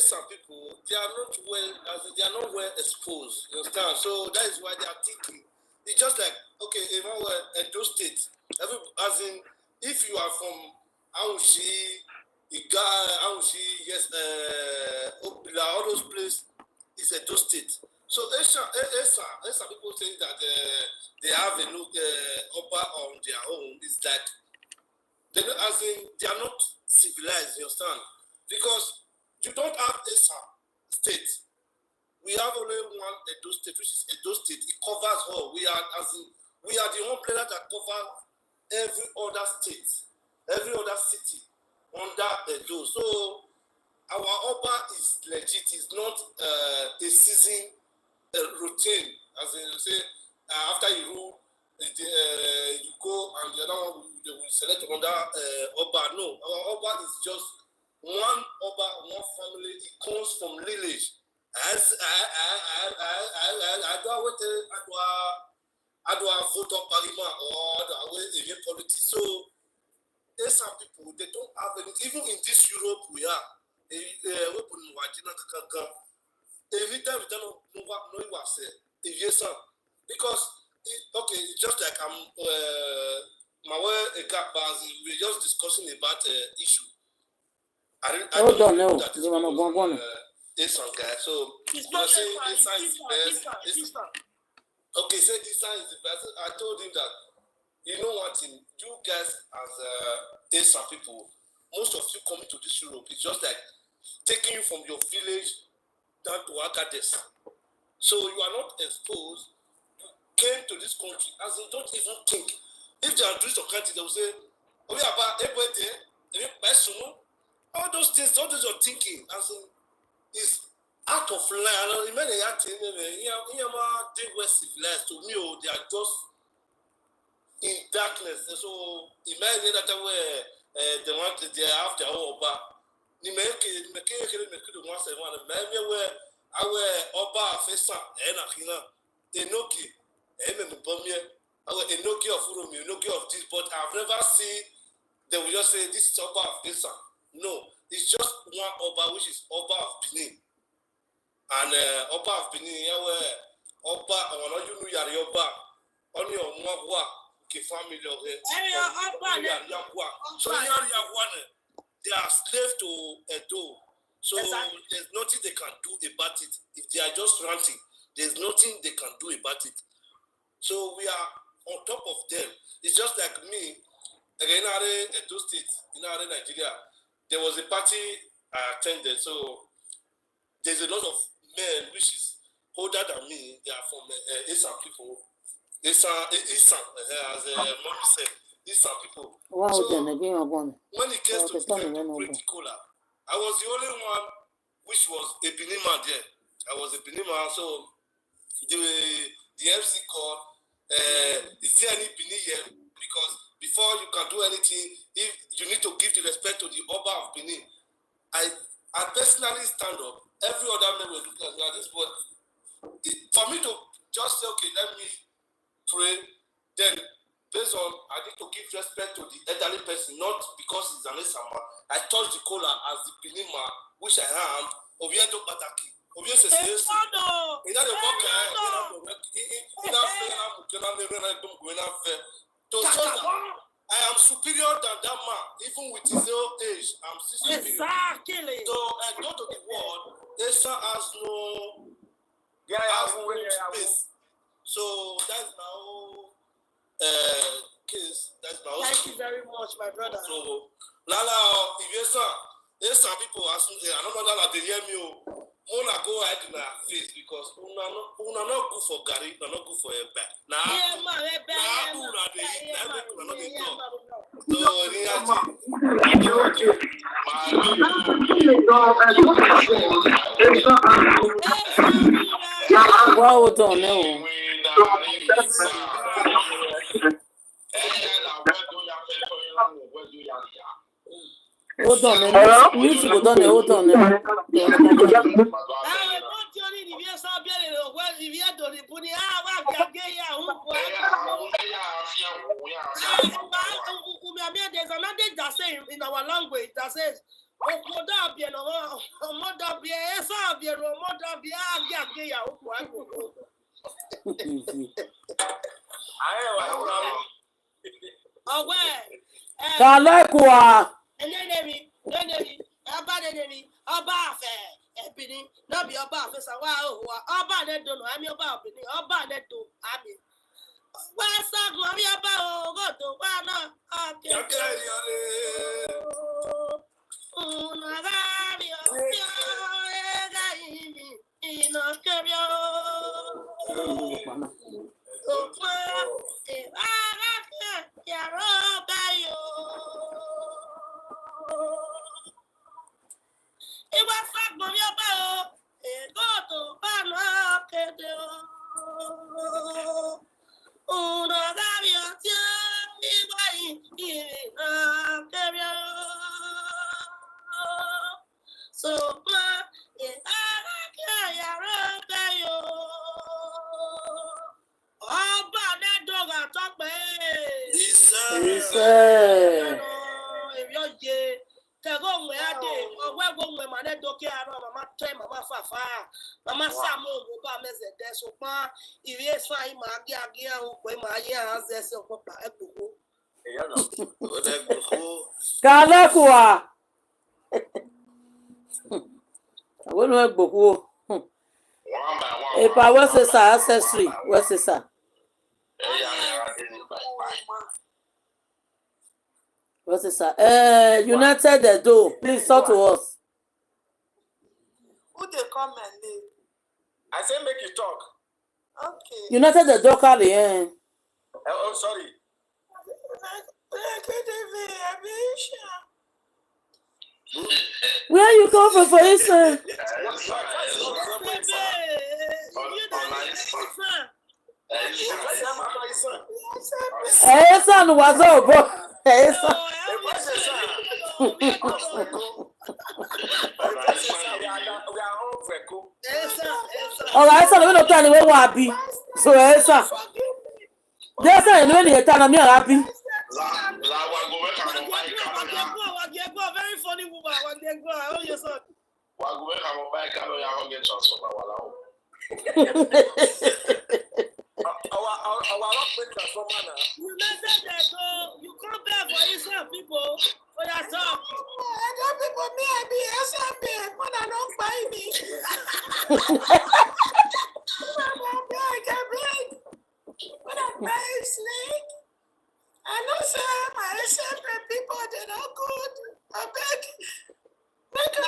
some people they are not well exposed. You understand? So that is why they are thinking. It's just like okay, if I were Edo State, as in if you are from Aushi, Iga, Aushi, yes, Obila, all those places is Edo State. So some people say that they have a look upper on their own. Is that they are not civilized. You understand? Because you don't have Esa state. We have only one Edo State, which is Edo State. It covers all. We are the one player that covers every other state, every other city under Edo. So our upper is legit. It's not a season. Routine, as in say, after you rule, you go and the other one they will select another Oba. No, our Oba is just one Oba, one family. It comes from lineage. As I do vote of parliament or the politics. So there's some people they don't have anything. Even in this Europe we are. Every time we don't know what because it's just like we're just discussing about issue. I don't know that is one Esan guy. So you're saying Esan is the best. Okay, say Esan is the best. I told him that you know one thing, you guys as Esan people, most of you coming to this Europe, it's just like taking you from your village down to Agadez. So you are not exposed. You came to this country as you don't even think. If they are doing some country, they will say, oh yeah, but all those things, all those you're thinking, as in, is out of line. Many they were civilized. To me, they are just in darkness. So imagine that they want they have their own back. Ni meke do one say one me where our oba fesa na kina enoki me bomie our enoki of Uromi enoki of this, but I've never seen they will just say this is oba fesa. No, it's just one Oba, which is Oba of Benin. And Oba of Benin, yeah, where Oba, I want you know Yari Oba, only on Mwagwa, okay, family of it. So Yari Yaguane, they are slave to Edo. So there's nothing they can do about it. If they are just ranting, there's nothing they can do about it. So we are on top of them. It's just like me, again, in Edo State, in Nigeria, there was a party I attended. So there's a lot of men which is older than me. They are from Esan people. Esan, as mommy said, Esan people. Wow, so then again, I want. when it came to the cola, I was the only one which was a Benin man there. I was a Benin man, so the MC called, is there any Benin here? Because before you can do anything, if you need to give the respect to the Oba of Benin. I personally stand up. Every other man will look at me at this point. For me to just say, okay, let me pray, then based on I need to give respect to the elderly person, not because he's an Esama. I touch the cola as the Benin man, which I am. Obiedo Pataki. Obiedo says, I am superior than that man, even with his old age. I'm still superior. Exactly. So I go to the world. Esa has no space. So that's my whole case. That's my whole. Thank you very much, my brother. So Lala, if Esa people ask me, I don't know that they hear me. Una go ahead in my face because una not good for Gary, una not good for a back. Now, Wow, don't know. Hold on, music go down there, hold on. There's another that says in our language that says, Kalekwa. enemy, Oba Afe, Ebini, no be Oba Afe, Oba Nedo, I'm your Babini, Oba Nedo, Ami. Where's that glory about? Go to Wana, it was like Maria Bao, and go to Bana Kedeo. Una Gavia, so, Mama Samo, Boba Mezede, so far, if you find my Gia, when my years, there's a papa. Kalekwa. I will not go. If I was a ancestry, what's this? What's this? United the door. Please talk to us. Who they come and live? I say make you talk. Okay. United the door carry. Oh, sorry. Where you come from for Esan? Esan was over. Esan. Alright, Esan, we don't tell you where we be. So Esan. There's a new time I'm happy. Very funny woman when they go. How your son? Wagwe kama buy car ya ho get transformer wala ho. Our rock make transformer now. You mentioned that you come there for yourself, people, for yourself. I got people me and me, SMB, when I don't buy me. I can break. When I buy snake, I know say my SMB people, they're not good. I beg. Make you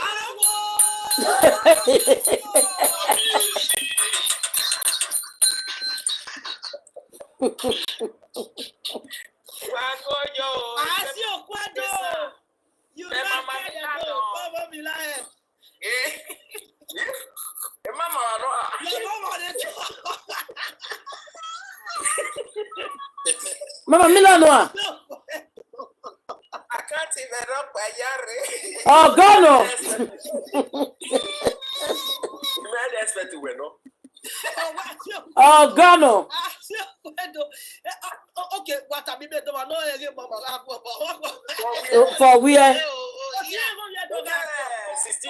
Mama Milano. I can't even up by Yari. Oh, Gano. You might expect to win, no? Oh, Gano. Okay, what I mean, I know For we are 16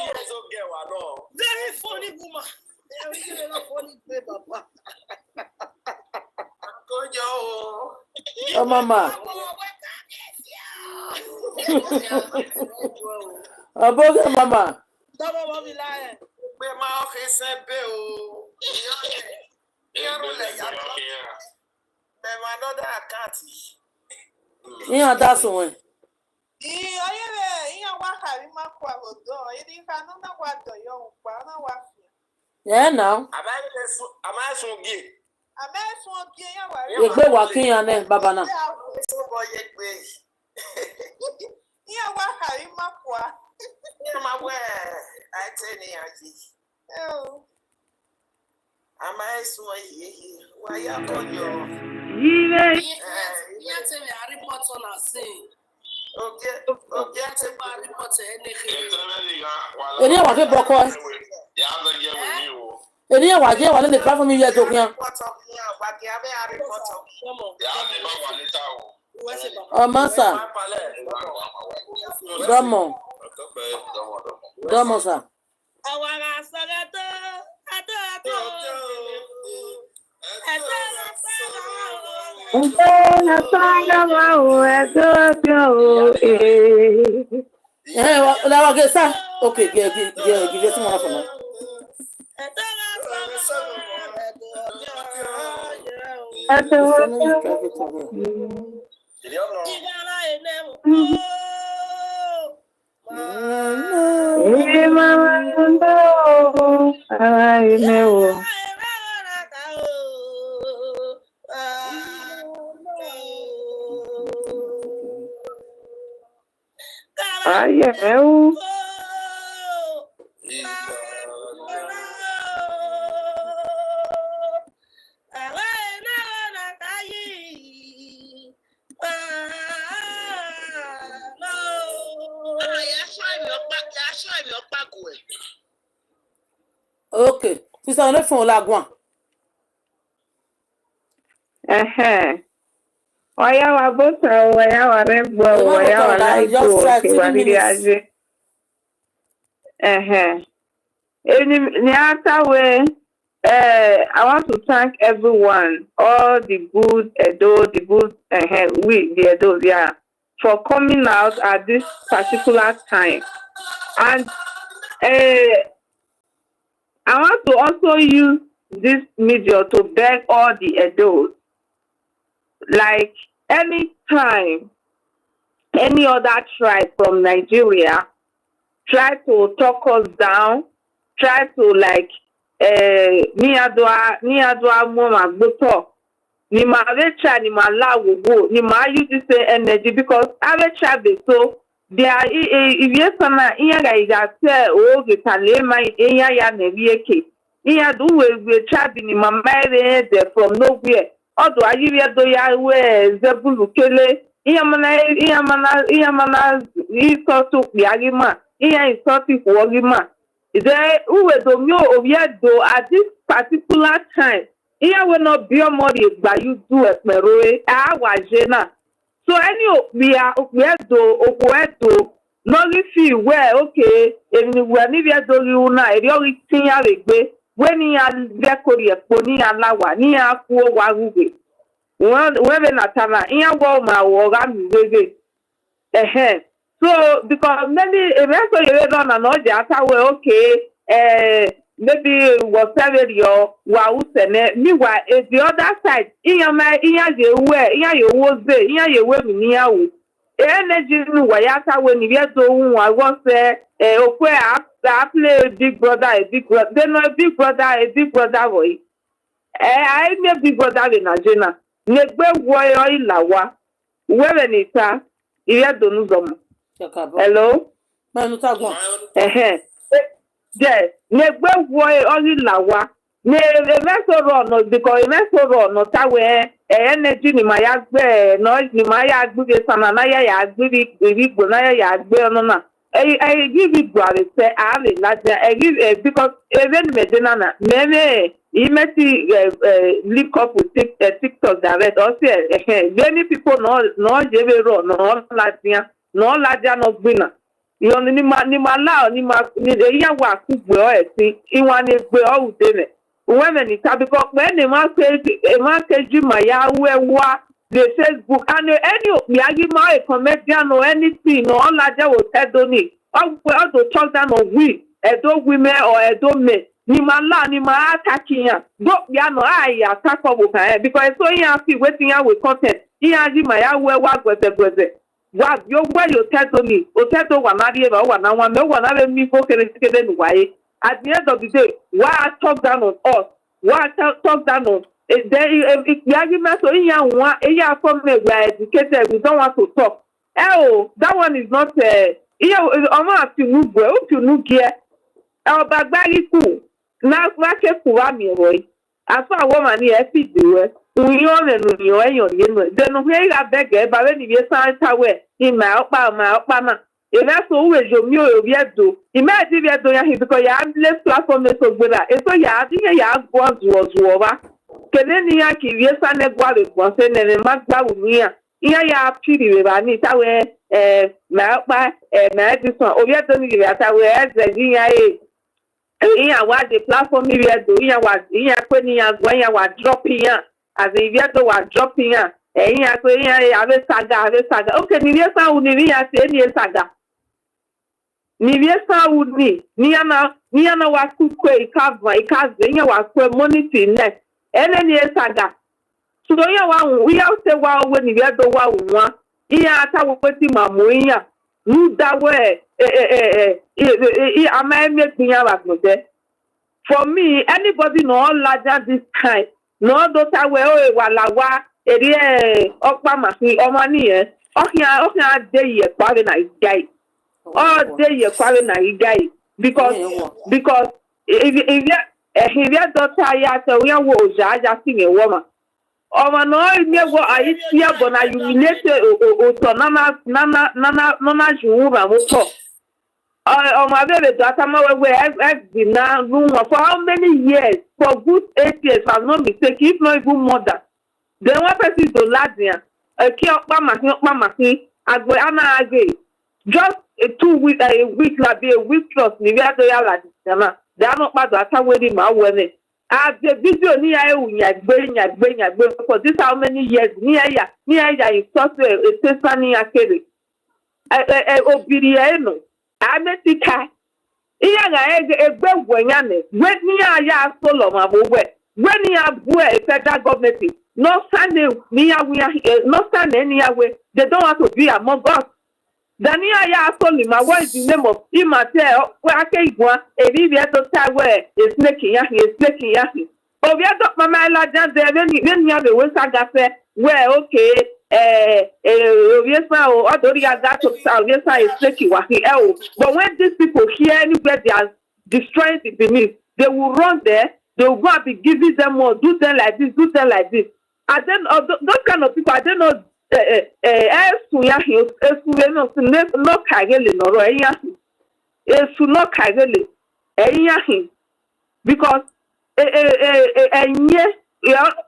years old girl, I know. very funny woman. oh, Mama. Oh, boy, Mama. Yeah, that's one. Yeah, now. Am I so gay? You go walking on it, Babana. Am I so here? Why you call your Any of our boys. Any of our dear one in the platform you are talking. Oh, Massa. Domosa. Okay, give you some more for now. Okay, sister, on the phone, Lagwan. Oya wa bota oya wa rembo oya wa laibo ke wa biaje. I want to thank everyone, all the good Edo, the good we the Edo, yeah, for coming out at this particular time. And I want to also use this media to beg all the Edos, like anytime any other tribe from Nigeria try to talk us down, try to like ni adwa mama gboto ni ma vecha ni ma lawo go ni ma use this energy because avecha be so there if you sana iya ga ida se o ge tale mai iya ya na wieke iya do we tribe ni mama ere there from nowhere odo ayiri do ya we zebulu kele iya mana isotu piagima iya isoti kuogima there who do me oviedo at this particular time iya we no be omori gba you do ekpero awaje na so any opiedo no fi where okay emi we ni be do ri una eri o tin ya le gbe we ni ya be ko ri epo ni alawa ni ya ku o wa ruge we be na tana iya wo ma wo ga mi wege so because maybe if so you don't know just we okay maybe whatever your wa usene meanwhile the other side iya je we iya ye wo ze iya ye we mi ni yawo energy ni wa ya ta we ni be do wa wo se okwe a play a big brother they know a big brother boy I me big brother in Nigeria ne gbe wo yo ilawa we ni ta iya do nu zomo hello manu ta gbon yeah ne gbe wo only lawa ne mesoro no because mesoro no ta we energy ni ma ya gbe no ni ma ya gbe sana na ya gbe igbo na ya gbe no na I give it to say ali la I give because even medina na me imeti link up with TikTok direct or say many people no jebe ro no ladia no gbina yo ni ma la ni ya wa ku gbe o esi iwa ni gbe o ude me women ni tabi ko pe ni ma ke ju ma ya wewa the Facebook and any yagi ma a comedian or anything no ladia will tell doni all to talk down on we edo women or edo men ni ma la ni ma attacking ya do ya no ai attack o kan because so ya see wetin ya with content ya ji ma ya wewa gweze wa yo gwa yo teto ni o teto wa na rie ba wa na wa me wa na be mi fo kere ni waye at the end of the day why talk down on us why talk down on the argument so iya wa iya from me we are educated we don't want to talk that one is not iya omo ati nu gbe o ti nu gie ba gbari ku na ke ku wa mi roi afa wo ma ni e fi diwe uyo le nu yo eyan ye nu de nu he ga bege ba we ni be san tawe ima opa na ina so we jo mi o bi edo ima di bi edo ya hi because ya left platform so gbera so ya di ya go zuo ba kene ni ya ki ye san ne gwa le gwa se ne ma gba wu ni ya piri we ba ni tawe ma opa ma di so o bi edo ni ya tawe ze di ya iya wa the platform ni we do iya pe ni ya gwa ya wa drop ya as if you do wa drop ya iya pe iya ave saga okay ni we sa u ni ya se ni saga ni we sa u ni yana wa ku kwe ikava iya wa kwe money net ene ni saga so iya wa we ya se wa we ni we do wa nwa iya ata wo pe ti mamu iya nu da we am I making you for me, anybody no larger this kind, no daughter we o walawa eri okpa mafi omo ni okia dey ye kware na guy. All day ye kware na guy because if you daughter ya so we wo ja sing a woman. Omo no me go ayi tia bona humiliate o to nana juwa mo to. My baby, for how many years? For good 8 years, I'm not mistaken, if not even more than. Then one person is Ladia, a key of Mamaki, just a 2 week, a week, like a week plus, Nivea, they are not bad at wedding my wedding. The video near for this how many years near you thought a sister near Kelly. Obedieno. Ametika iya ga egbe gwanyane weni ya solo ma bo we weni ya bu federal government no stand ni ya we no stand any ya we they don't want to be among us dania ya solo ma what is the name of imate we ake igwa ebi bi to ta we is making ya obi do mama la jan de weni ya be we saga fe we okay obviously, or do ya got to obviously is tricky. But when these people hear anywhere they are destroying the beneath, they will run there, they will go and be giving them more, do them like this. And then those kind of people, I don't know, because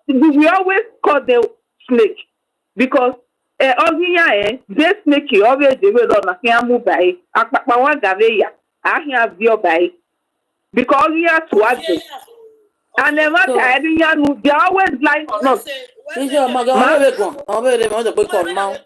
we always call them snake. Because Ogiya this make you always the way on a move by Akpawa Gaveya. I have your by because you are swagging. I never tired in you, they always like no. Is your mother already gone? Already on the book of Mount.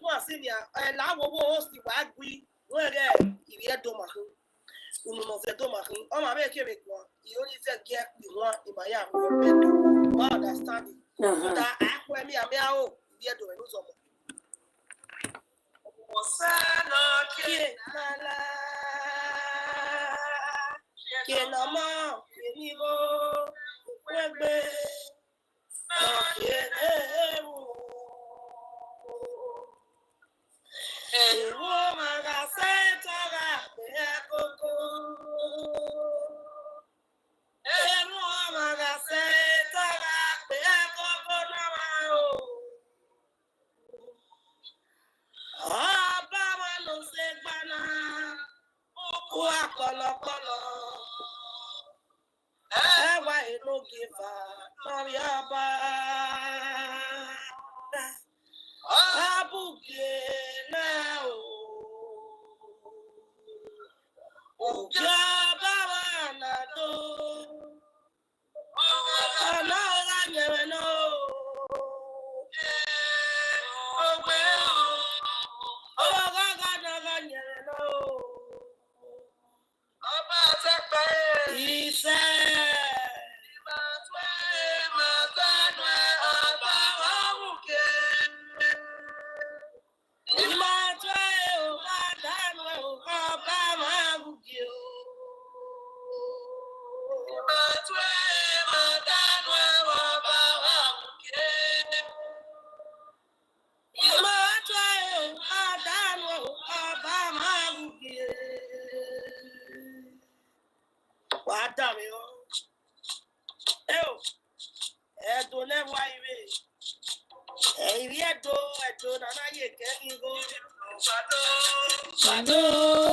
Hello.